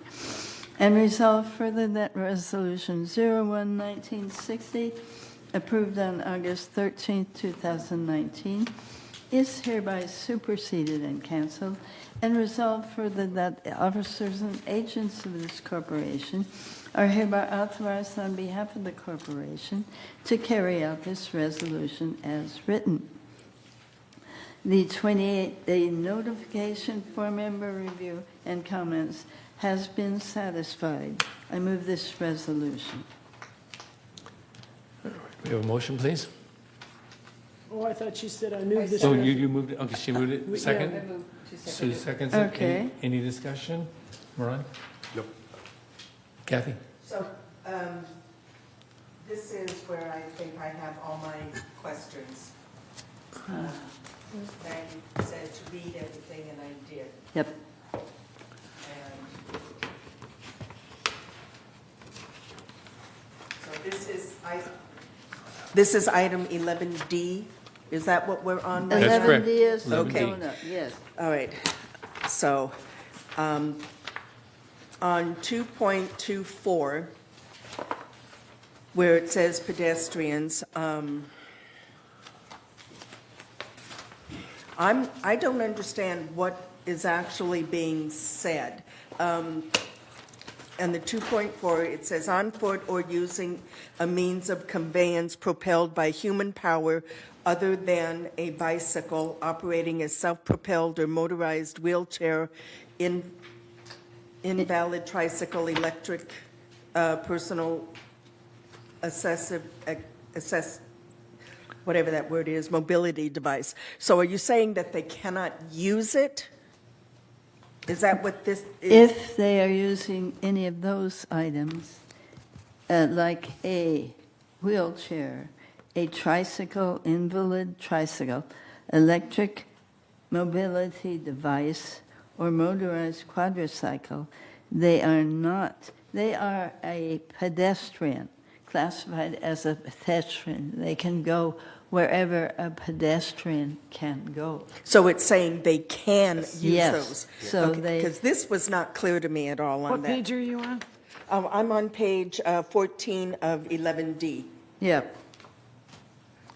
And resolve further that Resolution 01-1960, approved on August 13, 2019, is hereby superseded and canceled, and resolve further that the officers and agents of this corporation are hereby authorized on behalf of the corporation to carry out this resolution as written. The 28-day notification for member review and comments has been satisfied. I move this resolution. we have a motion, please? oh, I thought you said I knew this. Oh, you moved it, okay, she moved it, Yeah. second? Sue seconds it. Okay. Any discussion? Maron? No. Kathy? So, this is where I think I have all my questions. Maggie said to read everything, and I did. Yep. And so This is item 11D. Is that what we're on right now? That's correct. 11D is the 11D. donut, yes. All right. So, on 2.24, where it says pedestrians, I don't understand what is actually being said. And the 2.4, it says on foot or using a means of conveyance propelled by human power other than a bicycle, operating a self-propelled or motorized wheelchair, invalid tricycle, electric, personal whatever that word is, mobility device. So are you saying that they cannot use it? Is that what this is? If they are using any of those items, like a wheelchair, a tricycle, invalid tricycle, electric mobility device, or motorized quadricycle, they are not. They are a pedestrian, classified as a pedestrian. They can go wherever a pedestrian can go. So it's saying they can use Yes. those? So they- Because this was not clear to me at all on What that. page are you on? I'm on page 14 of 11D. Yep.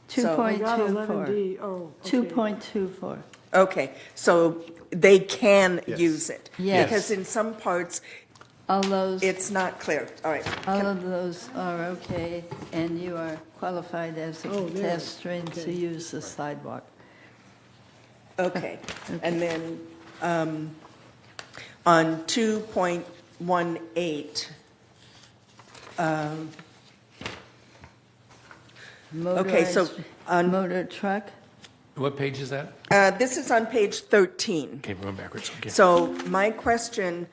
So- I got 2.24. 11D, oh, okay. 2.24. Okay, so they can Yes. use it? Yes. Because in some parts, All those, it's not clear. All right. all of those are okay, and you are qualified as a Oh, there. pedestrian to Okay. use the sidewalk. Okay, and then on 2.18, okay, so Motorized on, motor truck, What page is that? this is on page 13. Okay, we're going backwards, okay. So my question,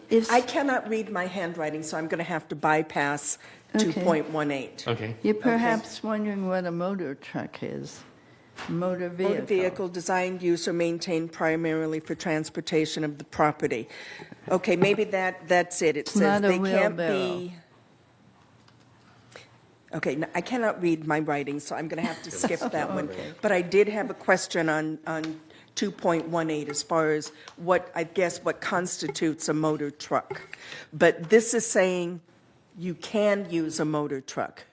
if, I cannot read my handwriting, so I'm going to have to bypass Okay. 2.18. Okay, you're perhaps wondering what a motor truck is. Motor Motor vehicle designed, use, or maintained primarily for transportation of the property. Okay, maybe that's it. It says not a they can't wheelbarrow. be. Okay, I cannot read my writing, so I'm going to have to skip that one. Okay. But I did have a question on 2.18 as far as what constitutes a motor truck. But this is saying you can use a motor truck.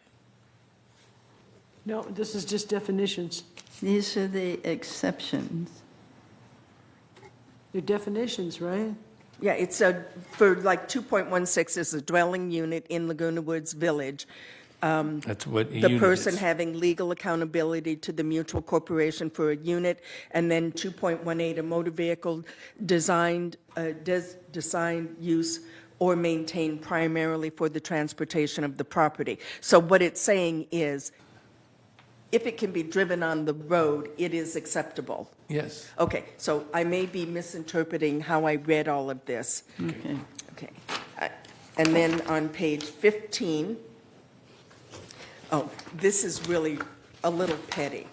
No, this is just definitions. These are the exceptions. They're definitions, right? Yeah, it's for like 2.16 is a dwelling unit in Laguna Woods Village. That's what a The unit person is. having legal accountability to the mutual corporation for a unit, and then 2.18, a motor vehicle designed, use, or maintained primarily for the transportation of the property. So what it's saying is, if it can be driven on the road, it is acceptable. Yes. Okay, so I may be misinterpreting how I read all of this. Okay. Okay. And then on page 15, oh, this is really a little petty.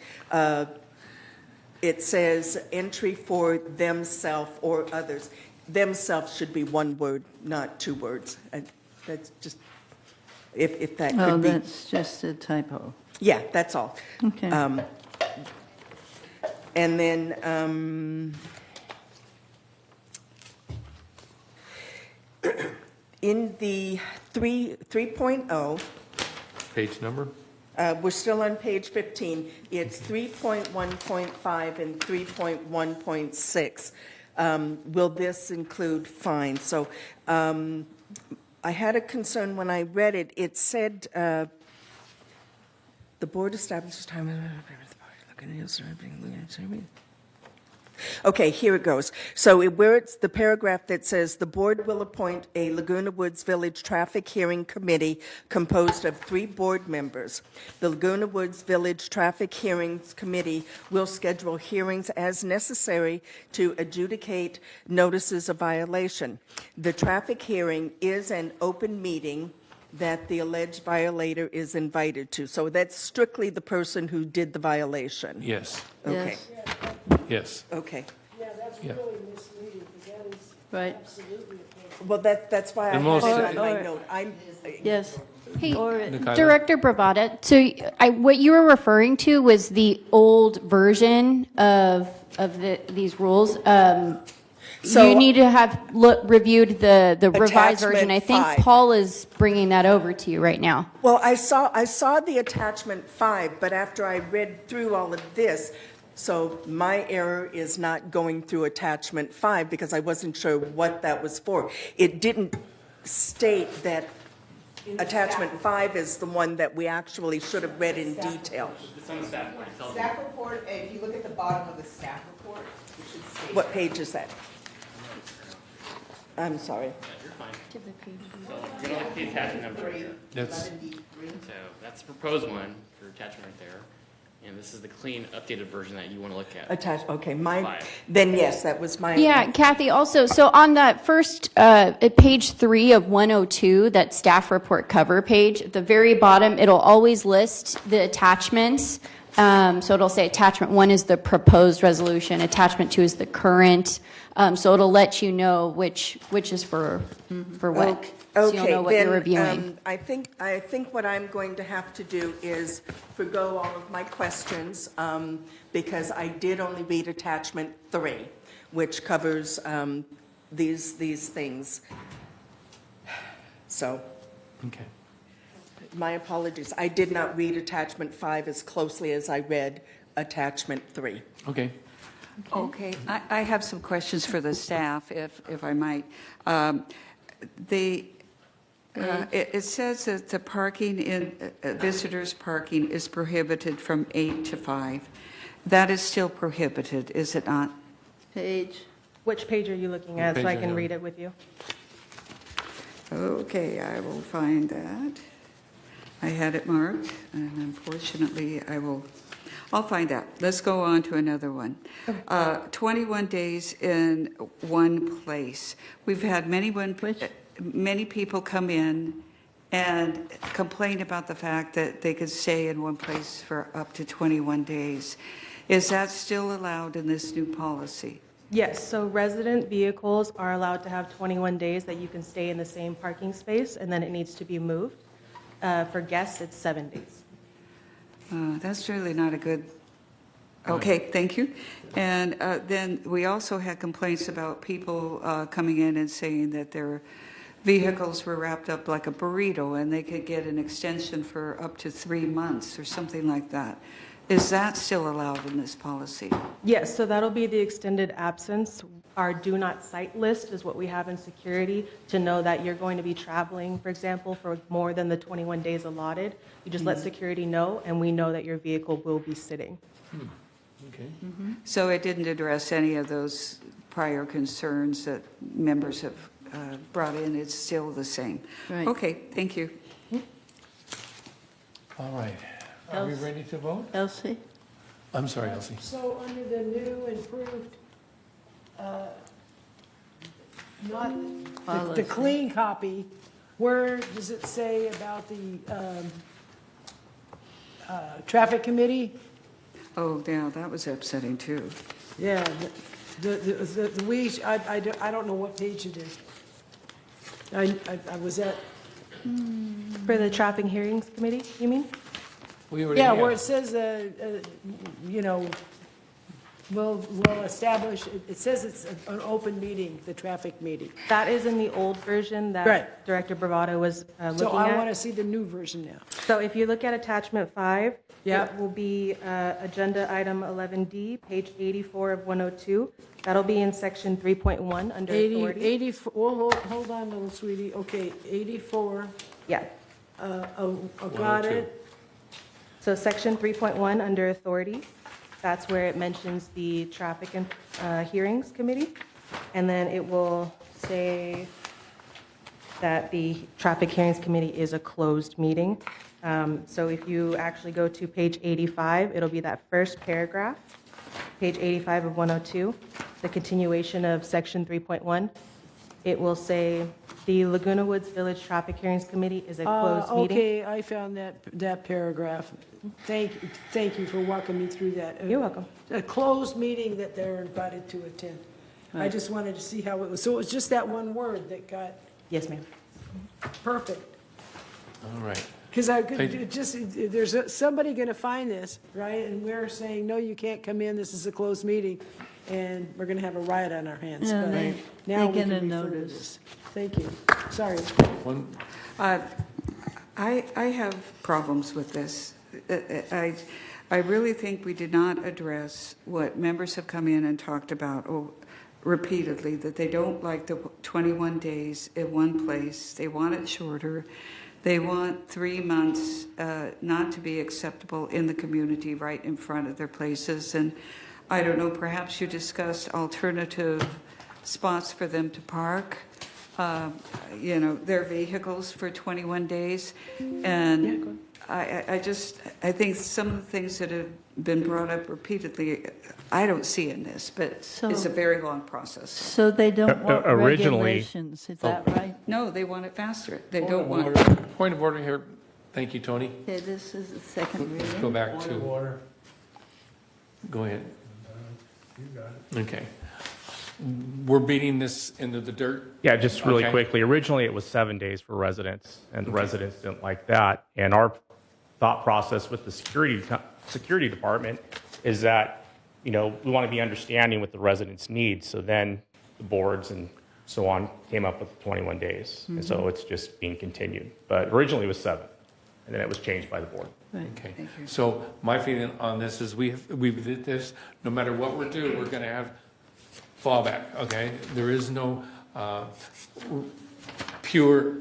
It says entry for themself or others. Themself should be one word, not two words. That's just, if that Oh, could be. that's just a typo. Yeah, that's all. Okay. And then in the 3.0, Page number? we're still on page 15. It's 3.1.5 and 3.1.6. Will this include fines? So I had a concern when I read it. It said the board establishes time. Okay, here it goes. So where it's the paragraph that says, the board will appoint a Laguna Woods Village Traffic Hearing Committee composed of 3 board members. The Laguna Woods Village Traffic Hearings Committee will schedule hearings as necessary to adjudicate notices of violation. The traffic hearing is an open meeting that the alleged violator is invited to. So that's strictly the person who did the violation. Yes. Okay. Yes. Okay. Yeah, that's Yeah. really misleading, because that is Right. absolutely. Well, that's why I And had most- it on my Or- note. Yes. Hey, Or Nikayla? Director Bravata, so what you were referring to was the old version of these rules. So- You need to have reviewed the revised version. I think Attachment 5. Paul is bringing that over to you right now. Well, I saw the attachment 5, but after I read through all of this, so my error is not going through attachment 5 because I wasn't sure what that was for. It didn't state that attachment 5 is the one that we actually should have read in detail. It's on the staff report. It tells you. Staff report, if you look at the bottom of the staff report, it should say. What page is that? I'm sorry. You're fine. So we're going to look at the attachment number right here. That's, So that's the proposed one for attachment right there. And this is the clean, updated version that you want to look at. Okay, 5. then yes, that was my. Yeah, Kathy, also, so on that first, at page 3 of 102, that staff report cover page, at the very bottom, it'll always list the attachments. So it'll say attachment 1 is the proposed resolution, attachment 2 is the current. So it'll let you know which is for what. So you'll know what you're reviewing. I think what I'm going to have to do is forgo all of my questions, because I did only read attachment 3, which covers these things. So, okay. my apologies. I did not read attachment 5 as closely as I read attachment 3. Okay. Okay, I have some questions for the staff, if I might. It says that the parking in, visitors' parking is prohibited from 8 to 5. That is still prohibited, is it not? Page. Which page are you looking at, so I Page can are you read it with you? Okay, I will find that. I had it marked, and unfortunately, I'll find out. Let's go on to another one. 21 days in one place. We've had many people come in and complain about the fact that they could stay in one place for up to 21 days. Is that still allowed in this new policy? Yes, so resident vehicles are allowed to have 21 days that you can stay in the same parking space, and then it needs to be moved. For guests, it's 7 days. That's really not a good, okay, thank you. And then we also had complaints about people coming in and saying that their vehicles were wrapped up like a burrito and they could get an extension for up to 3 months or something like that. Is that still allowed in this policy? Yes, so that'll be the extended absence. Our do not cite list is what we have in security to know that you're going to be traveling, for example, for more than the 21 days allotted. You just let security know, and we know that your vehicle will be sitting. Okay. So it didn't address any of those prior concerns that members have brought in. It's still the same. Right. Okay, thank you. All right. Are we ready to vote? Elsie? I'm sorry, Elsie. So under the new improved, not the Policy. clean copy, where does it say about the traffic committee? Oh, yeah, that was upsetting too. Yeah, I don't know what page it is. I was at, For the traffic hearings committee, you mean? yeah, where it says, you know, we'll establish, it says it's an open meeting, the traffic meeting. That is in the old version that Right. Director Bravado was looking So I at. want to see the new version now. So if you look at attachment 5, Yeah. it will be agenda item 11D, page 84 of 102. That'll be in section 3.1 under authority. 84, well, hold on, little sweetie. Okay, 84, Yeah. got it. So section 3.1 under authority, that's where it mentions the traffic and hearings committee. And then it will say that the traffic hearings committee is a closed meeting. So if you actually go to page 85, it'll be that first paragraph, page 85 of 102, the continuation of section 3.1. It will say, the Laguna Woods Village Traffic Hearings Committee is a closed meeting. Okay, I found that paragraph. Thank you for walking me through that. You're welcome. A closed meeting that they're invited to attend. I just wanted to see how it was. So it was just that one word that got Yes, ma'am. perfect. All right. Because there's somebody going to find this, right? And we're saying, no, you can't come in, this is a closed meeting, and we're going to have a riot on our hands. Yeah, But they- now they we get can a refer to notice. this. Thank you. Sorry. One, I have problems with this. I really think we did not address what members have come in and talked about repeatedly, that they don't like the 21 days in one place. They want it shorter. They want 3 months not to be acceptable in the community right in front of their places. And I don't know, perhaps you discussed alternative spots for them to park, you know, their vehicles for 21 days. And I think some of the things that have been brought up repeatedly, I don't see in this, but it's a very long process. So they don't want Originally- regulations, is that right? No, they want it faster. They don't want. Point of order here. Thank you, Tony. Okay, this is the second reading. Go back to, go ahead. Okay. We're beating this into the dirt? Yeah, just really Okay. quickly. Originally, it was 7 days for residents, and the residents didn't like that. And our thought process with the security department is that, you know, we want to be understanding what the residents need. So then the boards and so on came up with 21 days. And so it's just being continued. But originally it was 7, and then it was changed by the board. Okay. So my feeling on this is we did this, no matter what we're doing, we're going to have fallback, okay? There is no pure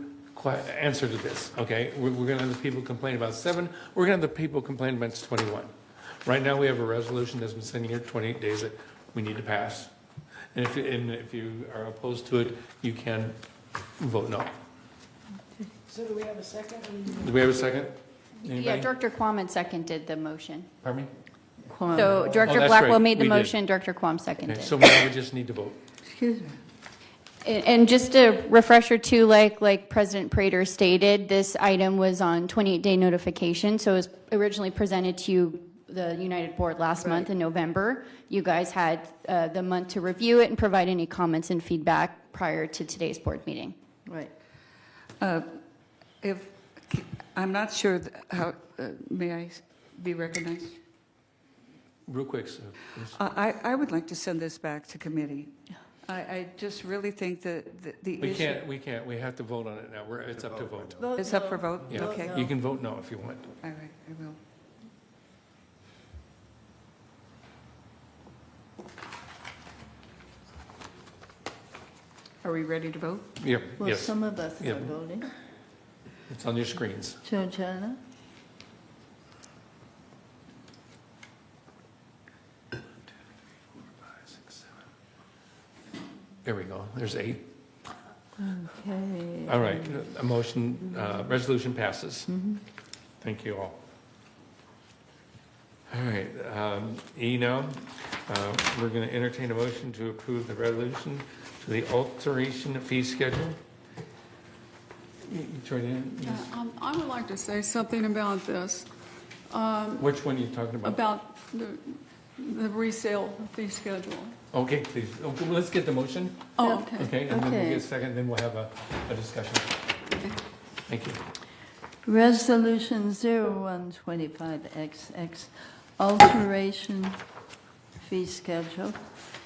answer to this, okay? We're going to have the people complain about 7. We're going to have the people complain about 21. Right now, we have a resolution that's been sitting here 28 days that we need to pass. And if you are opposed to it, you can vote no. So do we have a second? Do we have a second? Yeah, Anybody? Director Quammen seconded the motion. Pardon me? So Director that's Blackwell right, made the we did. motion, Director Quam seconded. Okay, so now we just need to vote. Excuse me. And just a refresher too, like President Prater stated, this item was on 28-day notification, so it was originally presented to you the United Board last month in November. You guys had the month to review it and provide any comments and feedback prior to today's board meeting. Right. If, I'm not sure how, may I be recognized? Real quick, sir. please. I would like to send this back to committee. I just really think that the We issue. can't, we have to vote on it now. It's up to vote. It's up for vote? Yeah, Okay. you can vote no if you want. All right, I will. Are we ready to vote? Yeah, Well, yes. some of us Yeah. are voting. It's on your screens. Georgiana? There we go. There's 8. Okay. All right, a motion, resolution passes. Thank you all. All right, E now, we're going to entertain a motion to approve the resolution to the alteration fee schedule. Jordan, yes. I would like to say something about this, Which one are you talking about? about the resale fee schedule. Okay, please. Okay, well, let's get the motion. Oh, okay. Okay, and then we'll Okay. get a second, then we'll have a discussion. Thank you. Resolution 0125XX, alteration fee schedule.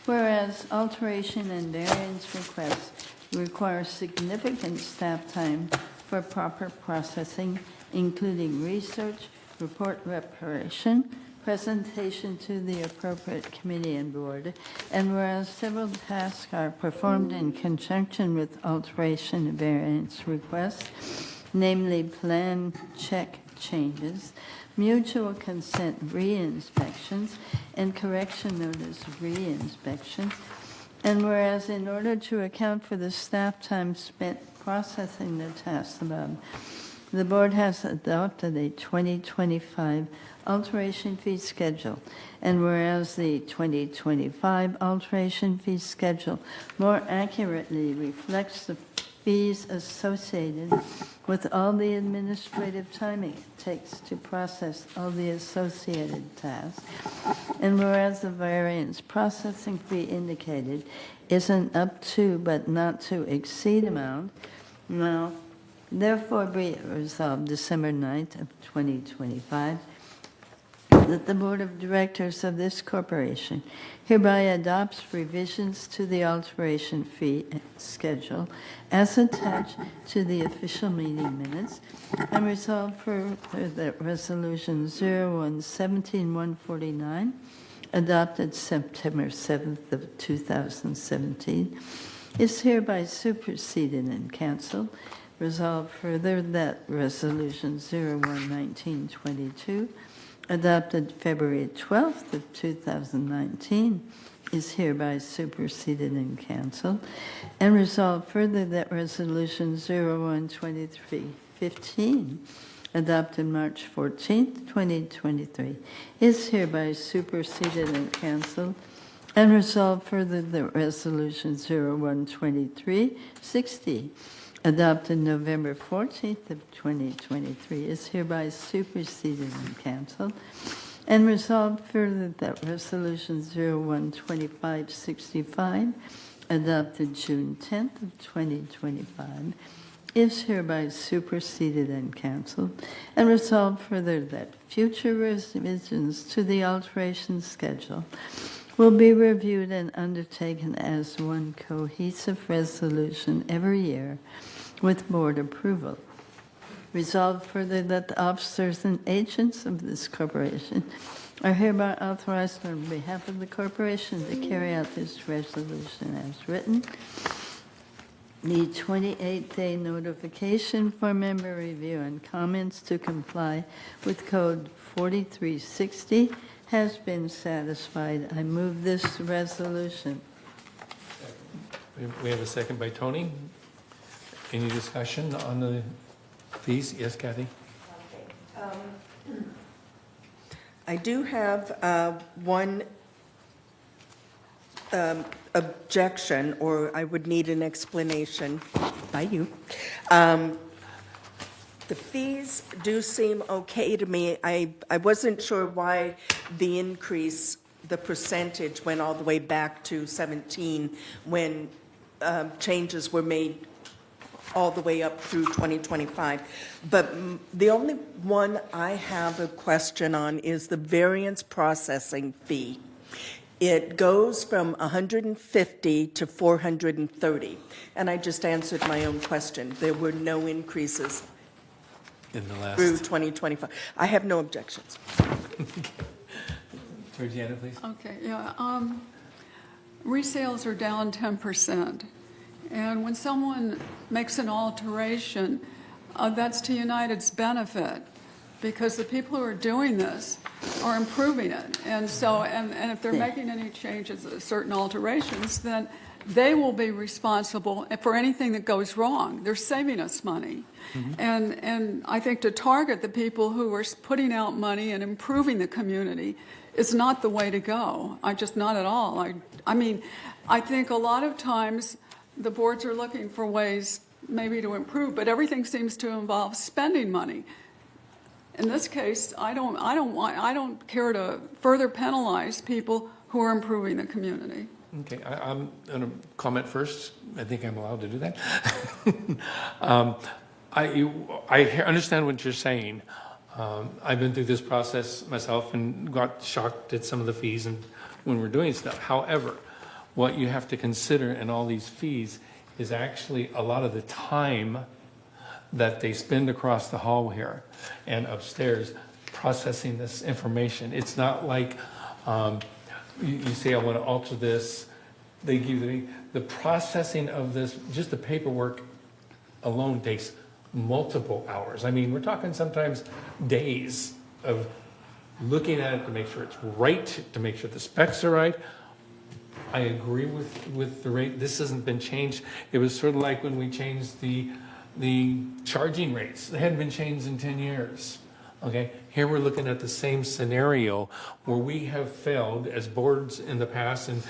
Whereas alteration and variance requests require significant staff time for proper processing, including research, report preparation, presentation to the appropriate committee and board, and whereas several tasks are performed in conjunction with alteration and variance requests, namely plan check changes, mutual consent re-inspections, and correction notice re-inspections, and whereas in order to account for the staff time spent processing the tasks above, the board has adopted a 2025 alteration fee schedule, and whereas the 2025 alteration fee schedule more accurately reflects the fees associated with all the administrative time it takes to process all the associated tasks, and whereas the variance processing fee indicated is an up to but not to exceed amount, now therefore be it resolved December 9th of 2025 that the Board of Directors of this corporation hereby adopts revisions to the alteration fee schedule as attached to the official meeting minutes, and resolve further that Resolution 01-17-149, adopted September 7th of 2017, is hereby superseded and canceled. Resolve further that Resolution 01-19-22, adopted February 12th of 2019, is hereby superseded and canceled. And resolve further that Resolution 01-23-15, adopted March 14th, 2023, is hereby superseded and canceled. And resolve further that Resolution 01-23-60, adopted November 14th of 2023, is hereby superseded and canceled. And resolved further that Resolution 01-2565, adopted June 10th of 2025, is hereby superseded and canceled. And resolved further that future revisions to the alteration schedule will be reviewed and undertaken as one cohesive resolution every year with board approval. Resolved further that the officers and agents of this corporation are hereby authorized on behalf of the corporation to carry out this resolution as written. The 28-day notification for member review and comments to comply with Code 4360 has been satisfied. I move this resolution. We have a second by Tony. Any discussion on the fees? Yes, Kathy? I do have one objection, or I would need an explanation by you. The fees do seem okay to me. I wasn't sure why the increase, the percentage went all the way back to 17 when changes were made all the way up through 2025. But the only one I have a question on is the variance processing fee. It goes from 150 to 430, and I just answered my own question. There were no increases In the last. through 2025. I have no objections. Georgiana, please. Okay, yeah. Resales are down 10%. And when someone makes an alteration, that's to United's benefit, because the people who are doing this are improving it. And so, and if they're making any changes, certain alterations, then they will be responsible for anything that goes wrong. They're saving us money. And I think to target the people who are putting out money and improving the community is not the way to go. Not at all. I mean, I think a lot of times the boards are looking for ways maybe to improve, but everything seems to involve spending money. In this case, I don't care to further penalize people who are improving the community. Okay, I'm going to comment first. I think I'm allowed to do that. I understand what you're saying. I've been through this process myself and got shocked at some of the fees and when we're doing stuff. However, what you have to consider in all these fees is actually a lot of the time that they spend across the hall here and upstairs processing this information. It's not like you say, I want to alter this. They give you the processing of this, just the paperwork alone takes multiple hours. I mean, we're talking sometimes days of looking at it to make sure it's right, to make sure the specs are right. I agree with the rate. This hasn't been changed. It was sort of like when we changed the charging rates. They hadn't been changed in 10 years. Okay, here we're looking at the same scenario where we have failed as boards in the past, and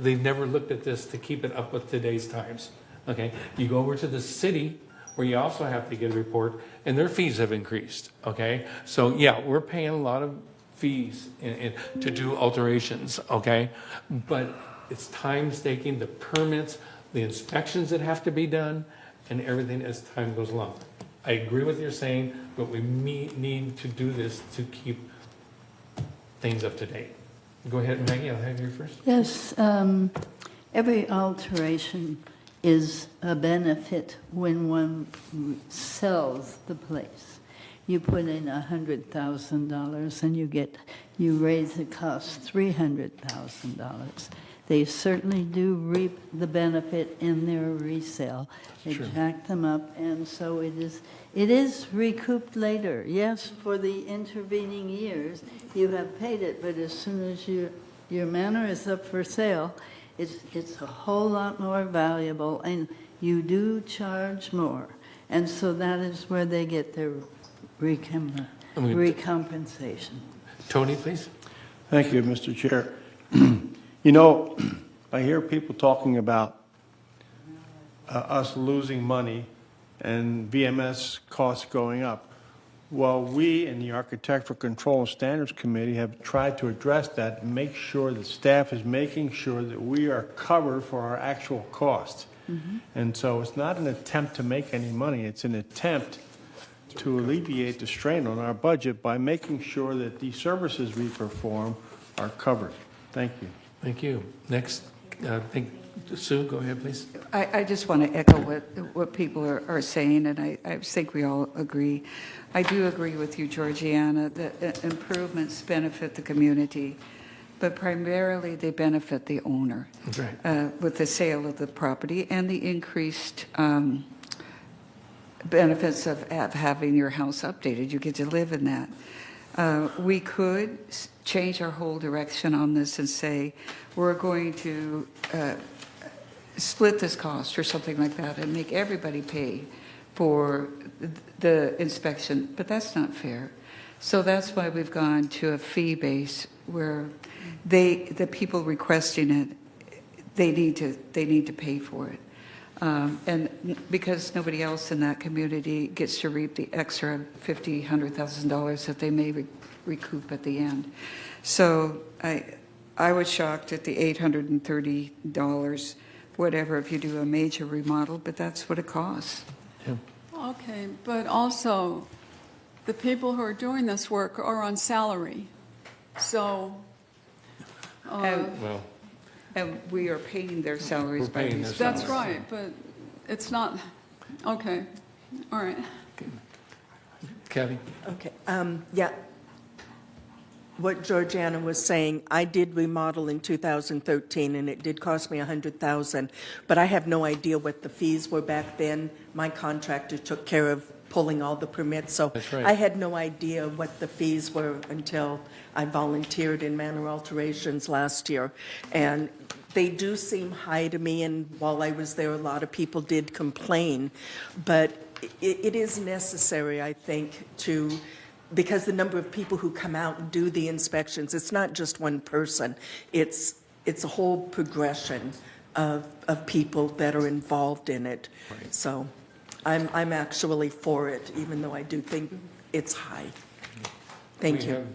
they've never looked at this to keep it up with today's times. Okay, you go over to the city where you also have to get a report, and their fees have increased. Okay, so yeah, we're paying a lot of fees to do alterations. Okay, but it's time-taking, the permits, the inspections that have to be done, and everything as time goes along. I agree with your saying, but we need to do this to keep things up to date. Go ahead, Maggie, I'll have you first. Yes, every alteration is a benefit when one sells the place. You put in $100,000 and you raise the cost $300,000. They certainly do reap the benefit in their resale. They jack them up, and so it is recouped later. Yes, for the intervening years, you have paid it, but as soon as your manor is up for sale, it's a whole lot more valuable, and you do charge more. And so that is where they get their recompensation. Tony, please. Thank you, Mr. Chair. You know, I hear people talking about us losing money and VMS costs going up. Well, we in the Architectural Control and Standards Committee have tried to address that and make sure that staff is making sure that we are covered for our actual costs. And so it's not an attempt to make any money, it's an attempt to alleviate the strain on our budget by making sure that the services we perform are covered. Thank you. Thank you. Next, Sue, go ahead, please. I just want to echo what people are saying, and I think we all agree. I do agree with you, Georgiana, that improvements benefit the community, but primarily they benefit the owner with the sale of the property and the increased benefits of having your house updated. You get to live in that. We could change our whole direction on this and say we're going to split this cost or something like that and make everybody pay for the inspection, but that's not fair. So that's why we've gone to a fee base where the people requesting it, they need to pay for it. And because nobody else in that community gets to reap the extra $50,000, $100,000 that they may recoup at the end. So I was shocked at the $830, whatever, if you do a major remodel, but that's what it costs. Okay, but also, the people who are doing this work are on salary. So, And we are paying their salaries by paying these. their that's right, but it's not, okay, all right. Kathy? Okay, yeah. What Georgiana was saying, I did remodel in 2013, and it did cost me $100,000, but I have no idea what the fees were back then. My contractor took care of pulling all the permits, so That's right. I had no idea what the fees were until I volunteered in Manor Alterations last year. And they do seem high to me, and while I was there, a lot of people did complain. But it is necessary, I think, because the number of people who come out and do the inspections, it's not just one person. It's a whole progression of people that are involved in it. Right. So I'm actually for it, even though I do think it's high. Thank you.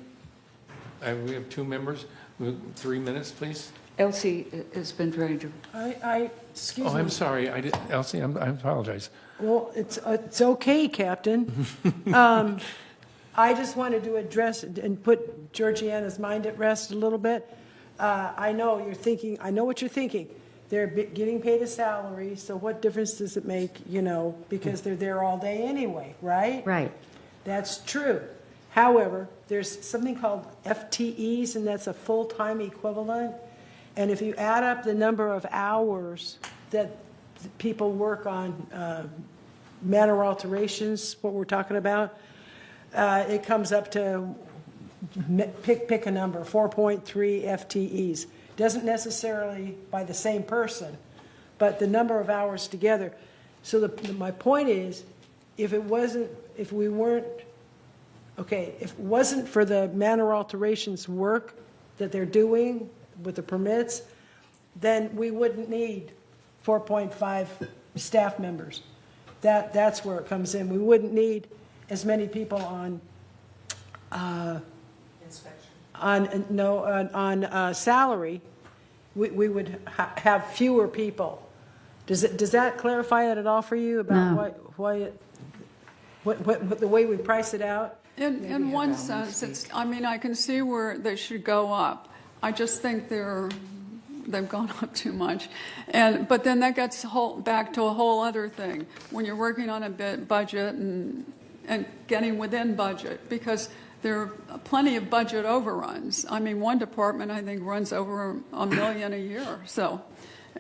We have two members. 3 minutes, please. Elsie has been trying to. Excuse Oh, me. I'm sorry. Elsie, I apologize. Well, it's okay, Captain. I just wanted to address and put Georgiana's mind at rest a little bit. I know what you're thinking. They're getting paid a salary, so what difference does it make, because they're there all day anyway, right? Right. That's true. However, there's something called FTEs, and that's a full-time equivalent. And if you add up the number of hours that people work on manor alterations, what we're talking about, it comes up to, pick a number, 4.3 FTEs. Doesn't necessarily by the same person, but the number of hours together. So my point is, if it wasn't for the manor alterations work that they're doing with the permits, then we wouldn't need 4.5 staff members. That's where it comes in. We wouldn't need as many people on salary. We would have fewer people. Does that clarify it at all for you about why the way we price it out? In one sense, I can see where they should go up. I just think they've gone up too much. But then that gets back to a whole other thing. When you're working on a budget and getting within budget, because there are plenty of budget overruns. One department, I think, runs over $1 million a year. So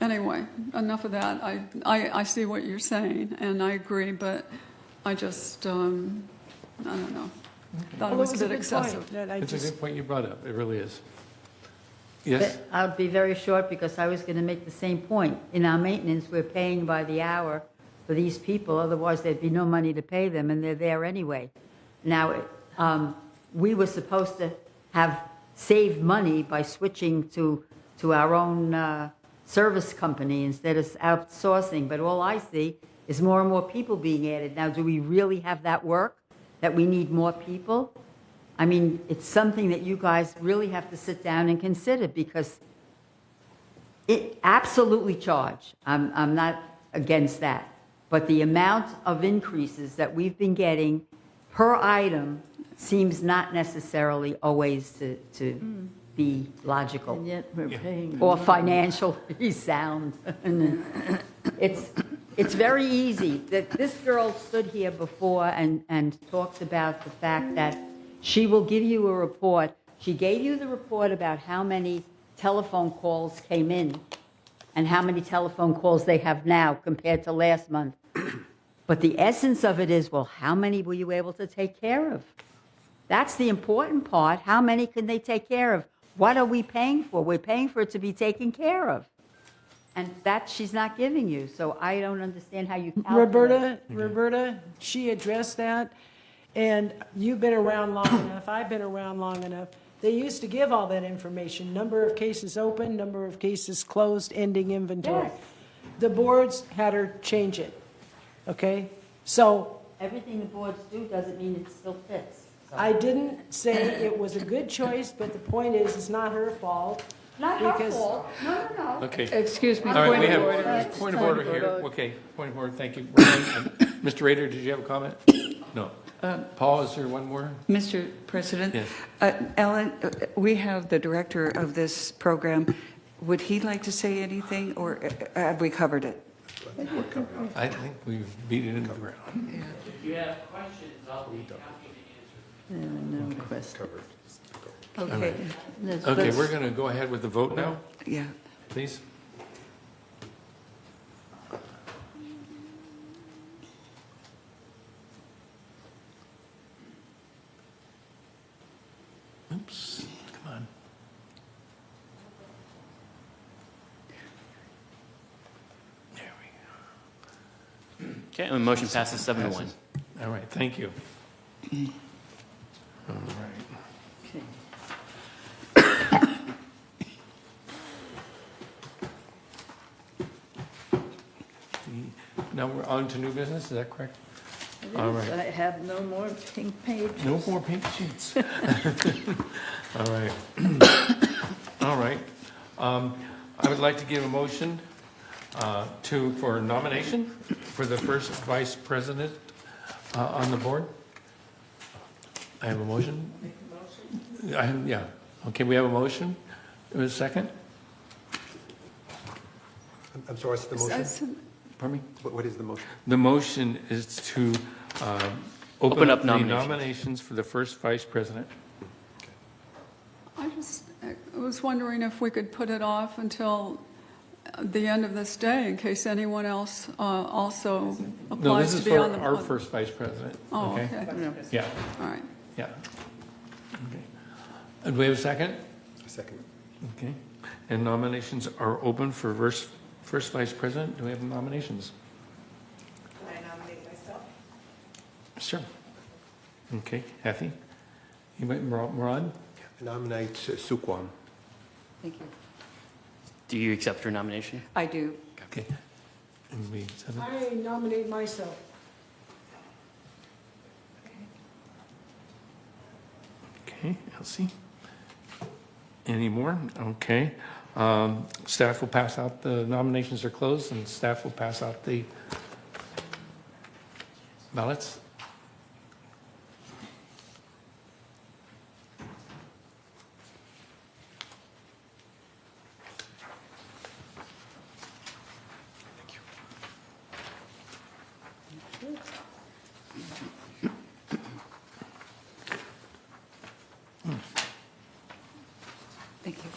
anyway, enough of that. I see what you're saying, and I agree, but I just, I don't know. Thought it was a bit excessive. It's a good point you brought up. It really is. Yes? But I'll be very short because I was going to make the same point. In our maintenance, we're paying by the hour for these people, otherwise there'd be no money to pay them, and they're there anyway. Now, we were supposed to have saved money by switching to our own service company instead of outsourcing, but all I see is more and more people being added. Now, do we really have that work, that we need more people? It's something that you guys really have to sit down and consider, because it absolutely charge. I'm not against that. But the amount of increases that we've been getting per item seems not necessarily always to be logical. And yet we're paying. Or financially sound. It's very easy. That this girl stood here before and talked about the fact that she will give you a report. She gave you the report about how many telephone calls came in and how many telephone calls they have now compared to last month. But the essence of it is, well, how many were you able to take care of? That's the important part. How many can they take care of? What are we paying for? We're paying for it to be taken care of. And that she's not giving you. So I don't understand how you calculate. Roberta, she addressed that. And you've been around long enough. I've been around long enough. They used to give all that information. Number of cases open, number of cases closed, ending inventory. Yes. the boards had her change it, okay? So Everything the boards do doesn't mean it still fits. So- I didn't say it was a good choice, but the point is, it's not her fault. Not her because- fault. No, no, no. Okay. Excuse me, All right, point we of have, order. there's point of order here. Okay, point of order, thank you. Mr. Rader, did you have a comment? No. Paul, is there one more? Mr. President? Yes. Ellen, we have the director of this program. Would he like to say anything, or have we covered it? I think we've beat it into the ground. If you have questions, I'll be happy to answer. No question. Okay. Okay, we're going to go ahead with the vote now, Yeah. please. Oops, come on. There we go. Okay, and the motion passes 7-1. All right, thank you. All right. Okay. Now we're on to new business, is that correct? It All is. right. I have no more pink pages. No more pink sheets. All right. All right. I would like to give a motion for nomination for the first vice president on the board. I have a motion. Yeah. Okay, we have a motion. A second? I'm sorry, what's the motion? Pardon me? What is the motion? The motion is to Open up the nominations. nominations for the first vice president. I was wondering if we could put it off until the end of this day in case anyone else also No, applies this to is be for on the. our first vice president. Oh, okay. Yeah, All right. yeah. Okay. And do we have a second? Second. Okay. And nominations are open for first vice president. Do we have nominations? Can I nominate myself? Sure. Okay, Kathy? Anybody, Murad? Nominate Sue Kwon. Thank you. Do you accept her nomination? I do. Okay. And we said it? I nominate myself. Okay, Elsie. Any more? Okay. Staff will pass out, the nominations are closed, and staff will pass out the ballots. Thank you.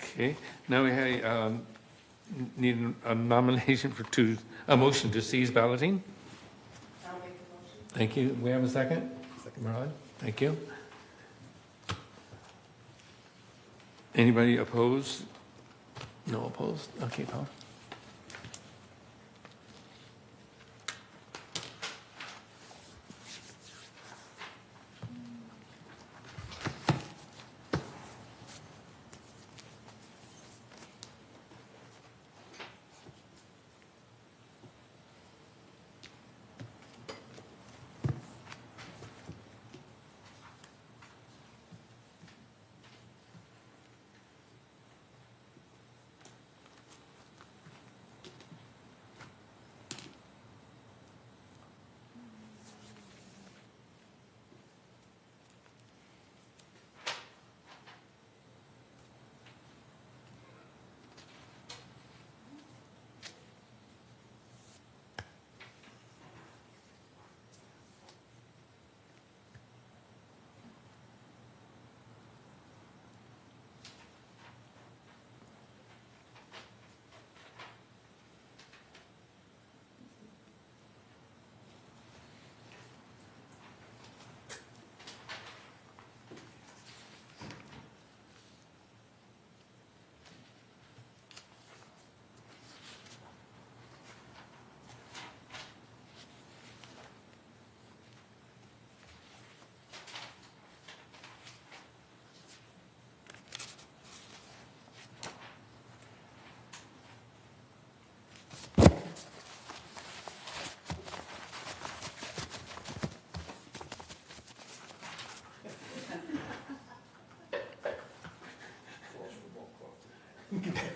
Okay, now we have, need a nomination for a motion to cease balloting. I'll make the motion. Thank you. We have a second? Second, Murad. Thank you. Anybody opposed? No opposed? Okay, Paul.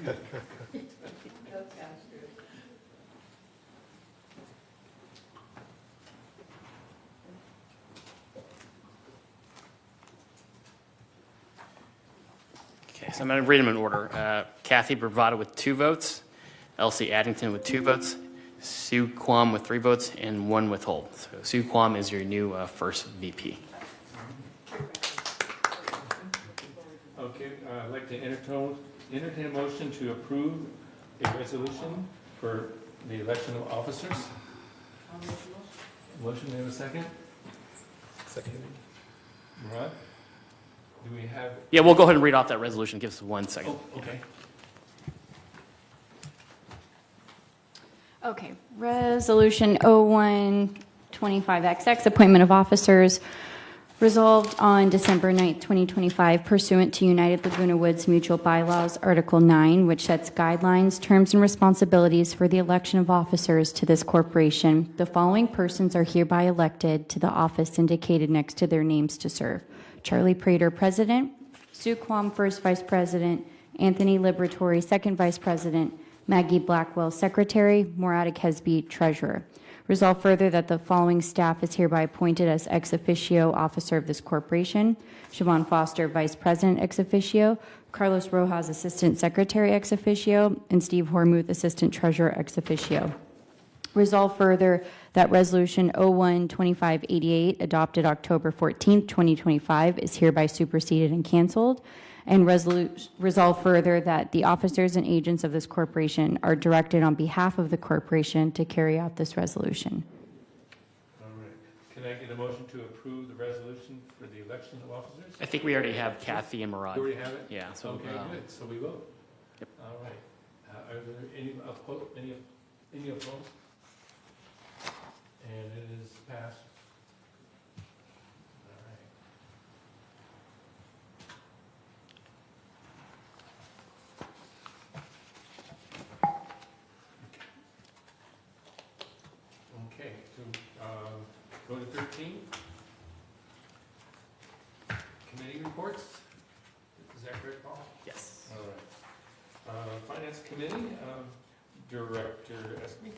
Okay, so I'm going to read them in order. Kathy Bravado with 2 votes, Elsie Addington with 2 votes, Sue Kwam with 3 votes, and 1 withhold. So Sue Kwam is your new first VP. Okay, I'd like to entertain a motion to approve a resolution for the election of officers. Motion, may I have a second? Second. Murad? Do we have? Yeah, we'll go ahead and read off that resolution. Give us 1 second. Oh, okay. Okay, Resolution 0125XX, appointment of officers, resolved on December 9th, 2025, pursuant to United Laguna Woods Mutual Bylaws, Article 9, which sets guidelines, terms, and responsibilities for the election of officers to this corporation. The following persons are hereby elected to the office indicated next to their names to serve: Charlie Prater, President; Sue Kwam, First Vice President; Anthony Liberatore, Second Vice President; Maggie Blackwell, Secretary; Morada Kesby, Treasurer. Resolve further that the following staff is hereby appointed as ex officio officer of this corporation: Siobhan Foster, Vice President ex officio; Carlos Rojas, Assistant Secretary ex officio; and Steve Hormuth, Assistant Treasurer ex officio. Resolve further that Resolution 012588, adopted October 14th, 2025, is hereby superseded and canceled. And resolve further that the officers and agents of this corporation are directed on behalf of the corporation to carry out this resolution. All right. Can I get a motion to approve the resolution for the election of officers? I think we already have Kathy and Murad. You already have it? Yeah. So, Okay, good. So we vote. Yep. All right. Are there any opposed? Any opposed? And it is passed. All right. Okay, so go to 13. Committee reports. Is that correct, Paul? Yes. All right. Finance Committee, Director Esme.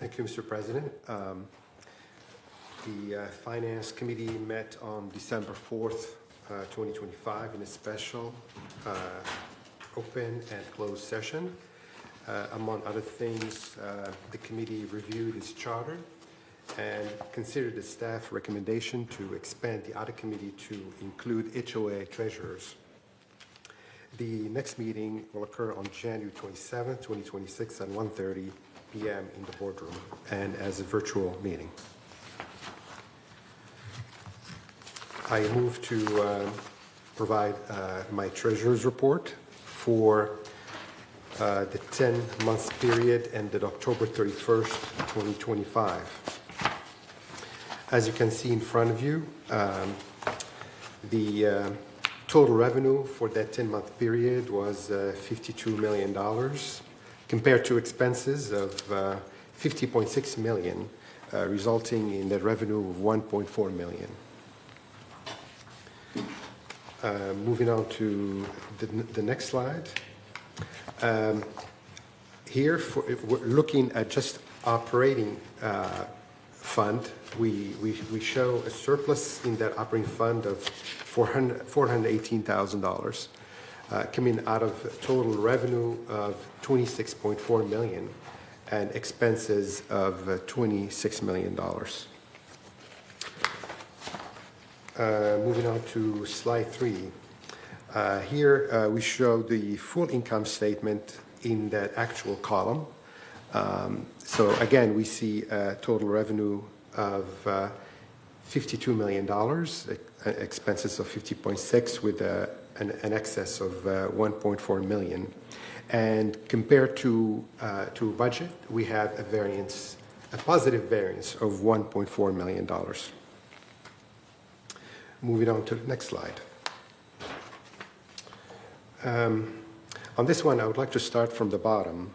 Thank you, Mr. President. The Finance Committee met on December 4th, 2025 in a special open and closed session. Among other things, the committee reviewed its charter and considered the staff recommendation to expand the audit committee to include HOA treasurers. The next meeting will occur on January 27th, 2026 at 1:30 p.m. in the boardroom and as a virtual meeting. I move to provide my treasurer's report for the 10-month period ended October 31st, 2025. As you can see in front of you, the total revenue for that 10-month period was $52 million, compared to expenses of $50.6 million, resulting in a revenue of $1.4 million. Moving on to the next slide. Here, we're looking at just operating fund. We show a surplus in that operating fund of $418,000, coming out of total revenue of $26.4 million and expenses of $26 million. Moving on to slide 3. Here we show the full income statement in that actual column. So again, we see a total revenue of $52 million, expenses of $50.6 with an excess of $1.4 million. And compared to budget, we have a positive variance of $1.4 million. Moving on to the next slide. On this one, I would like to start from the bottom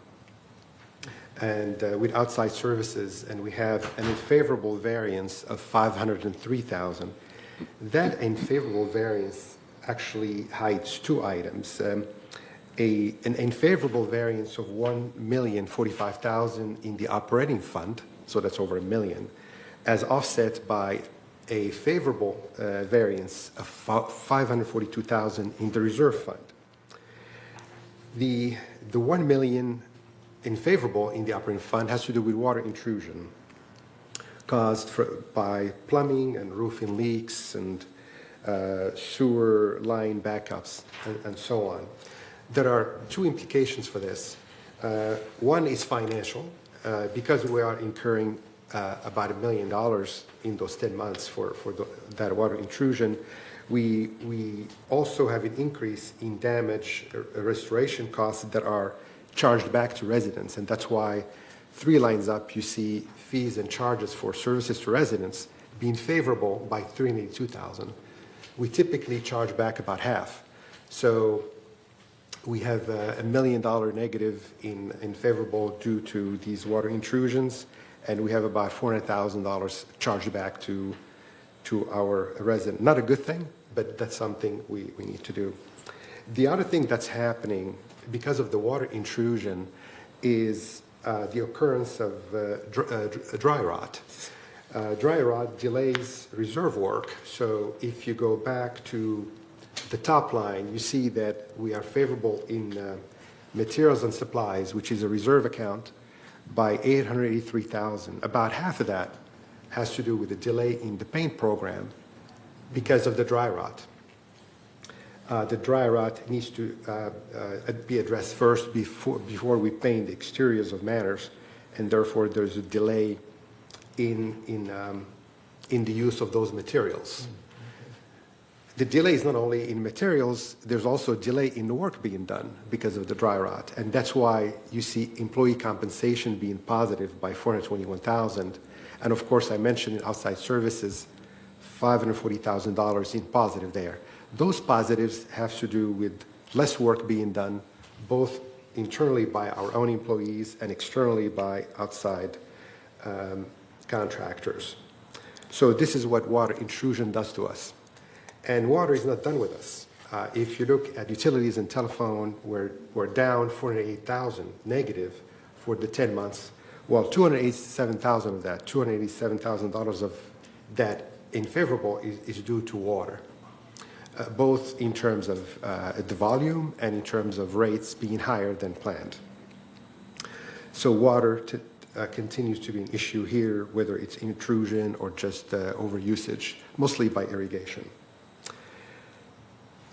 and with outside services, and we have an unfavorable variance of $503,000. That unfavorable variance actually hides two items. An unfavorable variance of $1,045,000 in the operating fund, so that's over $1 million, as offset by a favorable variance of $542,000 in the reserve fund. The $1 million unfavorable in the operating fund has to do with water intrusion caused by plumbing and roofing leaks and sewer line backups and so on. There are two implications for this. One is financial, because we are incurring about $1 million in those 10 months for that water intrusion. We also have an increase in damage restoration costs that are charged back to residents, and that's why 3 lines up you see fees and charges for services to residents being favorable by $382,000. We typically charge back about half. So we have $1 million negative in favorable due to these water intrusions, and we have about $400,000 charged back to our resident. Not a good thing, but that's something we need to do. The other thing that's happening because of the water intrusion is the occurrence of dry rot. Dry rot delays reserve work. So if you go back to the top line, you see that we are favorable in materials and supplies, which is a reserve account, by $883,000. About half of that has to do with the delay in the paint program because of the dry rot. The dry rot needs to be addressed first before we paint the exteriors of manors, and therefore there's a delay in the use of those materials. The delay is not only in materials, there's also a delay in the work being done because of the dry rot, and that's why you see employee compensation being positive by $421,000, and of course I mentioned in outside services, $540,000 in positive there. Those positives have to do with less work being done, both internally by our own employees and externally by outside contractors. So this is what water intrusion does to us. And water is not done with us. If you look at utilities and telephone, we're down $408,000 negative for the 10 months. Well, $287,000 of that, $287,000 of that unfavorable is due to water, both in terms of the volume and in terms of rates being higher than planned. So water continues to be an issue here, whether it's intrusion or just overusage, mostly by irrigation.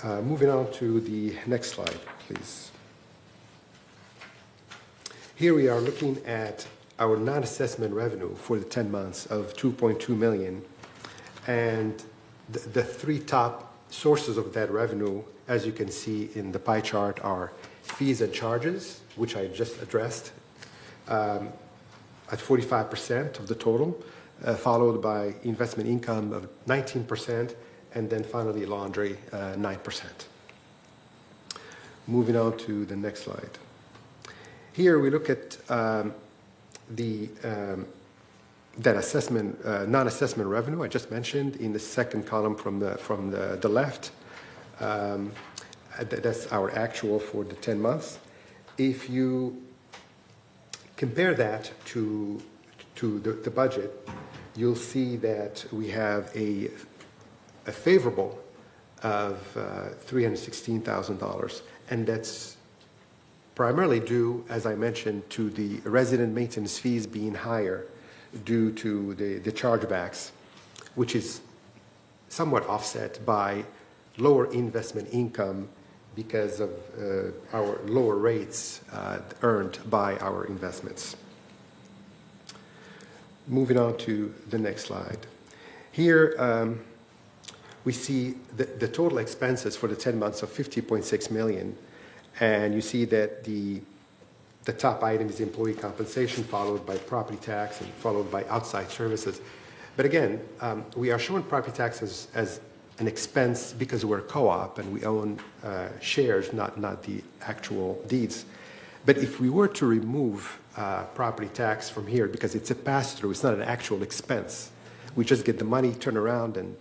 Moving on to the next slide, please. Here we are looking at our non-assessment revenue for the 10 months of $2.2 million. And the 3 top sources of that revenue, as you can see in the pie chart, are fees and charges, which I just addressed, at 45% of the total, followed by investment income of 19%, and then finally laundry, 9%. Moving on to the next slide. Here we look at that assessment, non-assessment revenue I just mentioned in the second column from the left. That's our actual for the 10 months. If you compare that to the budget, you'll see that we have a favorable of $316,000, and that's primarily due, as I mentioned, to the resident maintenance fees being higher due to the chargebacks, which is somewhat offset by lower investment income because of our lower rates earned by our investments. Moving on to the next slide. Here we see the total expenses for the 10 months of $50.6 million, and you see that the top item is employee compensation, followed by property tax, and followed by outside services. But again, we are showing property taxes as an expense because we're a co-op and we own shares, not the actual deeds. But if we were to remove property tax from here, because it's a pass-through, it's not an actual expense. We just get the money, turn around, and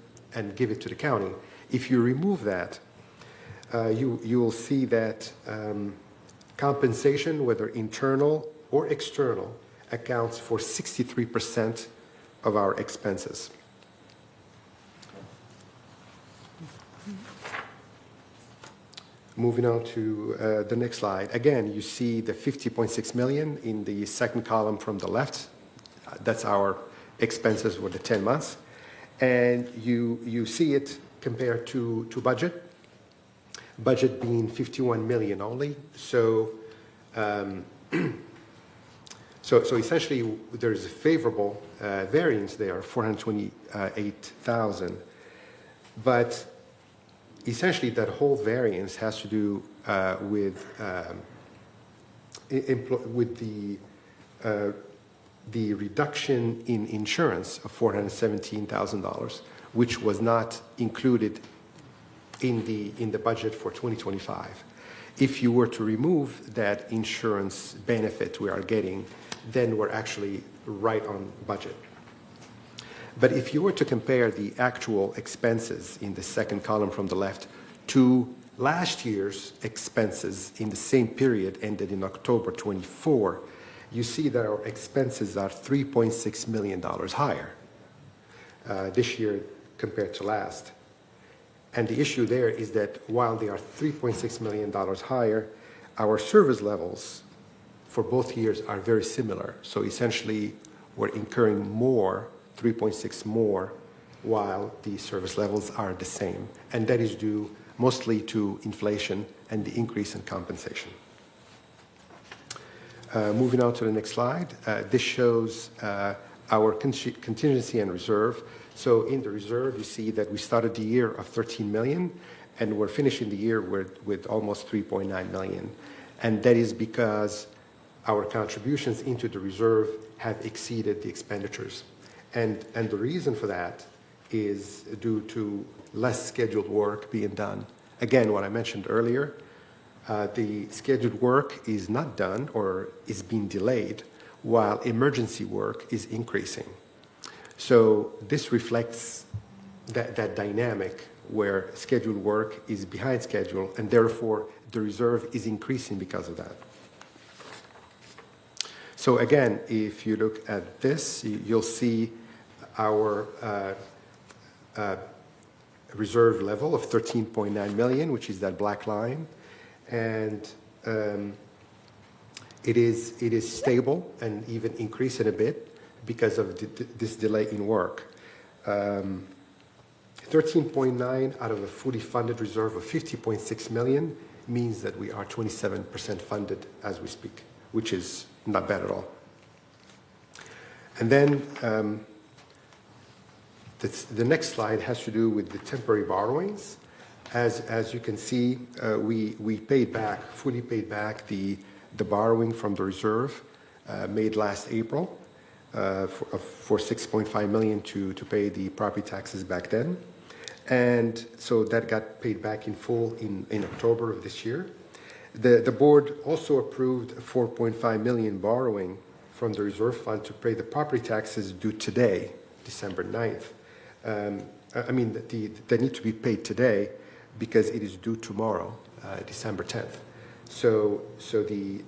give it to the county. If you remove that, you will see that compensation, whether internal or external, accounts for 63% of our expenses. Moving on to the next slide. Again, you see the 50.6 million in the second column from the left. That's our expenses for the 10 months. And you see it compared to budget. Budget being 51 million only. So, so essentially, there is a favorable variance there, 428,000. But essentially, that whole variance has to do with the reduction in insurance of $417,000, which was not included in the budget for 2025. If you were to remove that insurance benefit we are getting, then we're actually right on budget. But if you were to compare the actual expenses in the second column from the left to last year's expenses in the same period ended in October 24, you see that our expenses are $3.6 million higher this year compared to last. And the issue there is that while they are $3.6 million higher, our service levels for both years are very similar. So essentially, we're incurring more, 3.6 more, while the service levels are the same. And that is due mostly to inflation and the increase in compensation. Moving on to the next slide. This shows our contingency and reserve. So in the reserve, you see that we started the year of 13 million, and we're finishing the year with almost 3.9 million. And that is because our contributions into the reserve have exceeded the expenditures. And the reason for that is due to less scheduled work being done. Again, what I mentioned earlier, the scheduled work is not done or is being delayed, while emergency work is increasing. So this reflects that dynamic where scheduled work is behind schedule, and therefore the reserve is increasing because of that. So again, if you look at this, you'll see our reserve level of 13.9 million, which is that black line, and it is stable and even increasing a bit because of this delay in work. 13.9 out of a fully funded reserve of 50.6 million means that we are 27% funded as we speak, which is not bad at all. And then the next slide has to do with the temporary borrowings. As you can see, we fully paid back the borrowing from the reserve made last April for 6.5 million to pay the property taxes back then. And so that got paid back in full in October of this year. The board also approved a 4.5 million borrowing from the reserve fund to pay the property taxes due today, December 9th. I mean, they need to be paid today because it is due tomorrow, December 10th. So the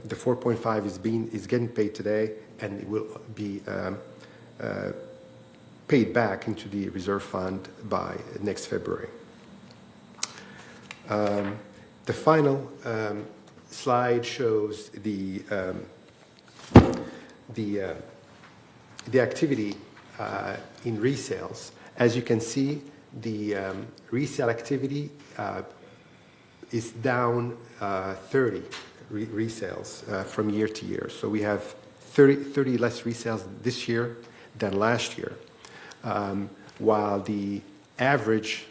4.5 is getting paid today, and it will be paid back into the reserve fund by next February. The final slide shows the activity in resales. As you can see, the resale activity is down 30 resales from year to year. So we have 30 less resales this year than last year, while the average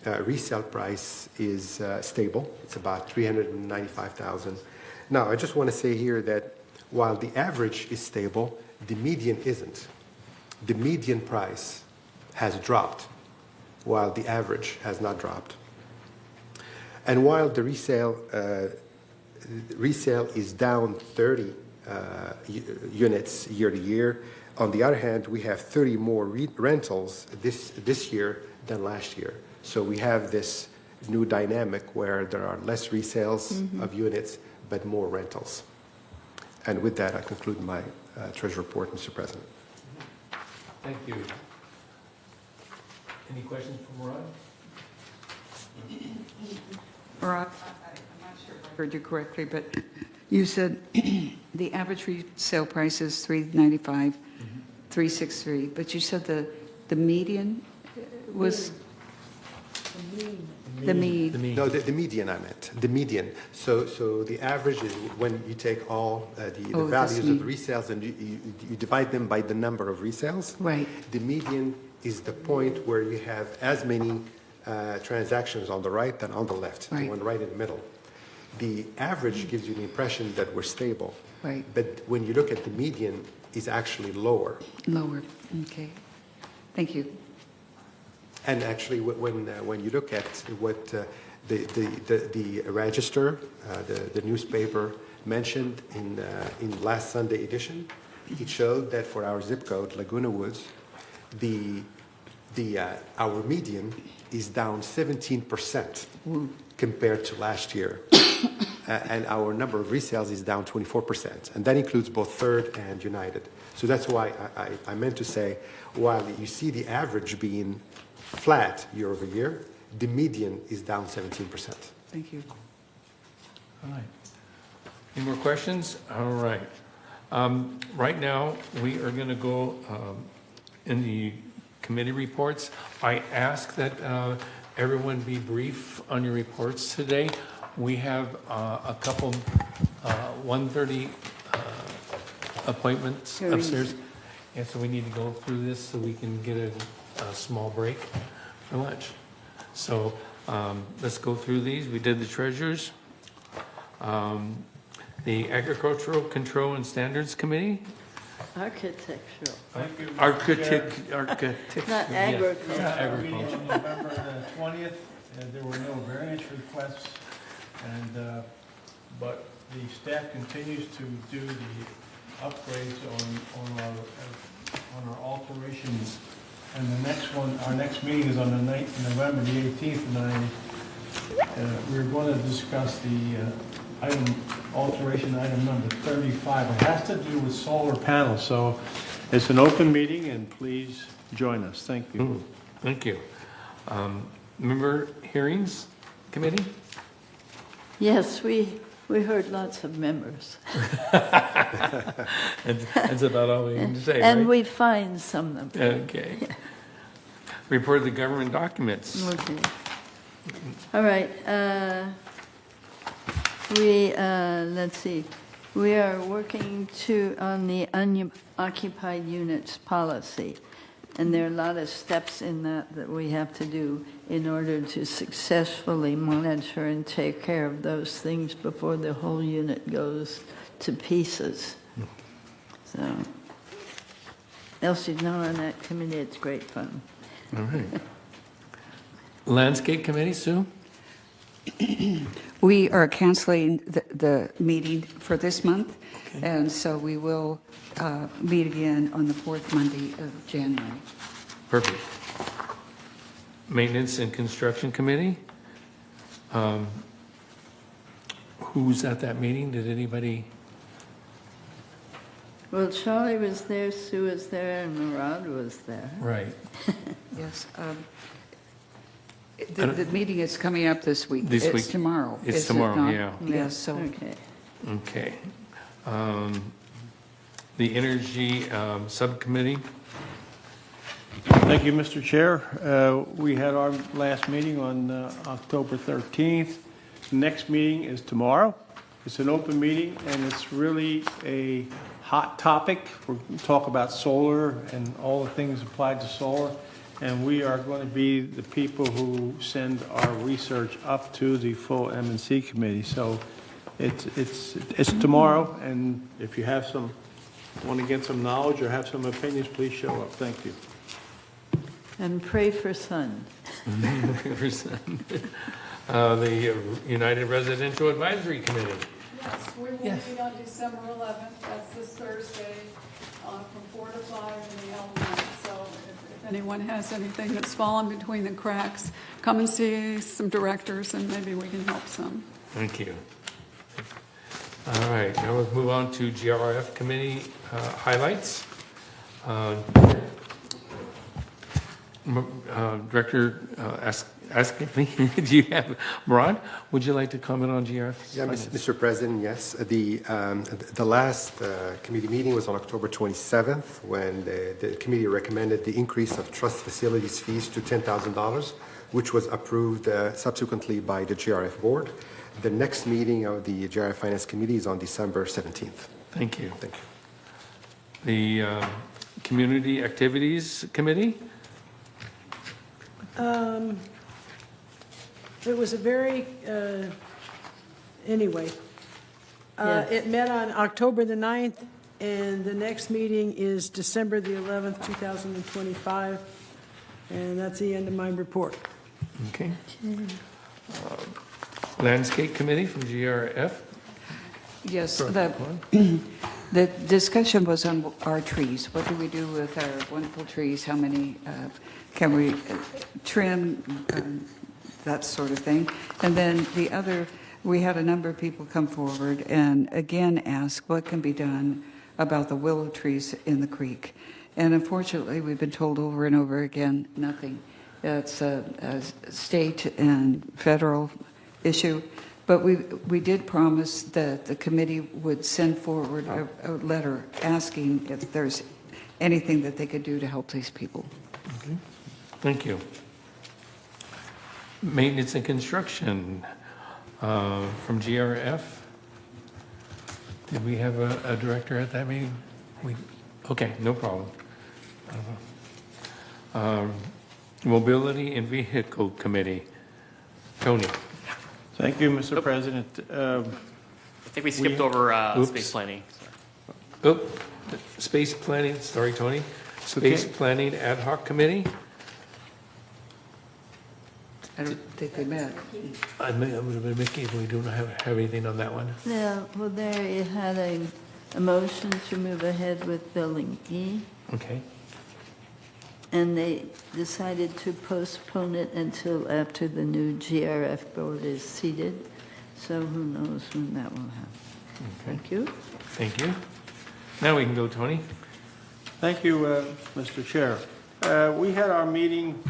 resale price is stable. It's about $395,000. Now, I just want to say here that while the average is stable, the median isn't. The median price has dropped, while the average has not dropped. And while the resale is down 30 units year to year, on the other hand, we have 30 more rentals this year than last year. So we have this new dynamic where there are less resales of units, but more rentals. And with that, I conclude my treasury report, Mr. President. Thank you. Any questions for Murad? Rod, I'm not sure if I heard you correctly, but you said the average resale price is $395, $363, but you said the median was? The mean. No, the median I meant, the median. So the average is when you take all the values of the resales and you divide them by the number of resales. Right. The median is the point where you have as many transactions on the right than on the left, the one right in the middle. The average gives you the impression that we're stable. Right. But when you look at the median, it's actually lower. Lower, okay. Thank you. And actually, when you look at what the Register, the newspaper mentioned in last Sunday edition, it showed that for our zip code, Laguna Woods, our median is down 17% compared to last year, and our number of resales is down 24%, and that includes both Third and United. So that's why I meant to say, while you see the average being flat year over year, the median is down 17%. Thank you. All right. Any more questions? All right. Right now, we are going to go in the committee reports. I ask that everyone be brief on your reports today. We have a couple 1:30 appointments upstairs, and so we need to go through this so we can get a small break for lunch. So let's go through these. We did the treasurers. The Agricultural Control and Standards Committee. Architectural. Architect. Not agriculture. Yeah, meeting on November the 20th, there were no variance requests, and but the staff continues to do the upgrades on our alterations. And the next one, our next meeting is on the 9th, November the 18th, and we're going to discuss the alteration item number 35. It has to do with solar panels, so it's an open meeting, and please join us. Thank you. Thank you. Member hearings committee? Yes, we heard lots of members. That's about all we can say, And right? we find some of them. Okay. Report of the government documents. Okay. All right. Let's see. We are working on the unoccupied units policy. And there are a lot of steps in that we have to do in order to successfully monitor and take care of those things before the whole unit goes to pieces. So, Elsie's not on that committee. It's great fun. All right. Landscape committee, Sue? We are canceling the meeting for this month, and so we will meet again on the fourth Monday of January. Perfect. Maintenance and construction committee? Who's at that meeting? Did anybody? Well, Charlie was there, Sue was there, and Murad was there. Right. Yes. The meeting is coming up this week. This week? It's tomorrow. It's is it tomorrow, not? yeah. Yes, so. Okay. Okay. The energy subcommittee? Thank you, Mr. Chair. We had our last meeting on October 13th. The next meeting is tomorrow. It's an open meeting, and it's really a hot topic. We're going to talk about solar and all the things applied to solar. And we are going to be the people who send our research up to the full M&C committee. So it's tomorrow, and if you have want to get some knowledge or have some opinions, please show up. Thank you. And pray for sun. The United Residential Advisory Committee. Yes, we will meet on December 11th. That's this Thursday from 4 to 5 in the L1. So if anyone has anything that's fallen between the cracks, come and see some directors and maybe we can help some. Thank you. All right, now we'll move on to GRF committee highlights. Director asking me, do you have, Murad, would you like to comment on GRF? Yeah, Mr. President, yes. The last committee meeting was on October 27th when the committee recommended the increase of trust facilities fees to $10,000, which was approved subsequently by the GRF board. The next meeting of the GRF Finance Committee is on December 17th. Thank you. Thank you. The Community Activities Committee? It was a very, anyway. Yes. It met on October the 9th, and the next meeting is December the 11th, 2025. And that's the end of my report. Okay. Landscape Committee from GRF? Yes, Go the, ahead. the discussion was on our trees. What do we do with our wonderful trees? How many can we trim, that sort of thing? And then the other, we had a number of people come forward and again ask what can be done about the willow trees in the creek. And unfortunately, we've been told over and over again, nothing. It's a state and federal issue. But we did promise that the committee would send forward a letter asking if there's anything that they could do to help these people. Okay. Thank you. Maintenance and Construction from GRF. Did we have a director at that meeting? Okay, no problem. Mobility and Vehicle Committee. Tony. Thank you, Mr. President. I think we skipped over Oops. space planning. Oh, Space Planning, sorry, Tony. Space Planning Ad Hoc Committee. I don't think they met. I would have been Mickey, we don't have anything on that one. Yeah, well, there you had a motion to move ahead with Building E, Okay. and they decided to postpone it until after the new GRF board is seated. So who knows when that will happen. Okay. Thank you. Thank you. Now we can go, Tony. Thank you, Mr. Chair. We had our meeting,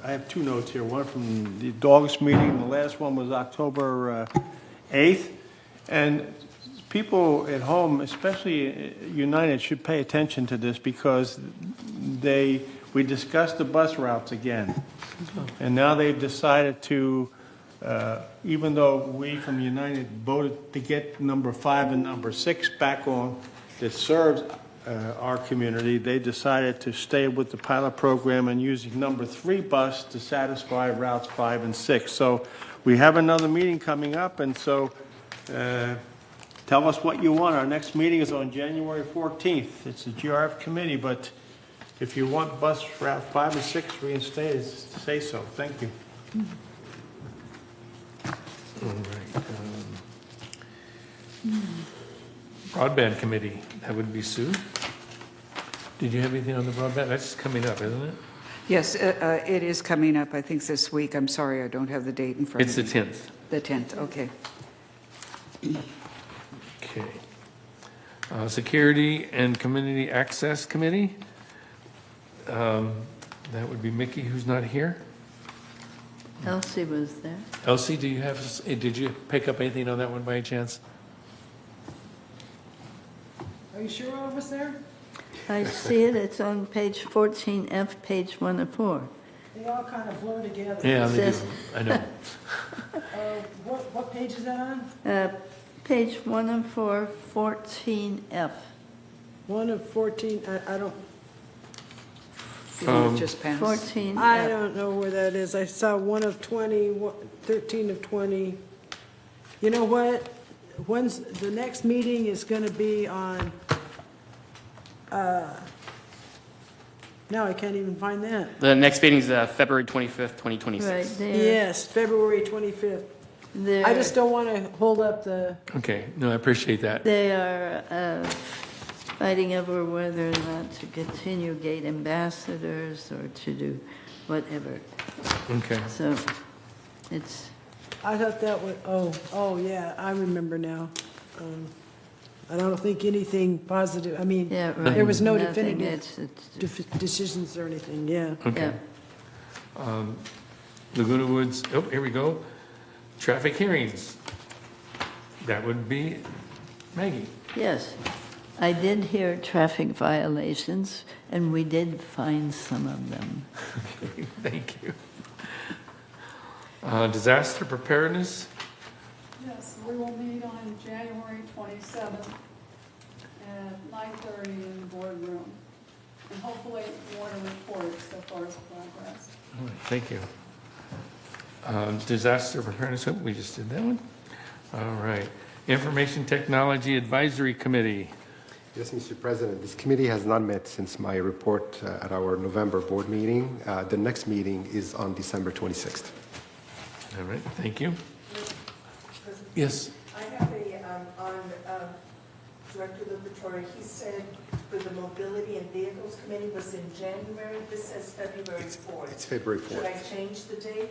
I have two notes here, one from the August meeting, the last one was October 8th. And people at home, especially United, should pay attention to this because we discussed the bus routes again. And now they've decided to, even though we from United voted to get number 5 and number 6 back on that serves our community, they decided to stay with the pilot program and using number 3 bus to satisfy routes 5 and 6. So we have another meeting coming up, and so tell us what you want. Our next meeting is on January 14th. It's a GRF committee, but if you want bus route 5 and 6 reinstated, say so. Thank you. All right. Broadband Committee, that would be Sue. Did you have anything on the broadband? That's coming up, isn't it? Yes, it is coming up, I think this week. I'm sorry, I don't have the date in front It's of the me. 10th. The 10th, okay. Okay. Security and Community Access Committee. That would be Mickey, who's not here. Elsie was there. Elsie, did you pick up anything on that one by any chance? Are you sure I was there? I see it, it's on page 14F, page 1 of 4. They all kind of blur together. Yeah, they do. Says- I know. What page is that on? Page 1 of 4, 14F. 1 of 14, I don't, Just passed. 14F. I don't know where that is. I saw 1 of 20, 13 of 20. You know what? The next meeting is going to be on, now I can't even find that. The next meeting is February 25th, 2026. Right there. Yes, February 25th. I just don't want to hold up the, Okay, no, I appreciate that. They are fighting over whether or not to continue gate ambassadors or to do whatever. Okay. So it's, I thought that was, oh, yeah, I remember now. I don't think anything positive, I mean, yeah, right. there was no Nothing, definitive decisions or anything, yeah. Okay. Laguna Woods, oh, here we go. Traffic hearings. That would be Maggie. Yes, I did hear traffic violations, and we did find some of them. Okay, thank you. Disaster preparedness. Yes, we will meet on January 27th at 9:30 in the boardroom. And hopefully more to report so far as progress. All right, thank you. Disaster preparedness, oh, we just did that one. All right. Information Technology Advisory Committee. Yes, Mr. President, this committee has not met since my report at our November board meeting. The next meeting is on December 26th. All right, thank you. Yes. I have on Director Lucatore, he said for the Mobility and Vehicles Committee was in January. This says February 4th. It's February 4th. Should I change the date?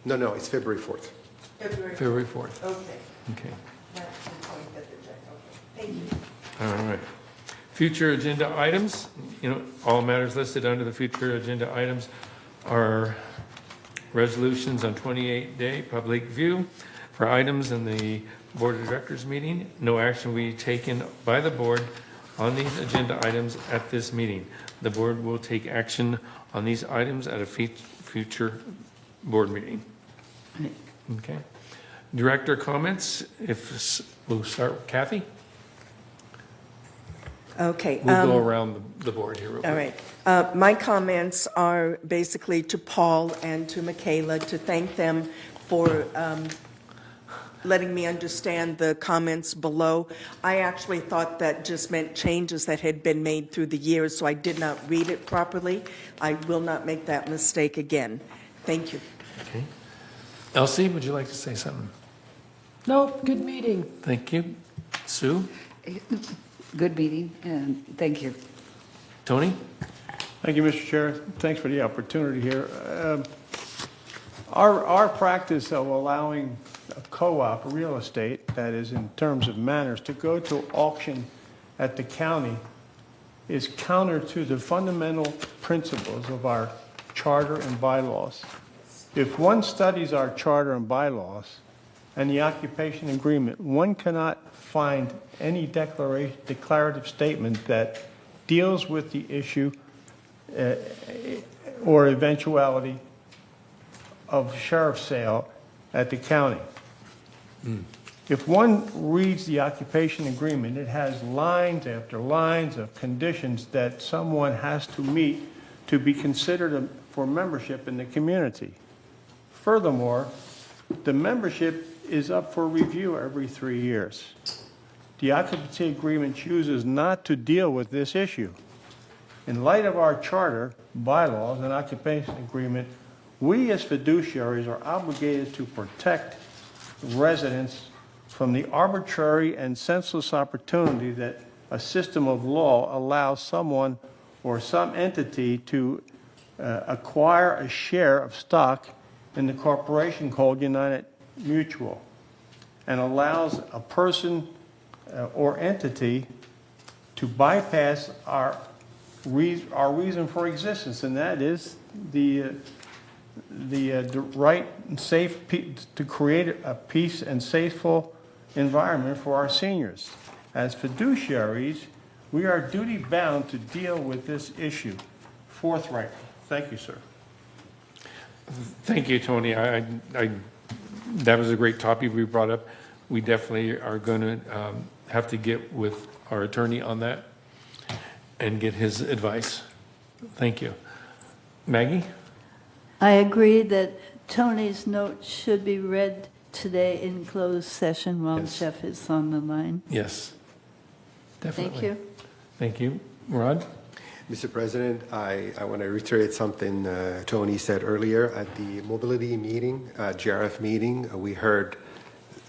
No, it's February 4th. February 4th. Okay. Okay. Not the 25th of January. Okay. Thank you. All right. Future agenda items, all matters listed under the future agenda items are resolutions on 28-day public view for items in the Board of Directors meeting. No action will be taken by the board on these agenda items at this meeting. The board will take action on these items at a future board meeting. Okay. Director comments, we'll start with Kathy. Okay. We'll go around the board here real quick. All right. My comments are basically to Paul and to Michaela to thank them for letting me understand the comments below. I actually thought that just meant changes that had been made through the years, so I did not read it properly. I will not make that mistake again. Thank you. Okay. Elsie, would you like to say something? Nope, good meeting. Thank you. Sue? Good meeting, and thank you. Tony? Thank you, Mr. Chair. Thanks for the opportunity here. Our practice of allowing a co-op real estate, that is in terms of manners, to go to auction at the county is counter to the fundamental principles of our charter and bylaws. If one studies our charter and bylaws and the occupation agreement, one cannot find any declarative statement that deals with the issue or eventuality of sheriff's sale at the county. If one reads the occupation agreement, it has lines after lines of conditions that someone has to meet to be considered for membership in the community. Furthermore, the membership is up for review every 3 years. The occupancy agreement chooses not to deal with this issue. In light of our charter, bylaws, and occupation agreement, we as fiduciaries are obligated to protect residents from the arbitrary and senseless opportunity that a system of law allows someone or some entity to acquire a share of stock in the corporation called United Mutual, and allows a person or entity to bypass our reason for existence, and that is the right and safe to create a peace and safeful environment for our seniors. As fiduciaries, we are duty bound to deal with this issue forthrightly. Thank you, sir. Thank you, Tony. That was a great topic we brought up. We definitely are going to have to get with our attorney on that and get his advice. Thank you. Maggie? I agree that Tony's note should be read today in closed session while Jeff is on the line. Yes, definitely. Thank you. Thank you. Rod? Mr. President, I want to reiterate something Tony said earlier at the mobility meeting, GRF meeting. We heard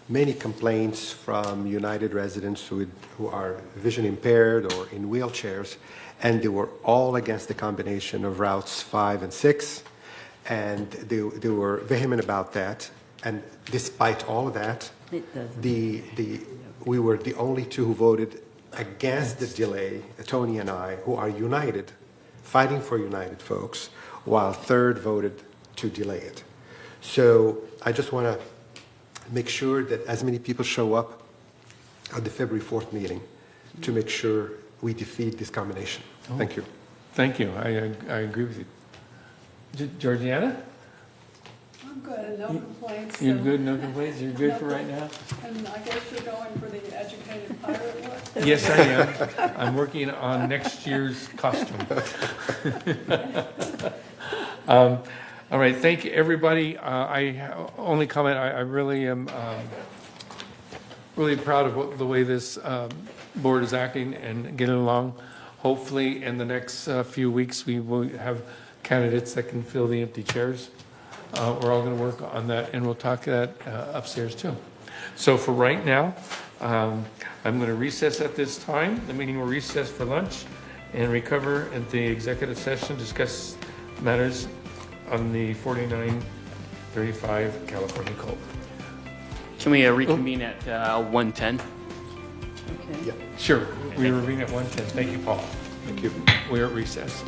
many complaints from United residents who are vision impaired or in wheelchairs, and they were all against the combination of routes 5 and 6, and they were vehement about that. And despite all of that, we were the only two who voted against the delay, Tony and I, who are united, fighting for United folks, while third voted to delay it. So I just want to make sure that as many people show up at the February 4th meeting to make sure we defeat this combination. Thank you. Thank you. I agree with you. Georgiana? I'm good, no complaints. You're good, no complaints? You're good for right now? And I guess you're going for the educated pirate look? Yes, I am. I'm working on next year's costume. All right, thank you, everybody. I only comment, I really am really proud of the way this board is acting and getting along. Hopefully, in the next few weeks, we will have candidates that can fill the empty chairs. We're all going to work on that, and we'll talk that upstairs too. So for right now, I'm going to recess at this time. The meeting will recess for lunch and recover at the executive session, discuss matters on the 4935 California Code. Can we reconvene at 1:10? Okay. Yeah. Sure, we reconvene at 1:10. Thank you, Paul. Thank you. We're at recess.